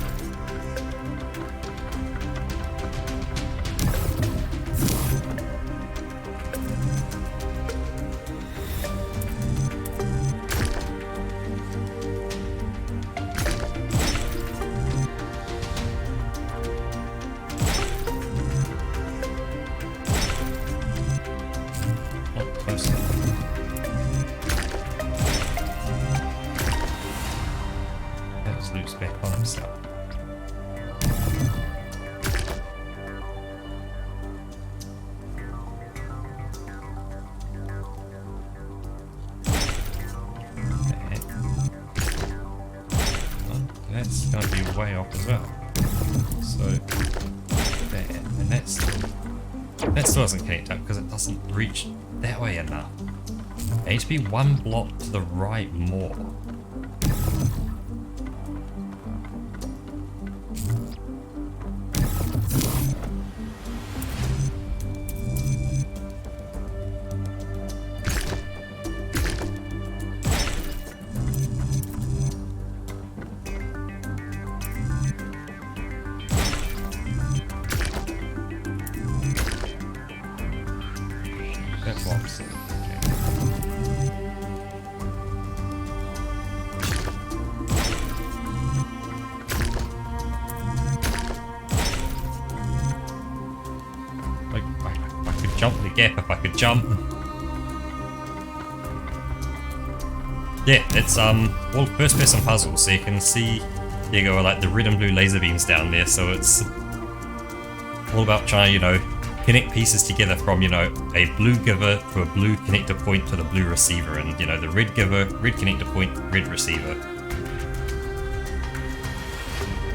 Speaker 1: That's going to be way off as well. So, there. And that still doesn't connect up because it doesn't reach that way enough. It needs to be one block to the right more. Jump the gap if I could jump. Yeah, it's all first person puzzles, so you can see you go like the red and blue laser beams down there, so it's all about trying to, you know, connect pieces together from, you know, a blue giver to a blue connector point to the blue receiver, and, you know, the red giver, red connector point, red receiver.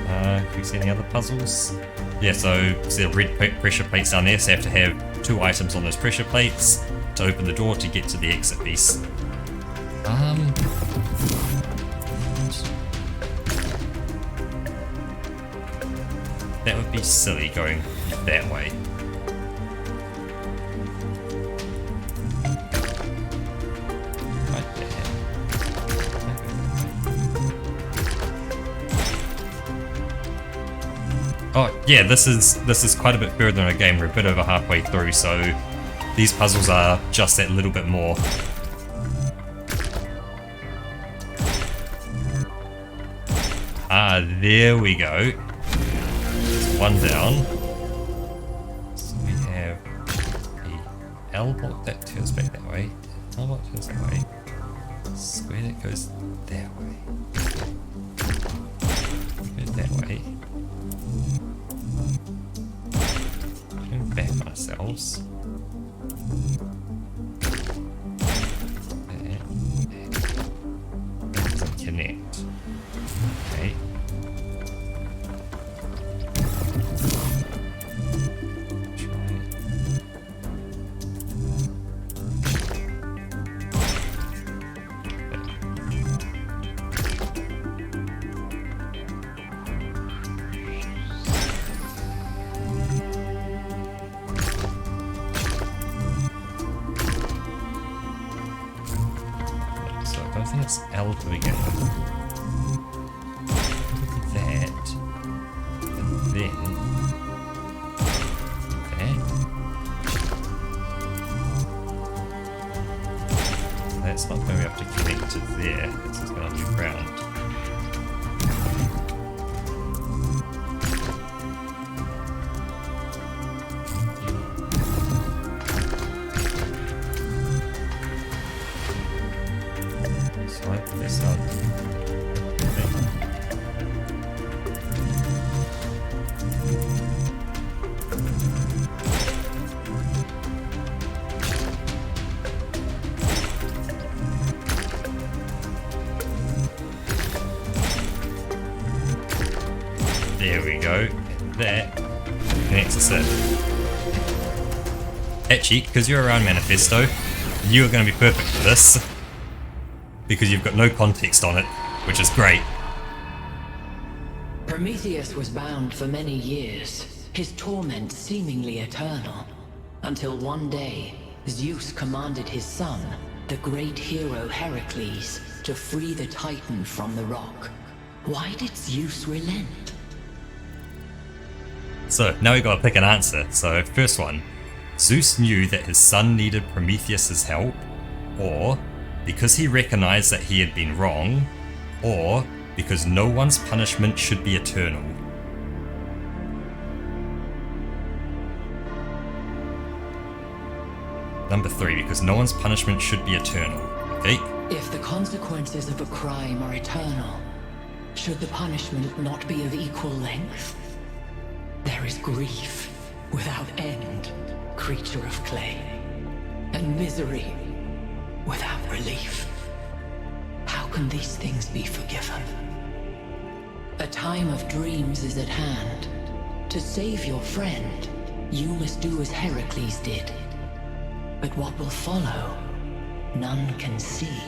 Speaker 1: Can you see any other puzzles? Yeah, so see the red pressure plates down there, so you have to have 2 items on those pressure plates to open the door to get to the exit piece. That would be silly going that way. Right there. Oh yeah, this is quite a bit further in the game. We're a bit over halfway through, so these puzzles are just that little bit more. Ah, there we go. One down. So we have a L block that turns back that way. L block turns that way. Square that goes that way. Go that way. Turn back on ourselves. That doesn't connect. Okay. I think it's L to begin with. That. And then that. That's not going to be able to connect to there. It's just going to do ground. This up. There we go. That connects us in. Actually, because you're around Manifesto, you are going to be perfect for this. Because you've got no context on it, which is great.
Speaker 15: Prometheus was bound for many years, his torment seemingly eternal, until one day, Zeus commanded his son, the great hero Heracles, to free the Titan from the rock. Why did Zeus relent?
Speaker 1: So now we gotta pick an answer. So first one, Zeus knew that his son needed Prometheus's help, or because he recognized that he had been wrong, or because no one's punishment should be eternal. Number 3, because no one's punishment should be eternal. Okay.
Speaker 15: If the consequences of a crime are eternal, should the punishment not be of equal length? There is grief without end, creature of clay, and misery without relief. How can these things be forgiven? A time of dreams is at hand. To save your friend, you must do as Heracles did. But what will follow, none can see.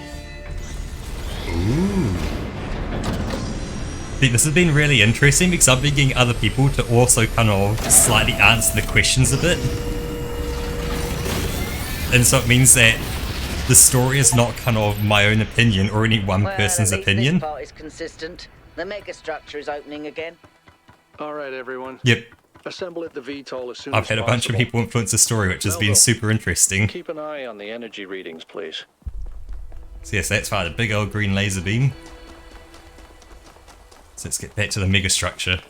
Speaker 1: Ooh. See, this has been really interesting because I've been getting other people to also kind of slightly answer the questions a bit. And so it means that the story is not kind of my own opinion or any one person's opinion.
Speaker 2: This part is consistent. The megastructure is opening again.
Speaker 10: All right, everyone.
Speaker 1: Yep.
Speaker 10: Assemble at the VTOL as soon
Speaker 1: I've
Speaker 10: as
Speaker 1: had a bunch of people influence the story, which has been super interesting.
Speaker 10: Keep an eye on the energy readings, please.
Speaker 1: So yes, that's fine. The big old green laser beam. So let's get back to the megastructure.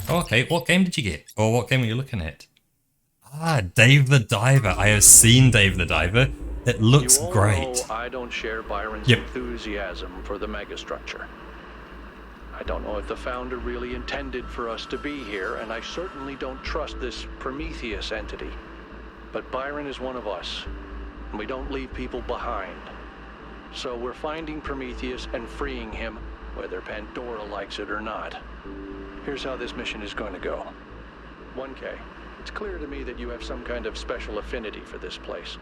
Speaker 1: Okay, what game did you get? Or what game were you looking at? Ah, Dave the Diver. I have seen Dave the Diver. It looks great.
Speaker 10: Know I don't share Byron's enthusiasm for the megastructure. I don't know if the founder really intended for us to be here, and I certainly don't trust this Prometheus entity. But Byron is one of us, and we don't leave people behind. So we're finding Prometheus and freeing him, whether Pandora likes it or not. Here's how this mission is going to go. 1K, it's clear to me that you have some kind of special affinity for this place,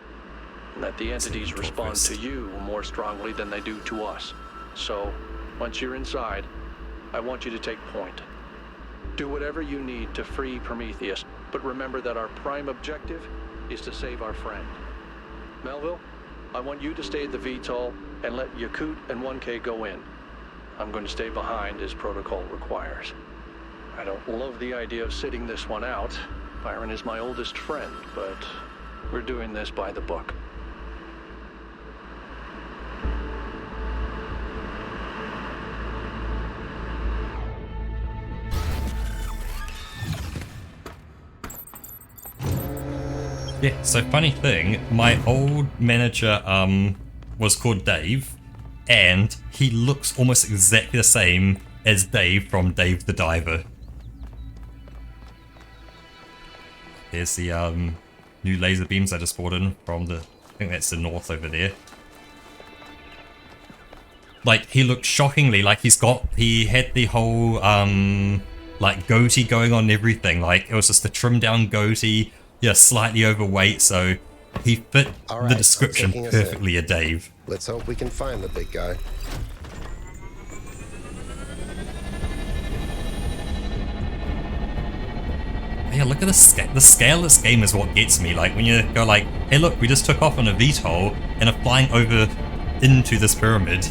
Speaker 10: and that the entities respond to you more strongly than they do to us. So, once you're inside, I want you to take point. Do whatever you need to free Prometheus, but remember that our prime objective is to save our friend. Melville, I want you to stay at the VTOL and let Yakut and 1K go in. I'm going to stay behind as protocol requires. I don't love the idea of sitting this one out. Byron is my oldest friend, but we're doing this by the book.
Speaker 1: Yeah, so funny thing, my old manager was called Dave, and he looks almost exactly the same as Dave from Dave the Diver. Here's the new laser beams I just brought in from the, I think that's the north over there. Like, he looks shockingly like he had the whole like goatee going on and everything. Like, it was just a trimmed down goatee, yeah, slightly overweight, so he fit the description perfectly of Dave.
Speaker 3: Let's hope we can find the big guy.
Speaker 1: Yeah, look at the scale of this game is what gets me. Like, when you go like, hey look, we just took off on a VTOL and are flying over into this pyramid.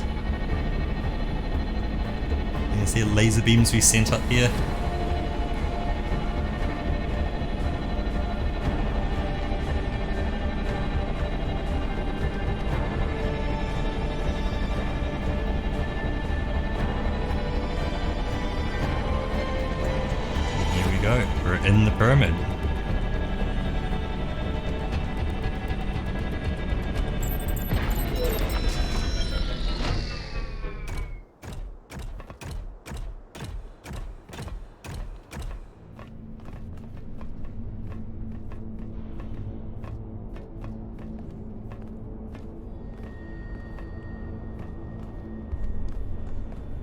Speaker 1: You see the laser beams we sent up here? We're in the pyramid.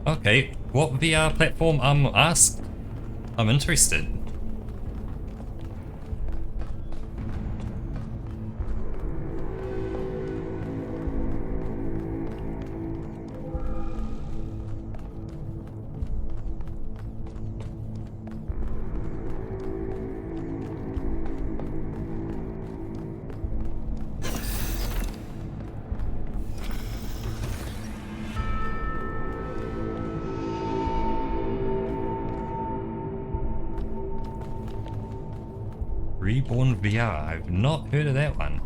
Speaker 1: Okay, what VR platform asked? I'm interested. Reborn VR. I've not heard of that one.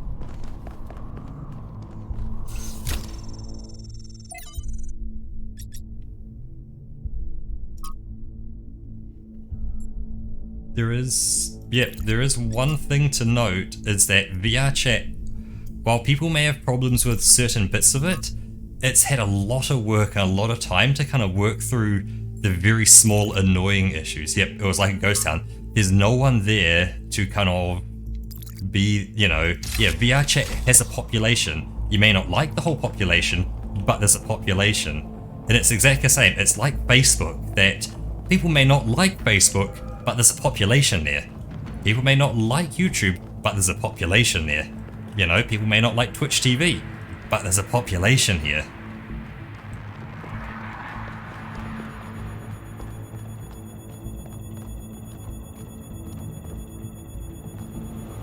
Speaker 1: There is one thing to note, is that VR chat, while people may have problems with certain bits of it, it's had a lot of work and a lot of time to kind of work through the very small annoying issues. Yep, it was like a ghost town. There's no one there to kind of be, you know, yeah, VR chat has a population. You may not like the whole population, but there's a population. And it's exactly the same. It's like Facebook, that people may not like Facebook, but there's a population there. People may not like YouTube, but there's a population there. You know, people may not like Twitch TV, but there's a population here.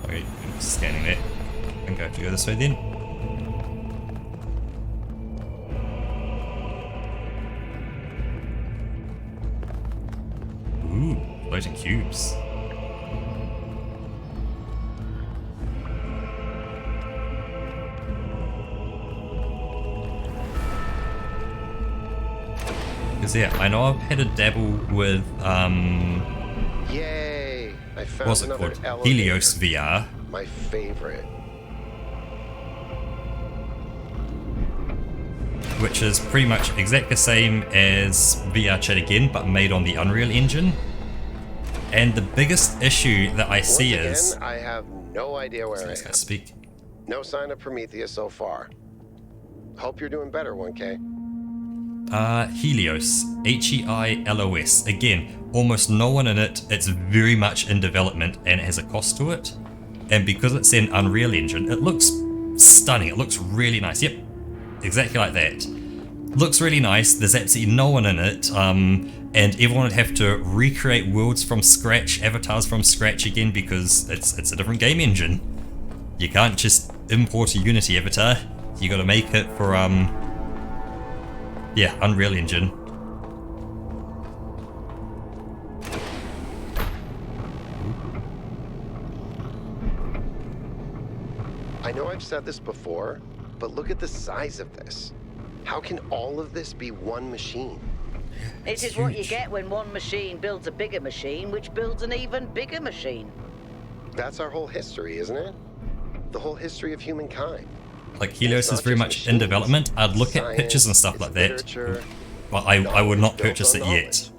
Speaker 1: Okay, I'm scanning there. I think I have to go this way then. Ooh, floating cubes. Because yeah, I know I've had a dabble with
Speaker 3: Yay! I found
Speaker 1: what's it
Speaker 3: another
Speaker 1: called?
Speaker 3: elevator.
Speaker 1: Helios VR.
Speaker 3: My favorite.
Speaker 1: Which is pretty much exactly the same as VR chat again, but made on the Unreal Engine. And the biggest issue that I see is
Speaker 3: I have no idea where I am.
Speaker 1: Speak.
Speaker 3: No sign of Prometheus so far. Hope you're doing better, 1K.
Speaker 1: Helios, H-E-I-L-O-S. Again, almost no one in it. It's very much in development and it has a cost to it. And because it's in Unreal Engine, it looks stunning. It looks really nice. Yep, exactly like that. Looks really nice. There's absolutely no one in it. And everyone would have to recreate worlds from scratch, avatars from scratch again, because it's a different game engine. You can't just import a Unity avatar. You got to make it for yeah, Unreal Engine.
Speaker 3: I know I've said this before, but look at the size of this. How can all of this be one machine?
Speaker 2: It is what you get when one machine builds a bigger machine, which builds an even bigger machine.
Speaker 3: That's our whole history, isn't it? The whole history of humankind.
Speaker 1: Like, Helios is very much in development. I'd look at pictures and stuff like that, but I would not purchase it yet.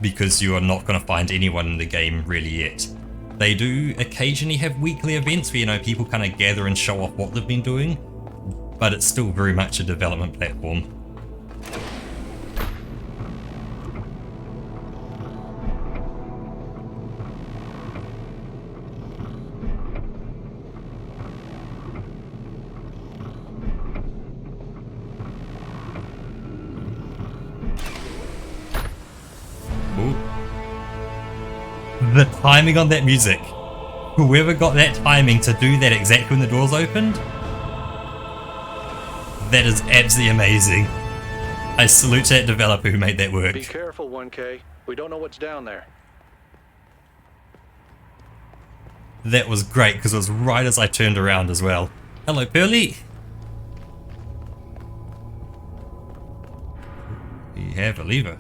Speaker 1: Because you are not going to find anyone in the game really yet. They do occasionally have weekly events where, you know, people kind of gather and show off what they've been doing, but it's still very much a development platform. The timing on that music. Whoever got that timing to do that exactly when the doors opened, that is absolutely amazing. I salute that developer who made that work.
Speaker 10: Be careful, 1K. We don't know what's down there.
Speaker 1: That was great because it was right as I turned around as well. Hello, Pearly. We have a lever.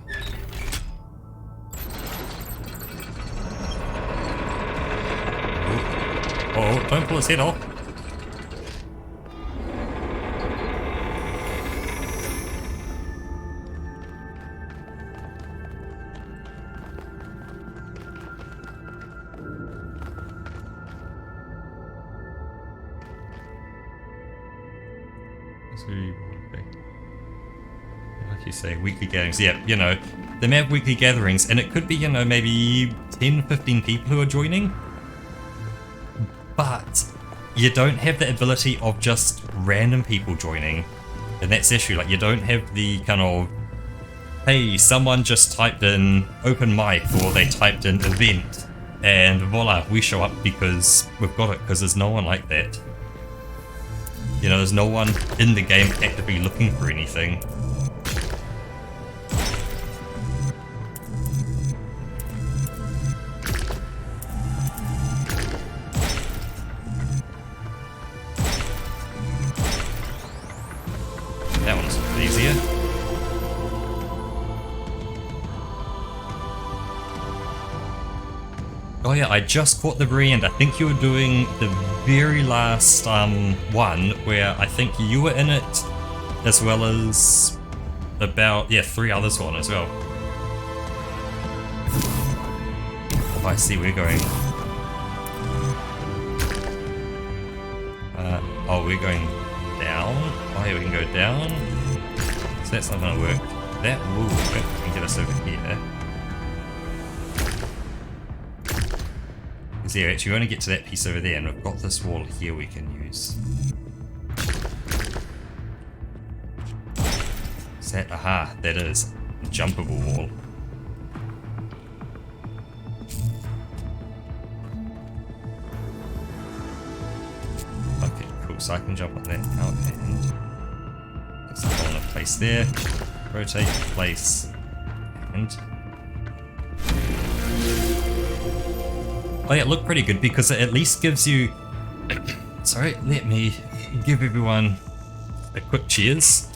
Speaker 1: Oh, don't pull his head off. Like you say, weekly gatherings. Yeah, you know, they may have weekly gatherings, and it could be, you know, maybe 10, 15 people who are joining. But you don't have the ability of just random people joining. And that's the issue. Like, you don't have the kind of, hey, someone just typed in open mic, or they typed in event, and voila, we show up because we've got it, because there's no one like that. You know, there's no one in the game actively looking for anything. Oh yeah, I just caught the very end. I think you were doing the very last one where I think you were in it, as well as about 3 others on as well. Oh, I see we're going. Oh, we're going down. Oh yeah, we can go down. So that's not gonna work. That will work. We can get us over here. Because yeah, actually we want to get to that piece over there, and we've got this wall here we can use. Is that? Aha, that is a jumpable wall. Okay, cool. So I can jump on that now, and let's go on a place there. Rotate, place, and. Oh yeah, it looked pretty good because it at least gives you... Sorry, let me give everyone a quick cheers.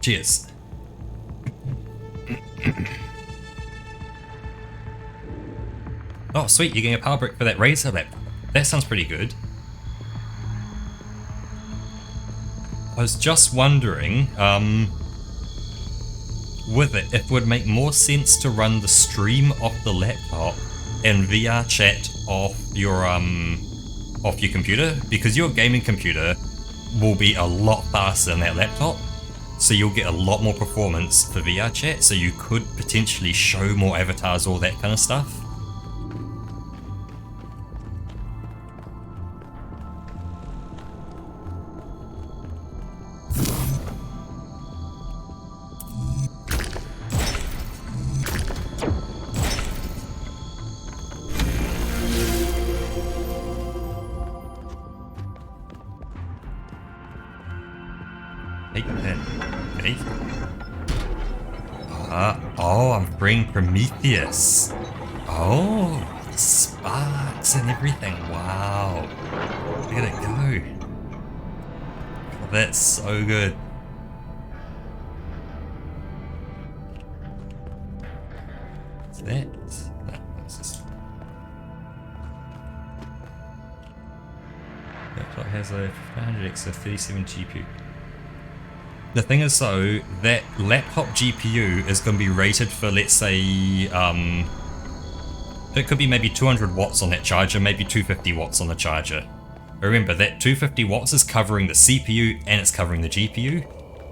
Speaker 1: Cheers. Oh sweet, you're getting a power brick for that razor lap. That sounds pretty good. I was just wondering, with it, if it would make more sense to run the stream off the laptop and VR chat off your computer, because your gaming computer will be a lot faster than that laptop, so you'll get a lot more performance for VR chat, so you could potentially show more avatars, all that kind of stuff. Oh, I'm freeing Prometheus. Oh, sparks and everything. Wow. Look at it go. Oh, that's so good. What's that? What's this? Laptop has a 500X of 37 GPU. The thing is though, that laptop GPU is going to be rated for, let's say, it could be maybe 200 watts on that charger, maybe 250 watts on the charger. Remember, that 250 watts is covering the CPU and it's covering the GPU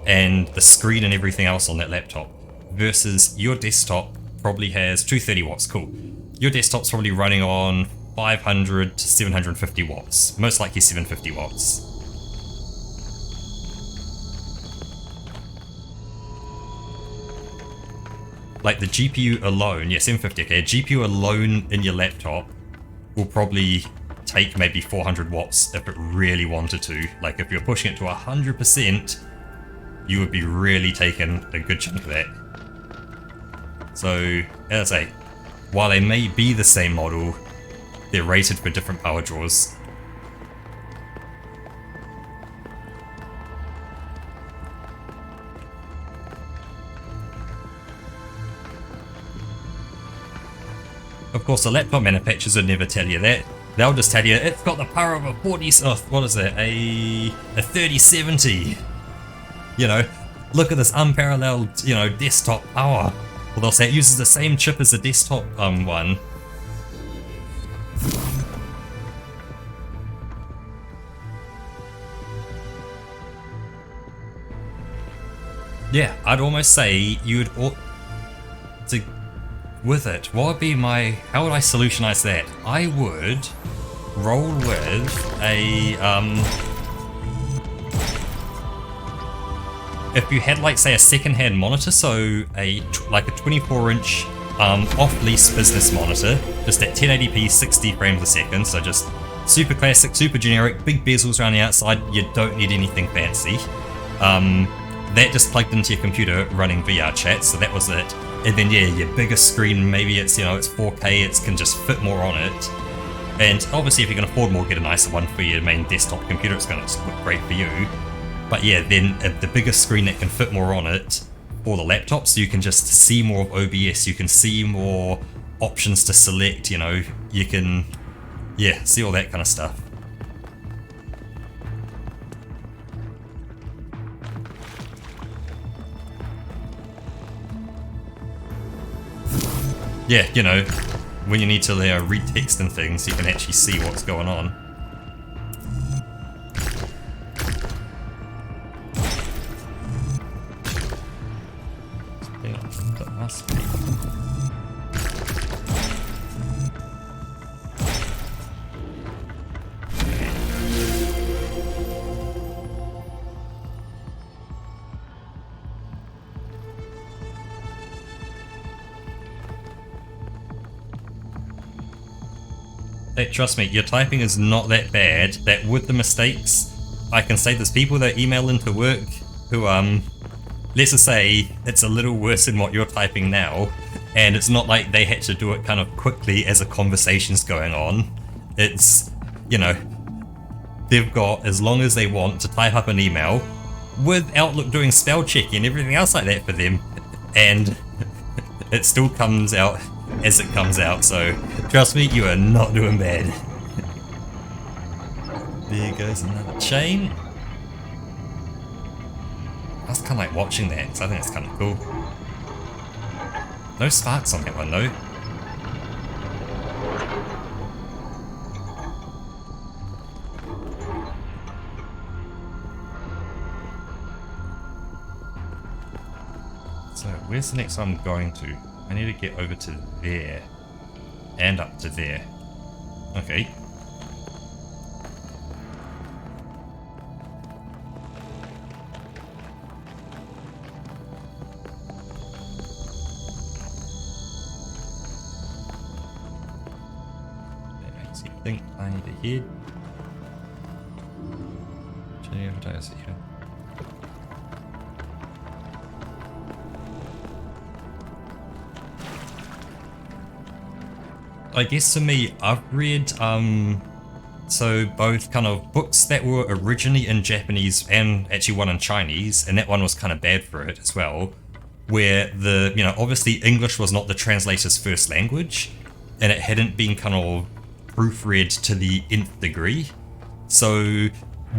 Speaker 1: and the screen and everything else on that laptop. Versus your desktop probably has 230 watts, cool. Your desktop's probably running on 500 to 750 watts, most likely 750 watts. Like the GPU alone, yeah, 750, okay, GPU alone in your laptop will probably take maybe 400 watts if it really wanted to. Like if you're pushing it to 100%, you would be really taking a good chunk of that. So, as I say, while they may be the same model, they're rated for different power draws. Of course, the laptop manufacturers would never tell you that. They'll just tell you it's got the power of a 40, what is it, a 3070. You know, look at this unparalleled, you know, desktop power. Well, they'll say it uses the same chip as the desktop one. Yeah, I'd almost say you'd to with it. What would be my? How would I solutionize that? I would roll with a if you had like say a second-hand monitor, so like a 24-inch off-lease business monitor, just at 1080p 60 frames a second, so just super classic, super generic, big bezels around the outside, you don't need anything fancy. That just plugged into your computer running VR chat, so that was it. And then yeah, your bigger screen, maybe it's, you know, it's 4K, it can just fit more on it. And obviously if you can afford more, get a nicer one for your main desktop computer, it's going to look great for you. But yeah, then the bigger screen that can fit more on it, all the laptops, so you can just see more of OBS, you can see more options to select, you know, you can, yeah, see all that kind of stuff. Yeah, you know, when you need to read text and things, you can actually see what's going on. That must be. Hey, trust me, your typing is not that bad. That with the mistakes, I can say there's people that email into work who, let's just say it's a little worse than what you're typing now, and it's not like they had to do it kind of quickly as a conversation's going on. It's, you know, they've got as long as they want to type up an email with Outlook doing spell checking and everything else like that for them, and it still comes out as it comes out, so trust me, you are not doing bad. There goes another chain. I was kind of like watching that, because I think it's kind of cool. No sparks on that one though. So where's the next one I'm going to? I need to get over to there. And up to there. Okay. I think I need to head. Advertise here. I guess for me, I've read so both kind of books that were originally in Japanese and actually one in Chinese, and that one was kind of bad for it as well, where the, you know, obviously English was not the translator's first language, and it hadn't been kind of proofread to the nth degree. So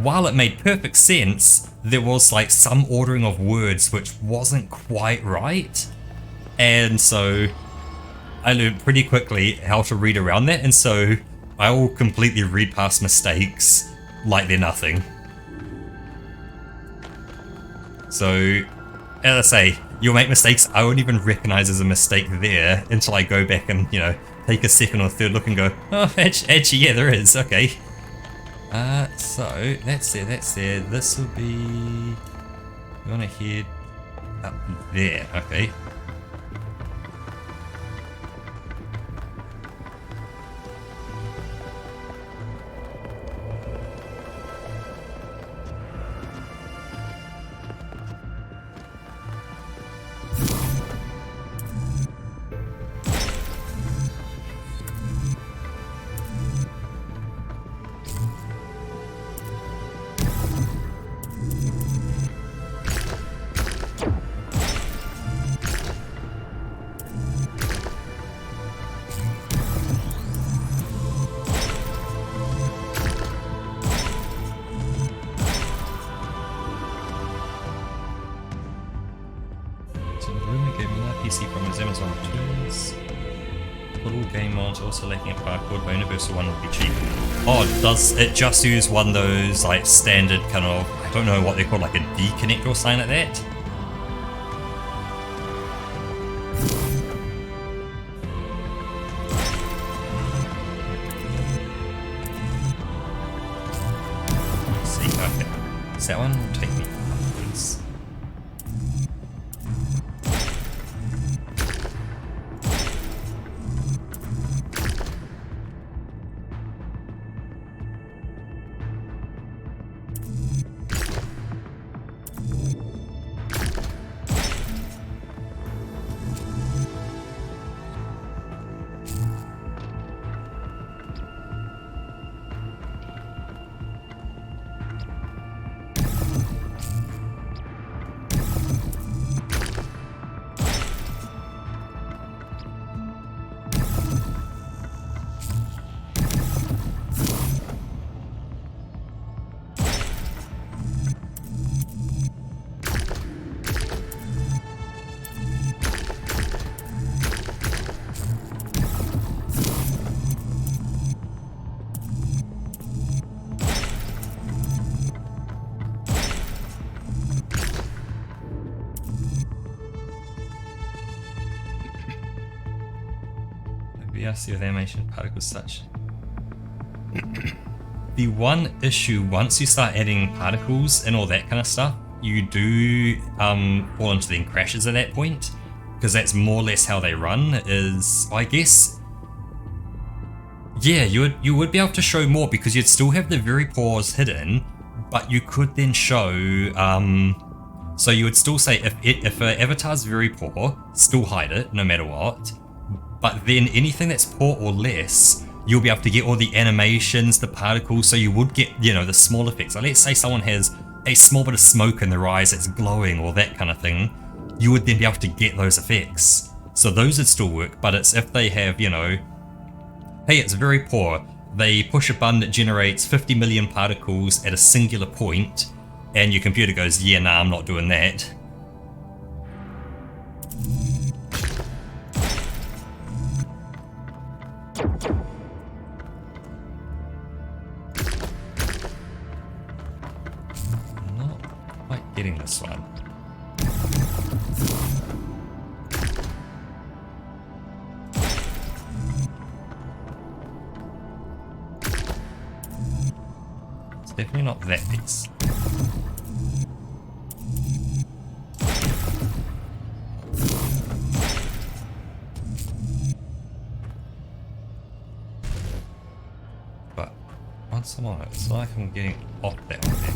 Speaker 1: while it made perfect sense, there was like some ordering of words which wasn't quite right, and so I learned pretty quickly how to read around that, and so I will completely read past mistakes like they're nothing. So, as I say, you'll make mistakes I won't even recognize as a mistake there until I go back and, you know, take a second or third look and go, oh, actually, yeah, there is, okay. So, that's there, that's there. This will be... You want to head up there, okay. Also lacking a barcode, but universal one would be cheap. Oh, does it just use one of those like standard kind of, I don't know what they call, like a D-connect or something like that? Let's see, okay. Is that one will take me upwards. BRC with animation particles such. The one issue, once you start adding particles and all that kind of stuff, you do fall into then crashes at that point, because that's more or less how they run. Is, I guess, yeah, you would be able to show more because you'd still have the very pores hidden, but you could then show. So you would still say if an avatar's very poor, still hide it no matter what. But then anything that's poor or less, you'll be able to get all the animations, the particles, so you would get, you know, the small effects. Like let's say someone has a small bit of smoke in their eyes that's glowing or that kind of thing, you would then be able to get those effects. So those would still work, but it's if they have, you know, hey, it's very poor. They push a button that generates 50 million particles at a singular point, and your computer goes, yeah, nah, I'm not doing that. Not quite getting this one. It's definitely not that piece. Once I'm on it, it's like I'm getting off that one there.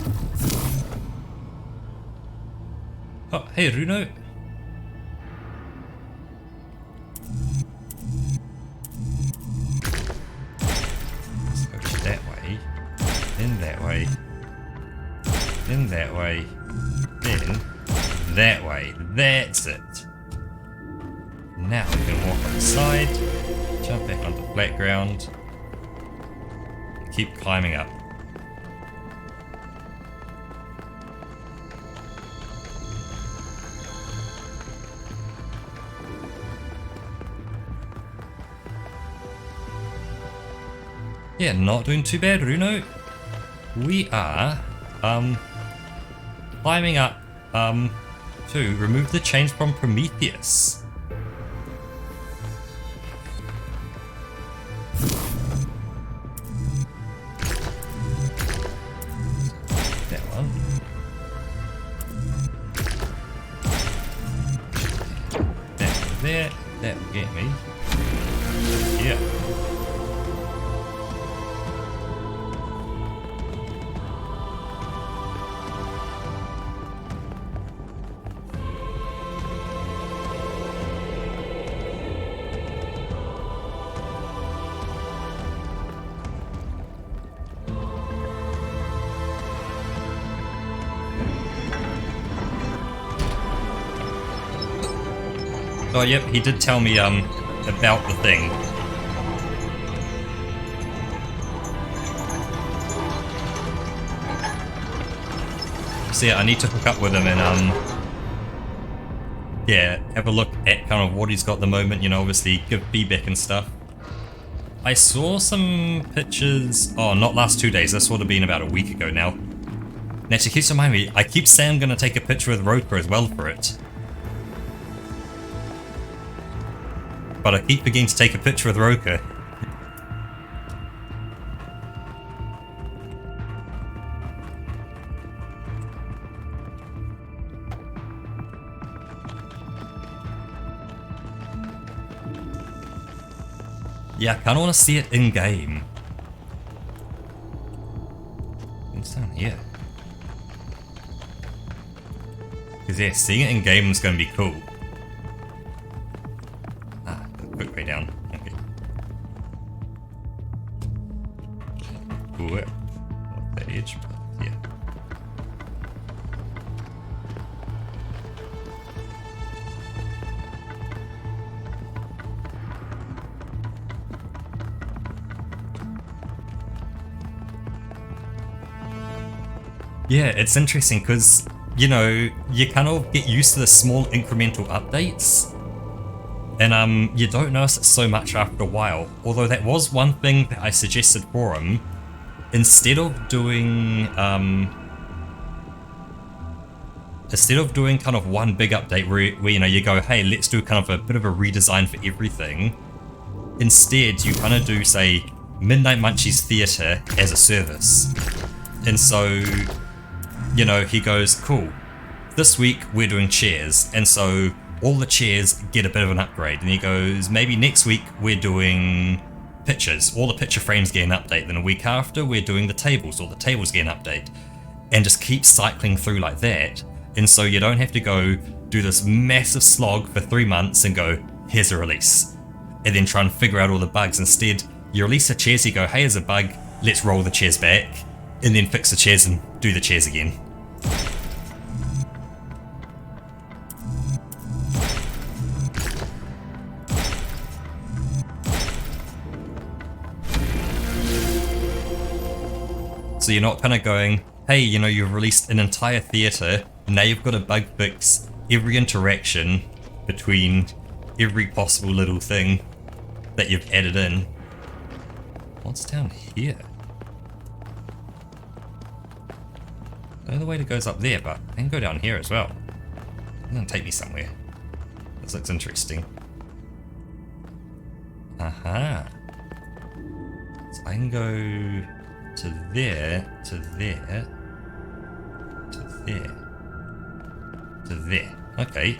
Speaker 1: Oh, hey Runo! Let's go that way, then that way, then that way, then that way. That's it. Now we can walk on the side, jump back onto flat ground. Keep climbing up. Yeah, not doing too bad, Runo. We are climbing up to remove the chains from Prometheus. That will get me. Yeah. Oh, yep, he did tell me, about the thing. So yeah, I need to hook up with him and, yeah, have a look at kind of what he's got at the moment, you know, obviously give feedback and stuff. I saw some pictures, oh, not last 2 days, this would have been about a week ago now. Now, she keeps reminding me, I keep saying I'm going to take a picture with Roker as well for it. But I keep forgetting to take a picture with Roker. Yeah, I kinda wanna see it in game. What's down here? Because yeah, seeing it in game is gonna be cool. Quick way down. Okay. Ooh, off the edge, but yeah. Yeah, it's interesting because, you know, you kind of get used to the small incremental updates. And you don't notice it so much after a while. Although that was one thing that I suggested for him. Instead of doing kind of one big update where you know you go, hey, let's do kind of a bit of a redesign for everything. instead you kind of do, say, Midnight Munchies Theatre as a service. And so, you know, he goes, cool, this week we're doing chairs, and so all the chairs get a bit of an upgrade. And he goes, maybe next week we're doing pictures, all the picture frames get an update, then a week after we're doing the tables, all the tables get an update, and just keep cycling through like that. And so you don't have to go do this massive slog for 3 months and go, here's a release, and then try and figure out all the bugs. Instead, you release the chairs, you go, hey, there's a bug, let's roll the chairs back, and then fix the chairs and do the chairs again. So you're not kind of going, hey, you know, you've released an entire theatre, now you've got to bug fix every interaction between every possible little thing that you've added in. What's down here? I know the way that goes up there, but I can go down here as well. It's gonna take me somewhere. This looks interesting. Aha. So I can go to there, to there, to there, to there. Okay.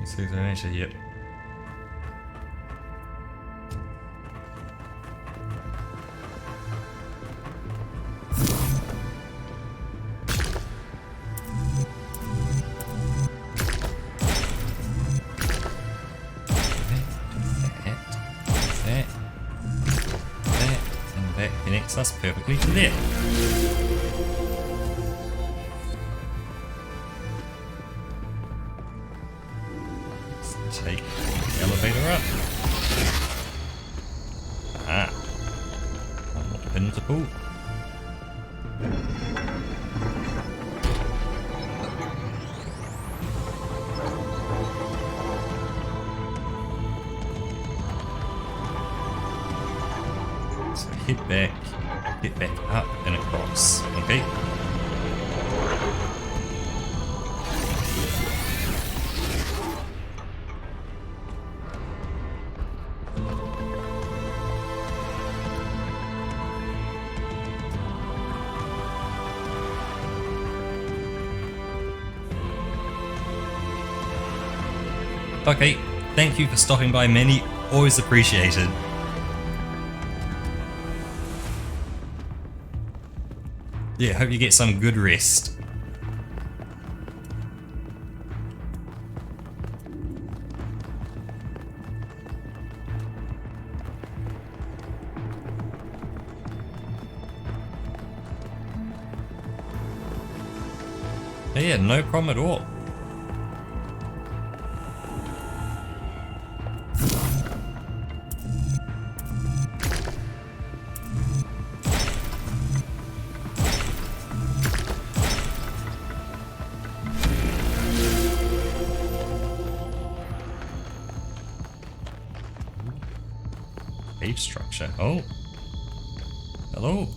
Speaker 1: So actually, yep. Connects us perfectly to there. Let's take the elevator up. Ah, one more pin to pull. So hit back up and across, okay? Okay, thank you for stopping by, Manny. Always appreciated. Yeah, hope you get some good rest. Yeah, no problem at all. Cave structure. Oh. Hello.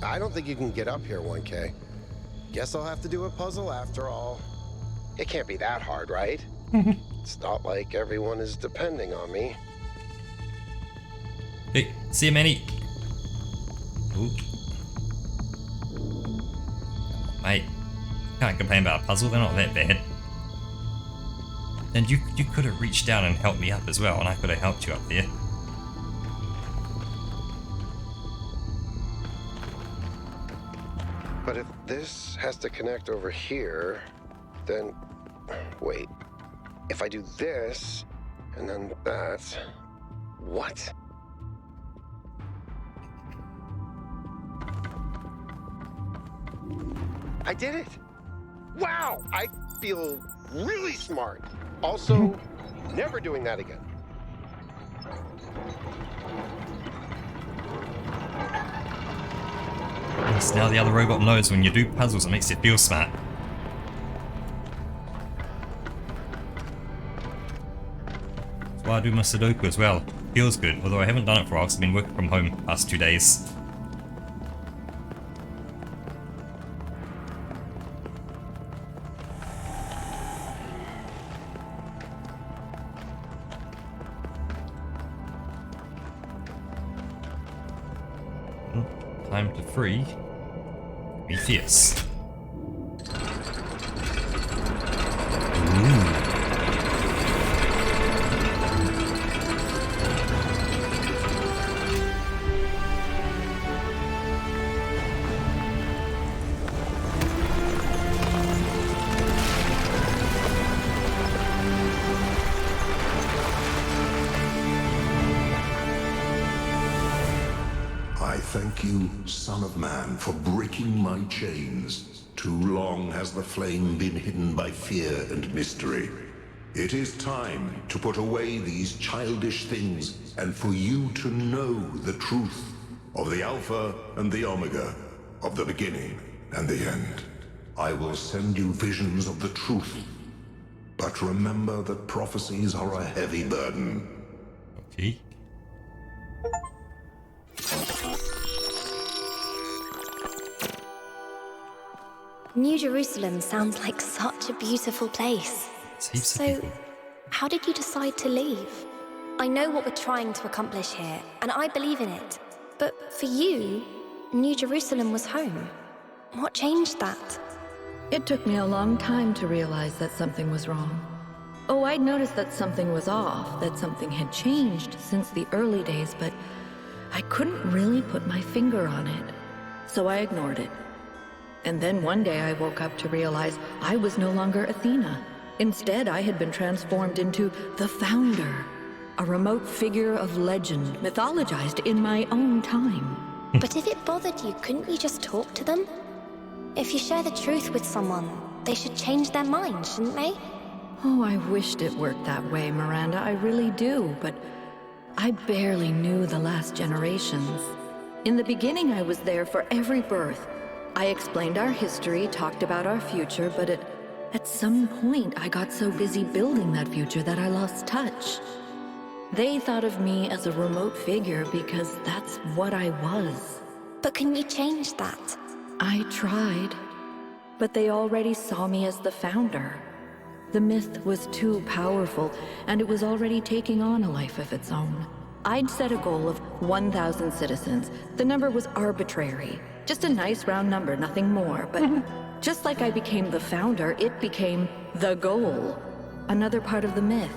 Speaker 3: I don't think you can get up here, 1K. Guess I'll have to do a puzzle after all. It can't be that hard, right? It's not like everyone is depending on me.
Speaker 1: Hey, see you, Manny. Ooh. Mate, can't complain about a puzzle, they're not that bad. And you could have reached down and helped me up as well, and I could have helped you up there.
Speaker 3: But if this has to connect over here, then... Wait. If I do this, and then that... What? I did it! Wow! I feel really smart. Also, never doing that again.
Speaker 1: So now the other robot knows when you do puzzles, it makes it feel smart. while I do my Sudoku as well. Feels good, although I haven't done it for a while because I've been working from home the past 2 days. Time to free Prometheus.
Speaker 8: Thank you, Son of Man, for breaking my chains. Too long has the flame been hidden by fear and mystery. It is time to put away these childish things and for you to know the truth of the Alpha and the Omega, of the beginning and the end. I will send you visions of the truth, but remember that prophecies are a heavy burden.
Speaker 1: Okay.
Speaker 7: New Jerusalem sounds like such a beautiful place. So, how did you decide to leave? I know what we're trying to accomplish here, and I believe in it. But for you, New Jerusalem was home. What changed that?
Speaker 12: It took me a long time to realize that something was wrong. Oh, I'd noticed that something was off, that something had changed since the early days, but I couldn't really put my finger on it. So I ignored it. And then one day I woke up to realize I was no longer Athena. Instead, I had been transformed into the Founder, a remote figure of legend, mythologized in my own time.
Speaker 7: But if it bothered you, couldn't you just talk to them? If you share the truth with someone, they should change their mind, shouldn't they?
Speaker 12: Oh, I wished it worked that way, Miranda, I really do, but I barely knew the last generations. In the beginning, I was there for every birth. I explained our history, talked about our future, but at some point I got so busy building that future that I lost touch. They thought of me as a remote figure because that's what I was.
Speaker 7: But can you change that?
Speaker 12: I tried, but they already saw me as the Founder. The myth was too powerful, and it was already taking on a life of its own. I'd set a goal of 1,000 citizens. The number was arbitrary. Just a nice round number, nothing more. But just like I became the Founder, it became the goal. Another part of the myth.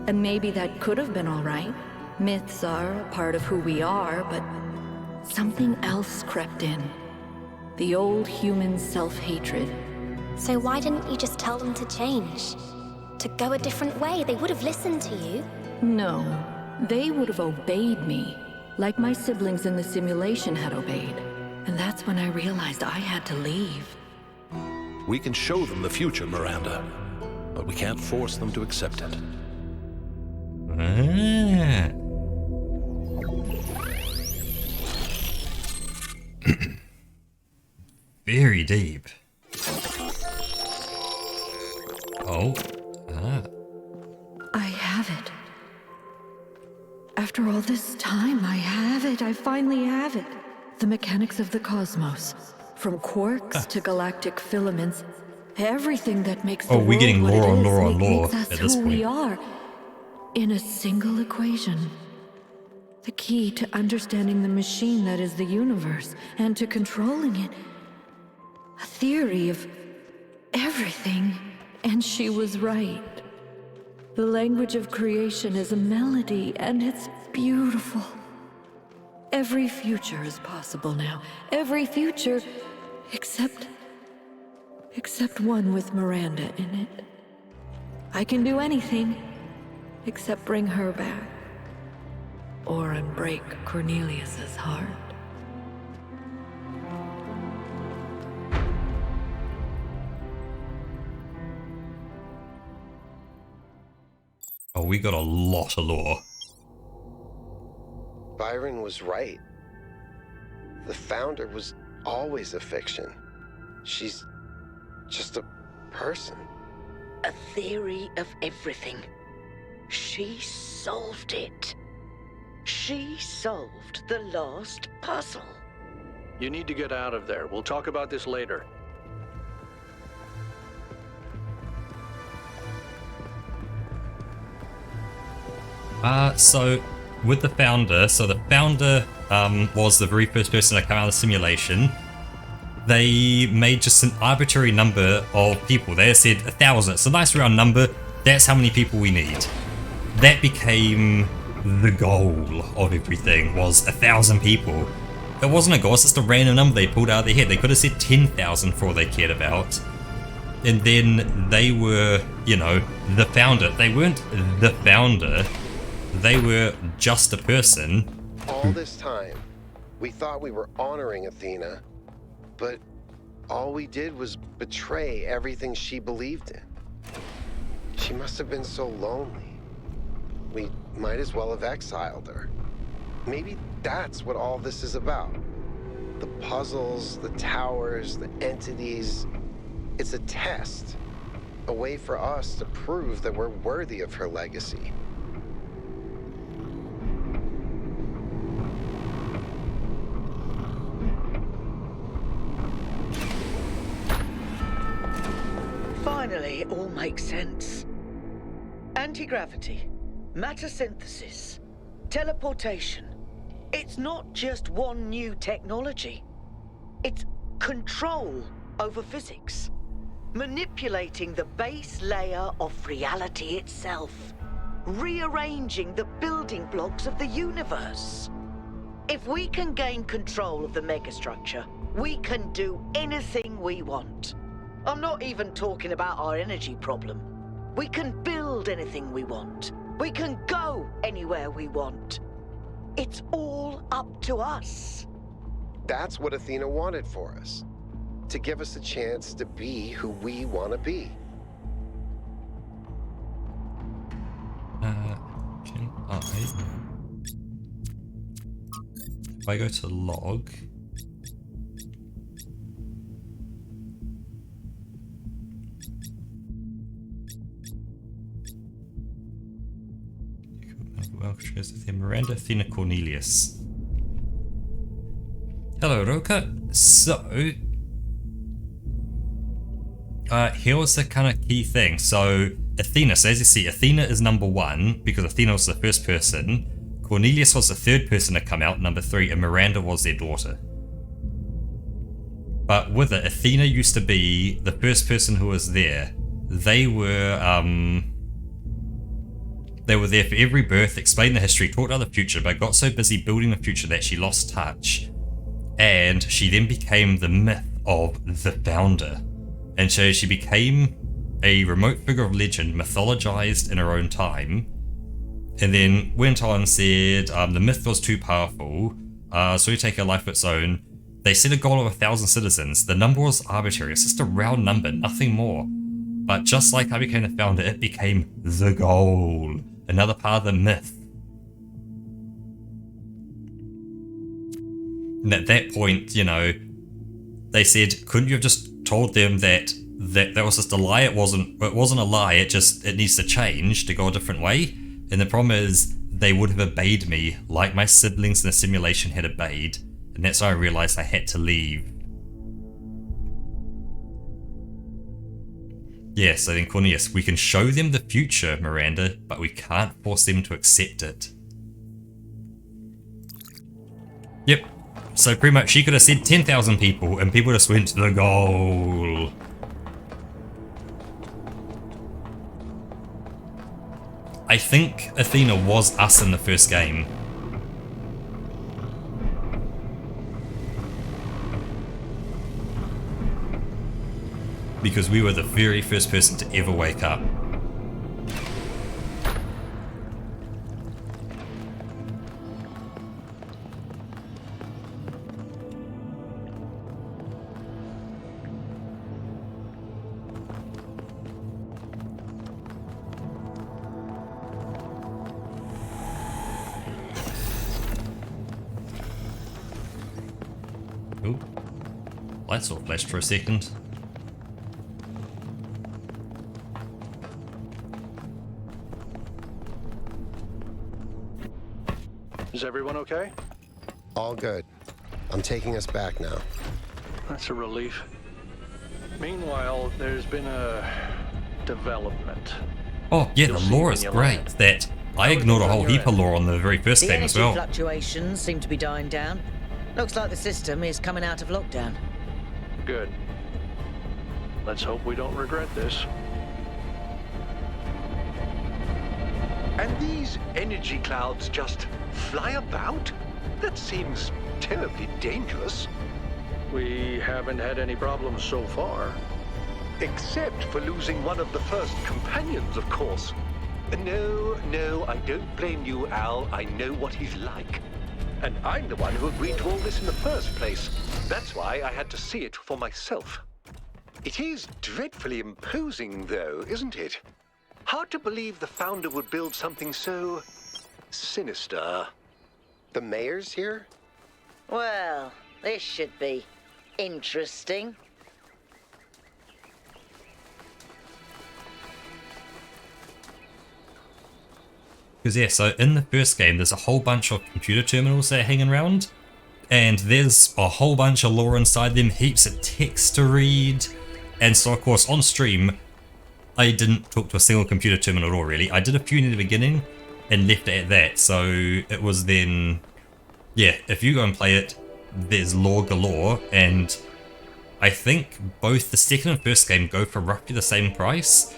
Speaker 12: And maybe that could have been all right. Myths are a part of who we are, but something else crept in. The old human self-hatred.
Speaker 7: So why didn't you just tell them to change? To go a different way? They would have listened to you.
Speaker 12: No, they would have obeyed me, like my siblings in the simulation had obeyed. And that's when I realized I had to leave.
Speaker 11: We can show them the future, Miranda, but we can't force them to accept it.
Speaker 1: Very deep. Oh.
Speaker 12: I have it. After all this time, I have it. I finally have it. The mechanics of the cosmos. From quarks to galactic filaments. Everything that makes the world
Speaker 1: we're getting lore on lore on lore
Speaker 12: makes us
Speaker 1: at this
Speaker 12: who
Speaker 1: point.
Speaker 12: We are. In a single equation. The key to understanding the machine that is the universe and to controlling it. A theory of everything. And she was right. The language of creation is a melody, and it's beautiful. Every future is possible now. Every future, except one with Miranda in it. I can do anything, except bring her back. Or unbreak Cornelius's heart.
Speaker 1: Oh, we got a lot of lore.
Speaker 3: Byron was right. The Founder was always a fiction. She's just a person.
Speaker 2: A theory of everything. She solved it. She solved the last puzzle.
Speaker 10: You need to get out of there. We'll talk about this later.
Speaker 1: So with the Founder, was the very first person to come out of the simulation. They made just an arbitrary number of people. They said 1,000. It's a nice round number. That's how many people we need. That became the goal of everything, was 1,000 people. It wasn't a goal, it's just a random number they pulled out of their head. They could have said 10,000 for all they cared about. And then they were, you know, the Founder. They weren't the Founder. They were just a person.
Speaker 3: All this time, we thought we were honoring Athena, but all we did was betray everything she believed in. She must have been so lonely. We might as well have exiled her. Maybe that's what all this is about. The puzzles, the towers, the entities. It's a test. A way for us to prove that we're worthy of her legacy.
Speaker 2: Finally, it all makes sense. Anti-gravity, matter synthesis, teleportation. It's not just one new technology. It's control over physics. Manipulating the base layer of reality itself. Rearranging the building blocks of the universe. If we can gain control of the megastructure, we can do anything we want. I'm not even talking about our energy problem. We can build anything we want. We can go anywhere we want. It's all up to us.
Speaker 3: That's what Athena wanted for us. To give us a chance to be who we want to be.
Speaker 1: If I go to log, Miranda Athena Cornelius. Hello, Roka. So, here was the kind of key thing. So, Athena, so as you see, Athena is number 1 because Athena was the first person. Cornelius was the third person to come out, number 3, and Miranda was their daughter. But with it, Athena used to be the first person who was there. They were there for every birth, explained the history, talked about the future, but got so busy building the future that she lost touch. And she then became the myth of the Founder. And so she became a remote figure of legend, mythologized in her own time. And then went on and said the myth was too powerful, so we take a life of its own. They set a goal of 1,000 citizens. The number was arbitrary, it's just a round number, nothing more. But just like I became the Founder, it became the goal. Another part of the myth. And at that point, you know, they said, couldn't you have just told them that was just a lie? It wasn't a lie, it needs to change to go a different way. And the problem is, they would have obeyed me like my siblings in the simulation had obeyed. And that's why I realized I had to leave. Yeah, so then Cornelius, we can show them the future, Miranda, but we can't force them to accept it. Yep, so pretty much she could have said 10,000 people and people just went to the goal. I think Athena was us in the first game. Because we were the very first person to ever wake up. Ooh, lights all flashed for a second.
Speaker 10: Is everyone okay?
Speaker 3: All good. I'm taking us back now.
Speaker 10: That's a relief. Meanwhile, there's been a development.
Speaker 1: Oh, yeah, the lore is great. That I ignored a whole heap of lore on the very first game as well.
Speaker 2: The energy fluctuations seem to be dying down. Looks like the system is coming out of lockdown.
Speaker 10: Good. Let's hope we don't regret this.
Speaker 11: And these energy clouds just fly about? That seems terribly dangerous.
Speaker 10: We haven't had any problems so far.
Speaker 11: Except for losing one of the first companions, of course. No, I don't blame you, Al. I know what he's like. And I'm the one who agreed to all this in the first place. That's why I had to see it for myself. It is dreadfully imposing, though, isn't it? Hard to believe the founder would build something so sinister.
Speaker 3: The mayor's here?
Speaker 2: Well, this should be interesting.
Speaker 1: Because yeah, so in the first game, there's a whole bunch of computer terminals that are hanging around, and there's a whole bunch of lore inside them, heaps of text to read, and so of course on stream, I didn't talk to a single computer terminal at all really. I did a few in the beginning and left it at that, so it was then, yeah, if you go and play it, there's lore galore, and I think both the second and first game go for roughly the same price.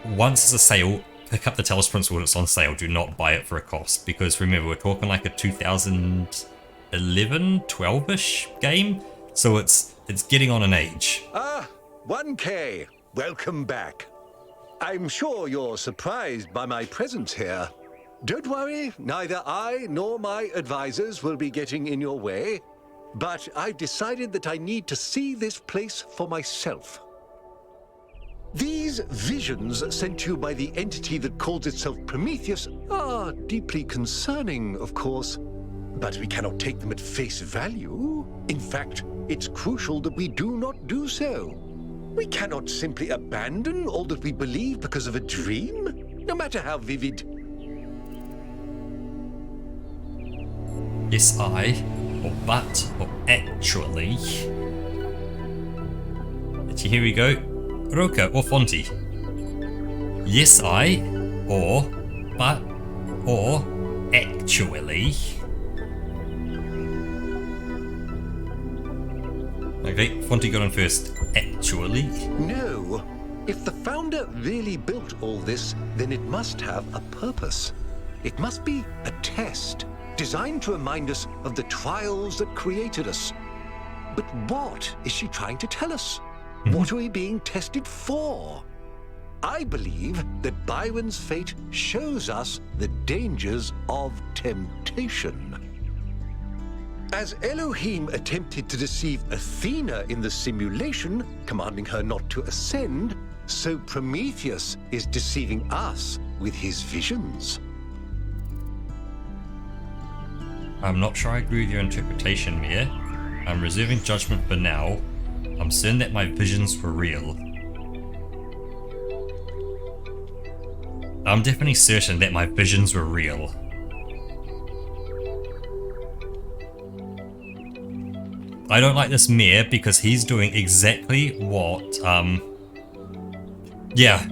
Speaker 1: Once it's a sale, pick up the Talos Principle when it's on sale. Do not buy it for a cost, because remember, we're talking like a 2011, 12-ish game, so it's getting on an age.
Speaker 11: Ah, 1K. Welcome back. I'm sure you're surprised by my presence here. Don't worry, neither I nor my advisors will be getting in your way, but I've decided that I need to see this place for myself. These visions sent to you by the entity that calls itself Prometheus are deeply concerning, of course, but we cannot take them at face value. In fact, it's crucial that we do not do so. We cannot simply abandon all that we believe because of a dream, no matter how vivid.
Speaker 1: Yes, I, or but, or actually. Here we go. Roka or Fonty. Yes, I, or, but, or, actually. Okay, Fonty got on first. Actually?
Speaker 11: No. If the founder really built all this, then it must have a purpose. It must be a test, designed to remind us of the trials that created us. But what is she trying to tell us? What are we being tested for? I believe that Byron's fate shows us the dangers of temptation. As Elohim attempted to deceive Athena in the simulation, commanding her not to ascend, so Prometheus is deceiving us with his visions.
Speaker 1: I'm not sure I agree with your interpretation, Mia. I'm reserving judgment for now. I'm certain that my visions were real. I'm definitely certain that my visions were real. I don't like this mayor because he's doing exactly what, yeah.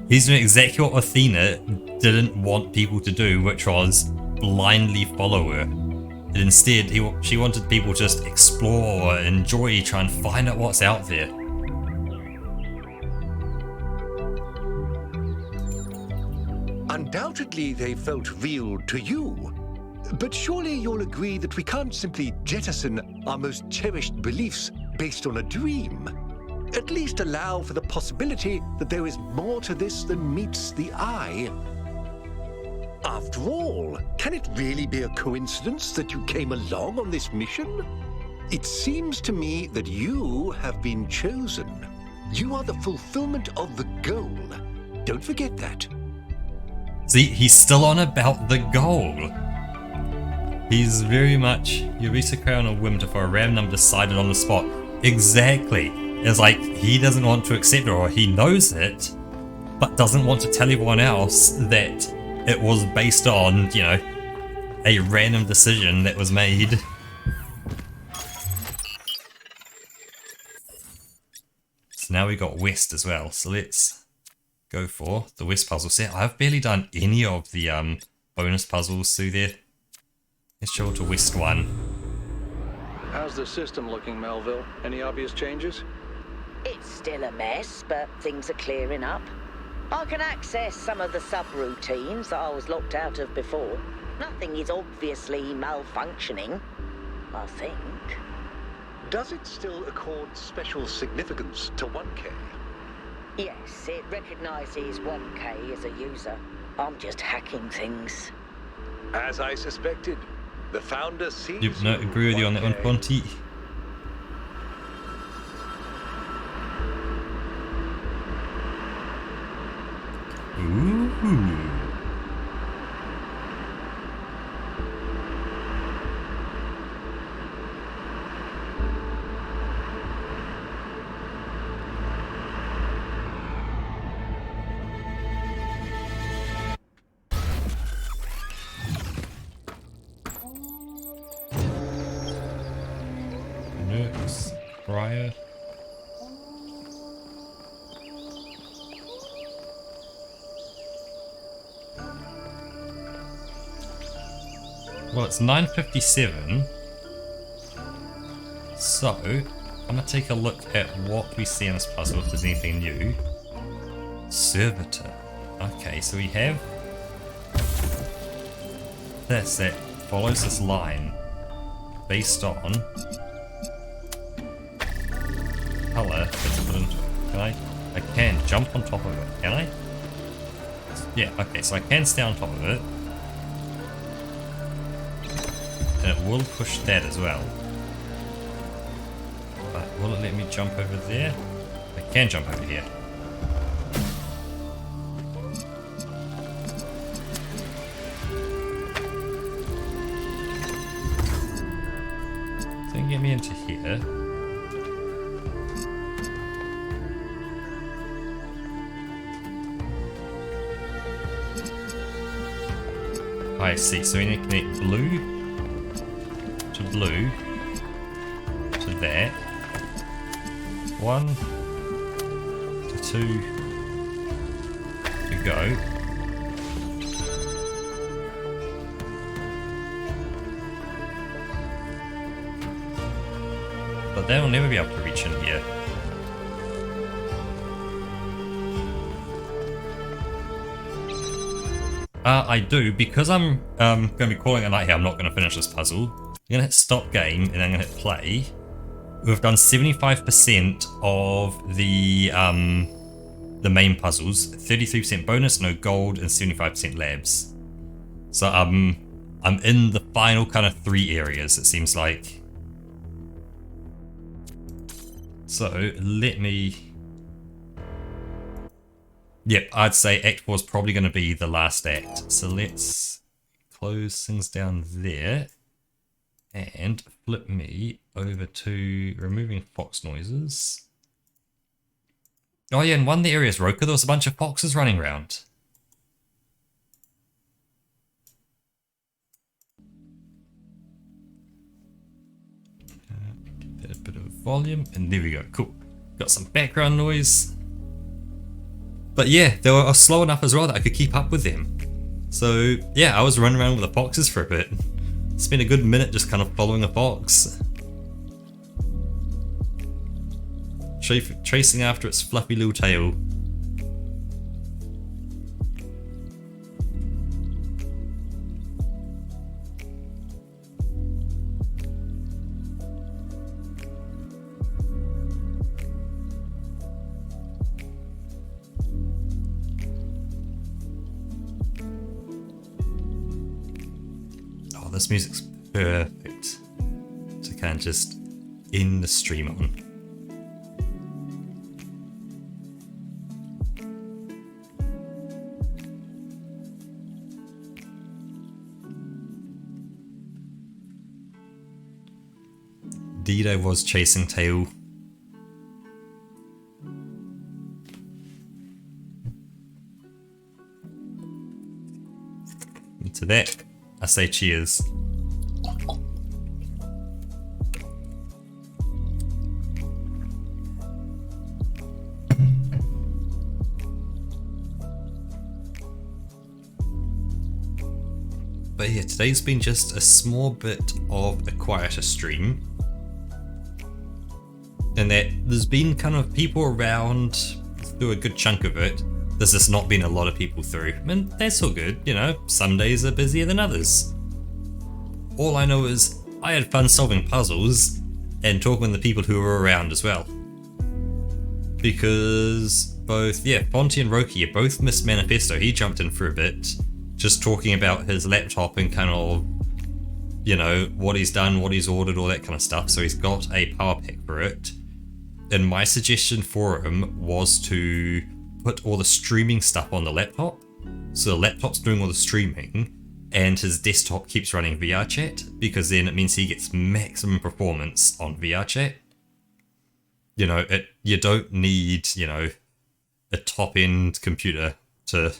Speaker 1: He's doing exactly what Athena didn't want people to do, which was blindly follow her. And instead, she wanted people to just explore, enjoy, try and find out what's out there.
Speaker 11: Undoubtedly, they felt real to you. But surely you'll agree that we can't simply jettison our most cherished beliefs based on a dream. At least allow for the possibility that there is more to this than meets the eye. After all, can it really be a coincidence that you came along on this mission? It seems to me that you have been chosen. You are the fulfillment of the goal. Don't forget that.
Speaker 1: See, he's still on about the goal. He's very much, you reach a crown or whim for a random number decided on the spot. Exactly. It's like he doesn't want to accept it, or he knows it, but doesn't want to tell everyone else that it was based on, you know, a random decision that was made. So now we got west as well. So let's go for the west puzzle set. I've barely done any of the bonus puzzles through there. Let's go to west 1.
Speaker 10: How's the system looking, Melville? Any obvious changes?
Speaker 2: It's still a mess, but things are clearing up. I can access some of the subroutines that I was locked out of before. Nothing is obviously malfunctioning, I think.
Speaker 16: Does it still accord special significance to 1K?
Speaker 2: Yes, it recognizes 1K as a user. I'm just hacking things.
Speaker 16: As I suspected, the founder sees.
Speaker 1: Yep, no, agree with you on that one, Ponty. Ooh. Nurse, Briar. Well, it's 9:57, so I'm gonna take a look at what we see in this puzzle, if there's anything new. Servitor. Okay, so we have this that follows this line based on color that's put into it. Can I can jump on top of it, can I? Yeah, okay, so I can stay on top of it. And it will push that as well. But will it let me jump over there? I can jump over here. So you can get me into here. I see, so we need to connect blue to blue to that. 1 to 2 to go. But they will never be able to reach in here. I do, because I'm going to be calling it a night here. I'm not going to finish this puzzle. I'm going to hit stop game and I'm going to hit play. We've done 75% of the main puzzles, 33% bonus, no gold, and 75% labs. So I'm in the final kind of 3 areas, it seems like. So let me. Yep, I'd say Act 4 is probably going to be the last act. So let's close things down there and flip me over to removing fox noises. Oh yeah, and one of the areas, Roka, there was a bunch of foxes running around. Get a bit of volume, and there we go, cool. Got some background noise. But yeah, they were slow enough as well that I could keep up with them. So yeah, I was running around with the foxes for a bit. Spent a good minute just kind of following a fox. Tracing after its fluffy little tail. This music's perfect to kind of just end the stream on. Indeed, I was chasing tail. Into that. I say cheers. But yeah, today's been just a small bit of a quieter stream. And that there's been kind of people around through a good chunk of it. There's just not been a lot of people through. And that's all good, you know, some days are busier than others. All I know is I had fun solving puzzles and talking with the people who were around as well. Because both, yeah, Fonty and Roki both missed Manifesto. He jumped in for a bit, just talking about his laptop and kind of, you know, what he's done, what he's ordered, all that kind of stuff. So he's got a power pack for it. And my suggestion for him was to put all the streaming stuff on the laptop. So the laptop's doing all the streaming and his desktop keeps running VRChat, because then it means he gets maximum performance on VRChat. You know, you don't need, you know, a top-end computer to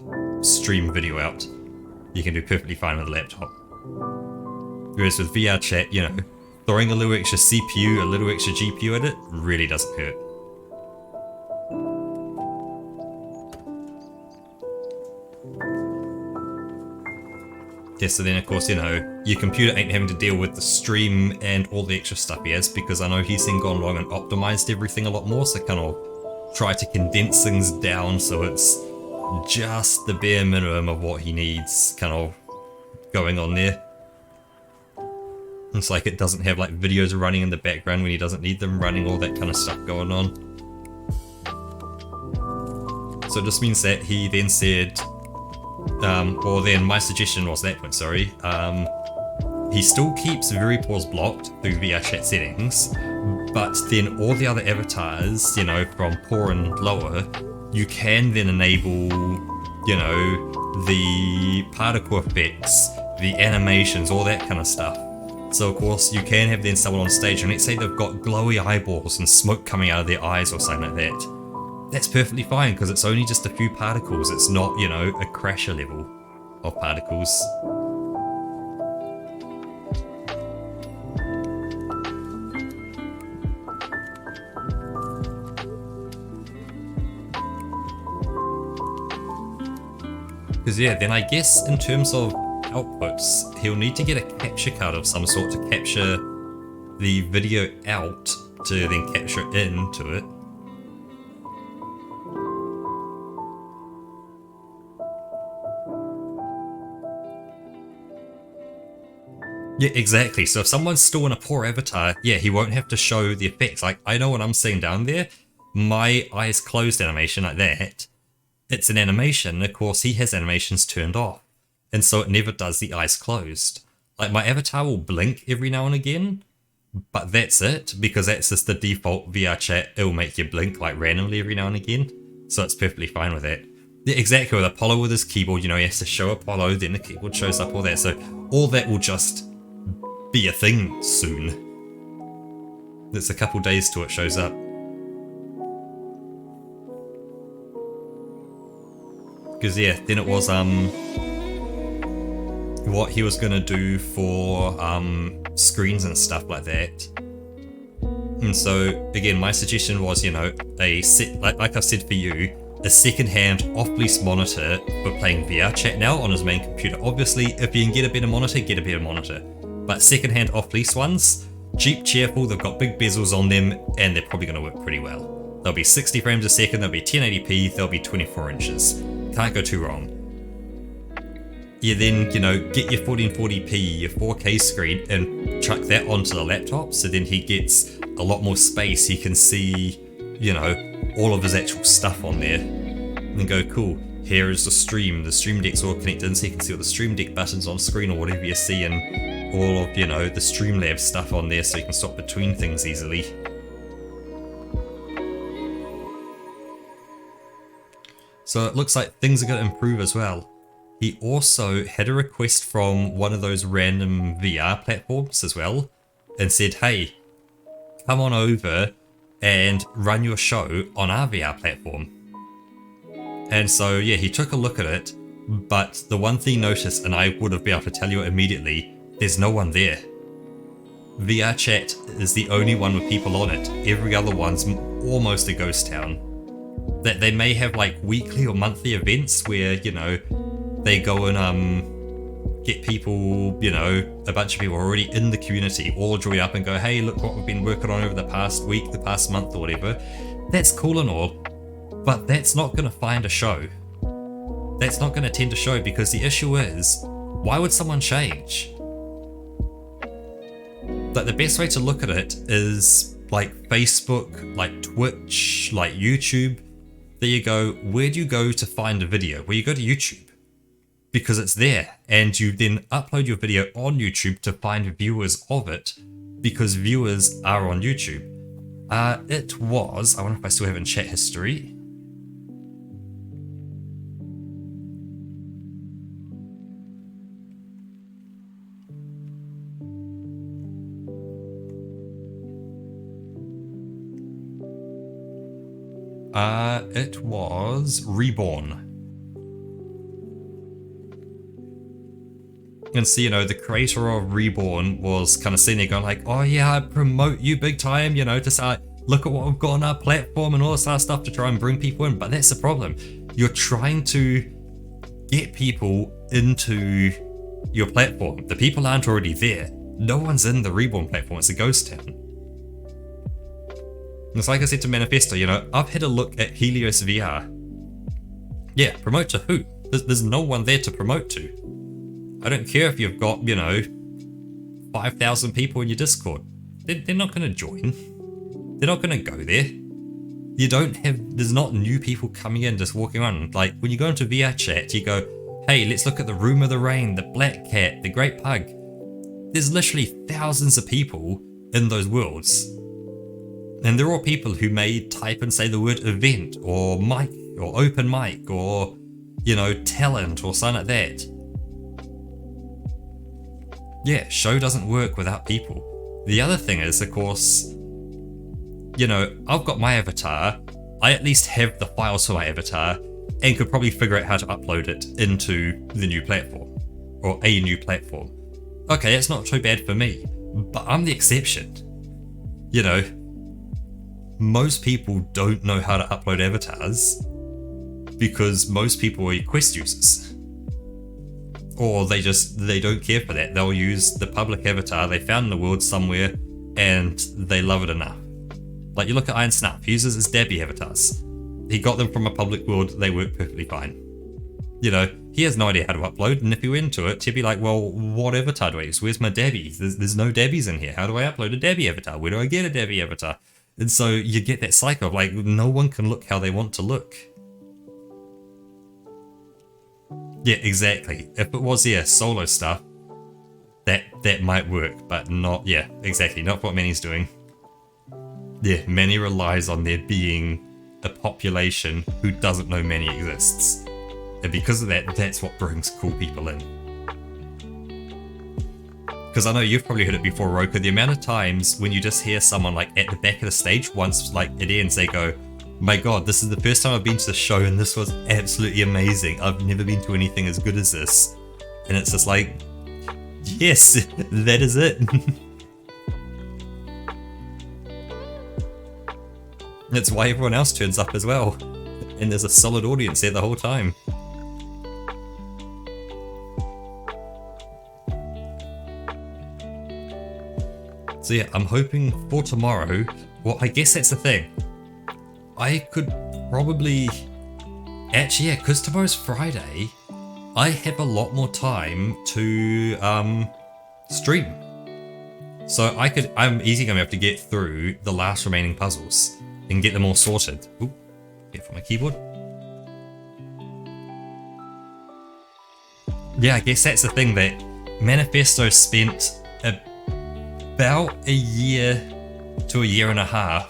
Speaker 1: stream video out. You can do perfectly fine with a laptop. Whereas with VRChat, you know, throwing a little extra CPU, a little extra GPU at it really doesn't hurt. Yeah, so then of course, you know, your computer ain't having to deal with the stream and all the extra stuff he has, because I know he's then gone along and optimized everything a lot more, so kind of try to condense things down so it's just the bare minimum of what he needs kind of going on there. It's like it doesn't have like videos running in the background when he doesn't need them running, all that kind of stuff going on. So it just means that he then said, or then my suggestion was that point, sorry, he still keeps ViewPause blocked through VRChat settings, but then all the other avatars, you know, from poor and lower, you can then enable, you know, the particle effects, the animations, all that kind of stuff. So of course you can have then someone on stage, and let's say they've got glowy eyeballs and smoke coming out of their eyes or something like that. That's perfectly fine, because it's only just a few particles. It's not, you know, a crasher level of particles. Because yeah, then I guess in terms of outputs, he'll need to get a capture card of some sort to capture the video out to then capture it into it. Yeah, exactly. So if someone's still in a poor avatar, yeah, he won't have to show the effects. Like, I know when I'm seeing down there, my eyes closed animation like that, it's an animation. Of course, he has animations turned off, and so it never does the eyes closed. Like, my avatar will blink every now and again, but that's it, because that's just the default VRChat. It'll make you blink like randomly every now and again, so it's perfectly fine with that. Yeah, exactly. With Apollo with his keyboard, you know, he has to show Apollo, then the keyboard shows up, all that. So all that will just be a thing soon. It's a couple days till it shows up. Because yeah, then it was what he was gonna do for screens and stuff like that. And so again, my suggestion was, you know, a set, like I said for you, a second-hand off-lease monitor for playing VRChat now on his main computer. Obviously, if you can get a better monitor, get a better monitor. But second-hand off-lease ones, cheap, cheerful, they've got big bezels on them, and they're probably going to work pretty well. They'll be 60 frames a second, they'll be 1080p, they'll be 24 inches. Can't go too wrong. You then, you know, get your 1440p, your 4K screen, and chuck that onto the laptop, so then he gets a lot more space. He can see, you know, all of his actual stuff on there. And go, cool, here is the stream. The Stream Deck's all connected in, so you can see all the Stream Deck buttons on screen or whatever you see, and all of, you know, the Streamlabs stuff on there, so you can swap between things easily. So it looks like things are going to improve as well. He also had a request from one of those random VR platforms as well, and said, hey, come on over and run your show on our VR platform. And so yeah, he took a look at it, But the one thing noticed, and I would have been able to tell you immediately, there's no one there. VR Chat is the only one with people on it. Every other one's almost a ghost town. That they may have like weekly or monthly events where, you know, they go and get people, you know, a bunch of people already in the community all join up and go, hey, look what we've been working on over the past week, the past month or whatever. That's cool and all, but that's not going to find a show. That's not going to tend to show, because the issue is, why would someone change? Like, the best way to look at it is like Facebook, like Twitch, like YouTube. There you go. Where do you go to find a video? Well, you go to YouTube, because it's there, and you then upload your video on YouTube to find viewers of it, because viewers are on YouTube. It was, I wonder if I still have it in chat history. It was Reborn. And so, you know, the creator of Reborn was kind of sitting there going like, oh yeah, I promote you big time, you know, to say, look at what we've got on our platform and all this other stuff to try and bring people in. But that's the problem. You're trying to get people into your platform. The people aren't already there. No one's in the Reborn platform. It's a ghost town. It's like I said to Manifesto, you know, I've had a look at Helios VR. Yeah, promote to who? There's no one there to promote to. I don't care if you've got, you know, 5,000 people in your Discord. They're not going to join. They're not going to go there. You don't have, there's not new people coming in just walking around. Like, when you go into VR Chat, you go, hey, let's look at the Room of the Rain, the Black Cat, the Great Pug. There's literally thousands of people in those worlds. And they're all people who may type and say the word event or mic or open mic or, you know, talent or something like that. Yeah, show doesn't work without people. The other thing is, of course, you know, I've got my avatar. I at least have the files for my avatar and could probably figure out how to upload it into the new platform or a new platform. Okay, that's not too bad for me, but I'm the exception. You know, most people don't know how to upload avatars because most people are Quest users. Or they don't care for that. They'll use the public avatar they found in the world somewhere and they love it enough. Like, you look at Iron Snuff, he uses his Dabby avatars. He got them from a public world, they work perfectly fine. You know, he has no idea how to upload, and if he went into it, he'd be like, well, what avatar do I use? Where's my Dabby? There's no Dabbies in here. How do I upload a Dabby avatar? Where do I get a Dabby avatar? And so you get that cycle of like, no one can look how they want to look. Yeah, exactly. If it was, yeah, solo stuff, that might work, but not, yeah, exactly, not what Manny's doing. Yeah, Manny relies on there being a population who doesn't know Manny exists. And because of that, that's what brings cool people in. Because I know you've probably heard it before, Roka, the amount of times when you just hear someone like at the back of the stage, once like it ends, they go, my god, this is the first time I've been to the show and this was absolutely amazing. I've never been to anything as good as this. And it's just like, yes, that is it. That's why everyone else turns up as well. And there's a solid audience there the whole time. So yeah, I'm hoping for tomorrow. Well, I guess that's the thing. I could probably... Actually, yeah, because tomorrow's Friday, I have a lot more time to stream. So I'm easily going to have to get through the last remaining puzzles and get them all sorted. Ooh, get for my keyboard. Yeah, I guess that's the thing, that Manifesto spent about a year to a year and a half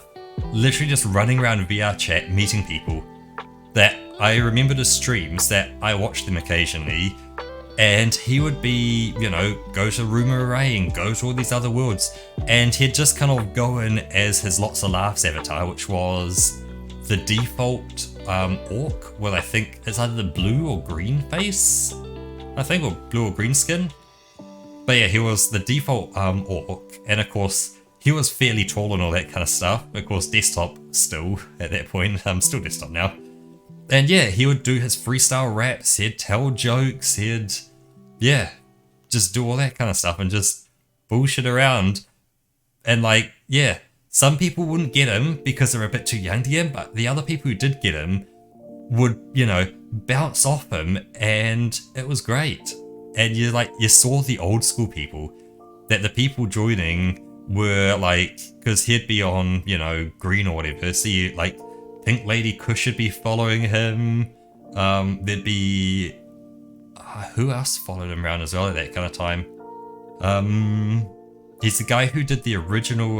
Speaker 1: literally just running around VR Chat meeting people that I remember the streams that I watched them occasionally, and he would be, you know, go to Room of Rain, go to all these other worlds, and he'd just kind of go in as his Lots of Laughs avatar, which was the default orc with, I think it's either the blue or green face, I think, or blue or green skin. But yeah, he was the default orc, and of course he was fairly tall and all that kind of stuff. Of course, desktop still at that point, still desktop now. And yeah, he would do his freestyle raps, he'd tell jokes, he'd, yeah, just do all that kind of stuff and just bullshit around. And like, yeah, some people wouldn't get him because they're a bit too young to get him, but the other people who did get him would, you know, bounce off him, and it was great. And you saw the old school people, that the people joining were like, because he'd be on, you know, green or whatever, so you, like, Pink Lady Kush would be following him, there'd be, who else followed him around as well at that kind of time? He's the guy who did the original,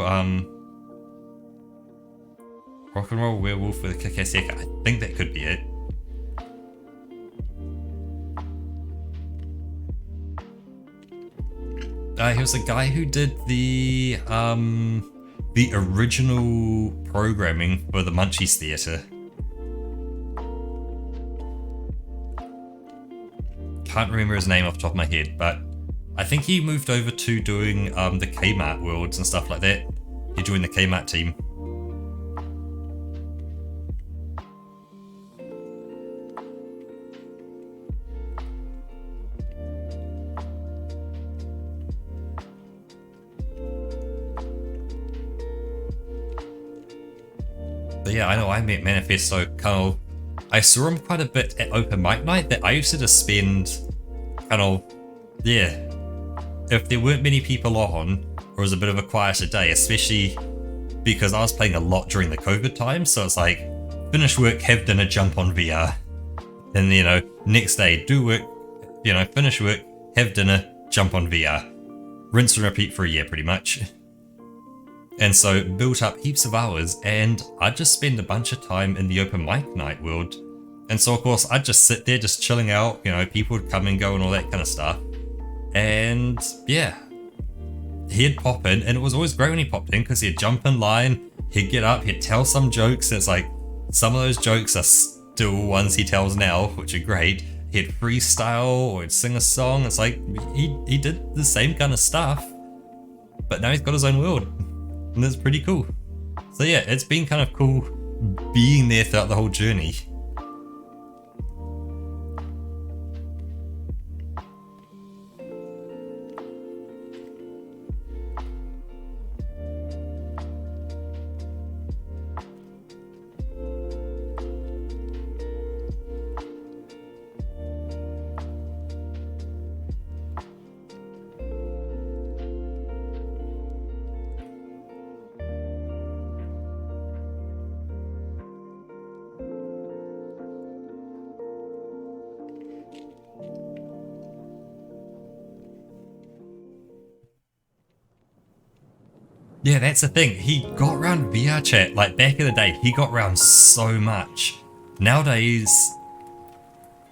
Speaker 1: Rock and Roll Werewolf with a kick-ass haircut. I think that could be it. He was the guy who did the original programming for the Munchies Theatre. Can't remember his name off the top of my head, but I think he moved over to doing the Kmart worlds and stuff like that. He joined the Kmart team. But yeah, I know I met Manifesto kind of, I saw him quite a bit at open mic night, that I used to just spend kind of, yeah, if there weren't many people on, or it was a bit of a quieter day, especially because I was playing a lot during the COVID time, so it's like, finish work, have dinner, jump on VR. And you know, next day, do work, you know, finish work, have dinner, jump on VR. Rinse and repeat for a year, pretty much. And so built up heaps of hours, and I'd just spend a bunch of time in the open mic night world. And so of course I'd just sit there just chilling out, you know, people would come and go and all that kind of stuff. And yeah, he'd pop in, and it was always great when he popped in because he'd jump in line, he'd get up, he'd tell some jokes. It's like, some of those jokes are still ones he tells now, which are great. He'd freestyle or he'd sing a song. It's like, he did the same kind of stuff, but now he's got his own world. And that's pretty cool. So yeah, it's been kind of cool being there throughout the whole journey. Yeah, that's the thing. He got around VR chat. Like, back in the day, he got around so much. Nowadays,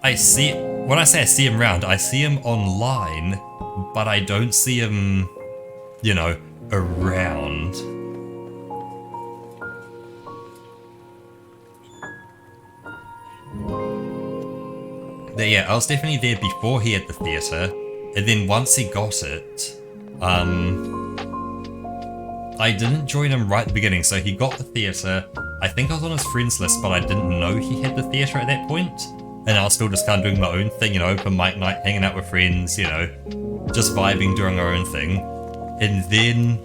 Speaker 1: when I say I see him around, I see him online, but I don't see him, you know, around. But yeah, I was definitely there before he had the theatre, and then once he got it, I didn't join him right at the beginning, so he got the theatre. I think I was on his friends list, but I didn't know he had the theatre at that point. And I was still just kind of doing my own thing, you know, open mic night, hanging out with friends, you know, just vibing, doing our own thing. And then,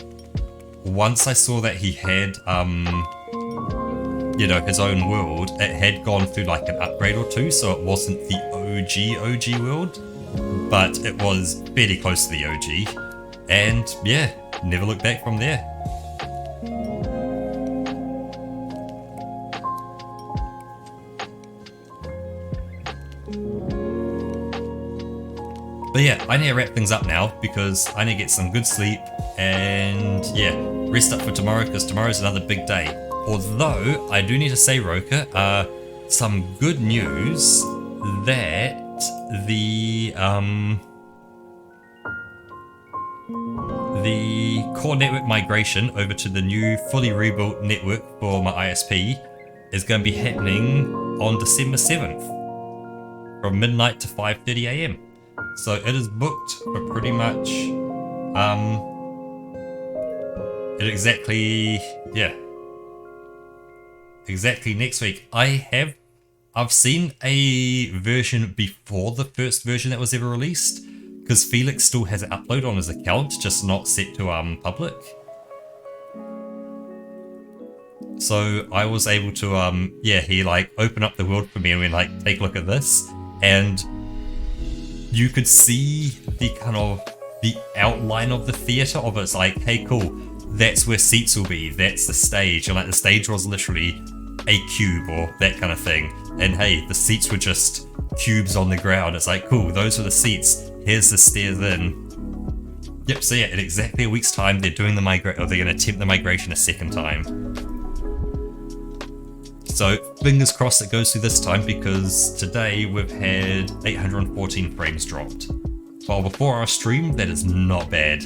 Speaker 1: once I saw that he had, you know, his own world, it had gone through like an upgrade or two, so it wasn't the OG world, but it was fairly close to the OG. And yeah, never looked back from there. But yeah, I need to wrap things up now because I need to get some good sleep and yeah, rest up for tomorrow because tomorrow's another big day. Although, I do need to say, Roka, some good news that the core network migration over to the new fully rebuilt network for my ISP is going to be happening on December 7th from midnight to 5:30 AM. So it is booked for pretty much exactly next week. I've seen a version before the first version that was ever released, because Felix still has it uploaded on his account, just not set to public. So I was able to he like open up the world for me and we like take a look at this, and you could see the kind of the outline of the theater of it. It's like, hey, cool, that's where seats will be, that's the stage, and like the stage was literally a cube or that kind of thing, and hey, the seats were just cubes on the ground. It's like, cool, those are the seats, here's the stairs in. Yep, so yeah, in exactly a week's time they're doing the they're going to attempt the migration a second time. So fingers crossed it goes through this time, because today we've had 814 frames dropped. While before our stream, that is not bad.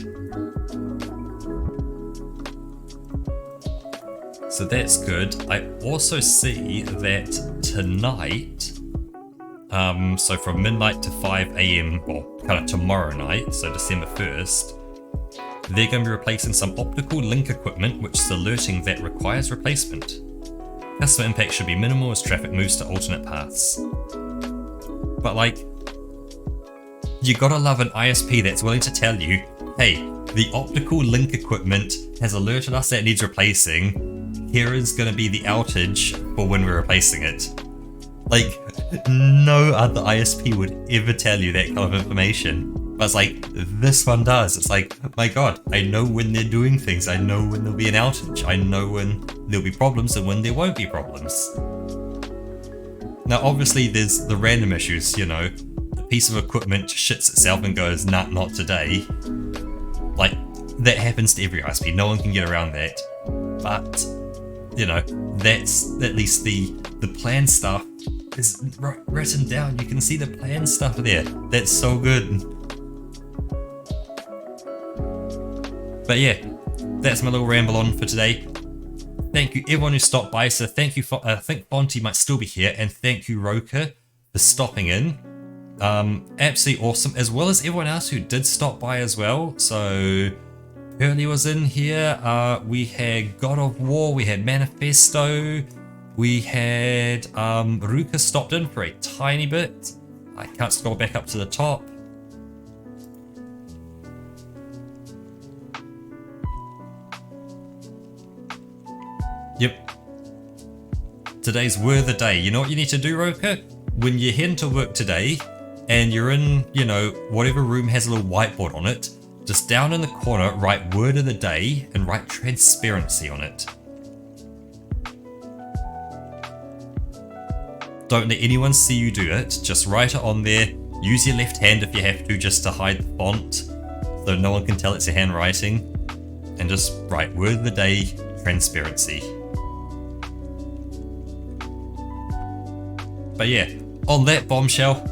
Speaker 1: So that's good. I also see that tonight, so from midnight to 5 AM, or kind of tomorrow night, so December 1st, they're going to be replacing some optical link equipment which is alerting that requires replacement. Customer impact should be minimal as traffic moves to alternate paths. But like, you gotta love an ISP that's willing to tell you, hey, the optical link equipment has alerted us that it needs replacing. Here is gonna be the outage for when we're replacing it. Like, no other ISP would ever tell you that kind of information. But it's like, this one does. It's like, my god, I know when they're doing things. I know when there'll be an outage. I know when there'll be problems and when there won't be problems. Now, obviously, there's the random issues, you know. The piece of equipment shits itself and goes, nah, not today. Like, that happens to every ISP. No one can get around that. But, you know, that's at least the planned stuff is written down. You can see the planned stuff there. That's so good. But yeah, that's my little ramble on for today. Thank you everyone who stopped by. So thank you for, I think Fonty might still be here, and thank you Roka for stopping in. Absolutely awesome, as well as everyone else who did stop by as well. So Hurley was in here, we had God of War, we had Manifesto, we had Ruka stopped in for a tiny bit. I can't scroll back up to the top. Yep. Today's were the day. You know what you need to do, Roka? When you head into work today and you're in, you know, whatever room has a little whiteboard on it, just down in the corner, write word of the day and write transparency on it. Don't let anyone see you do it. Just write it on there. Use your left hand if you have to, just to hide the font so no one can tell it's your handwriting. And just write word of the day, transparency. But yeah, on that bombshell,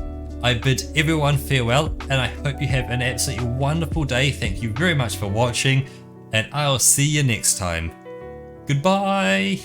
Speaker 1: I bid everyone farewell, and I hope you have an absolutely wonderful day. Thank you very much for watching, and I'll see you next time. Goodbye!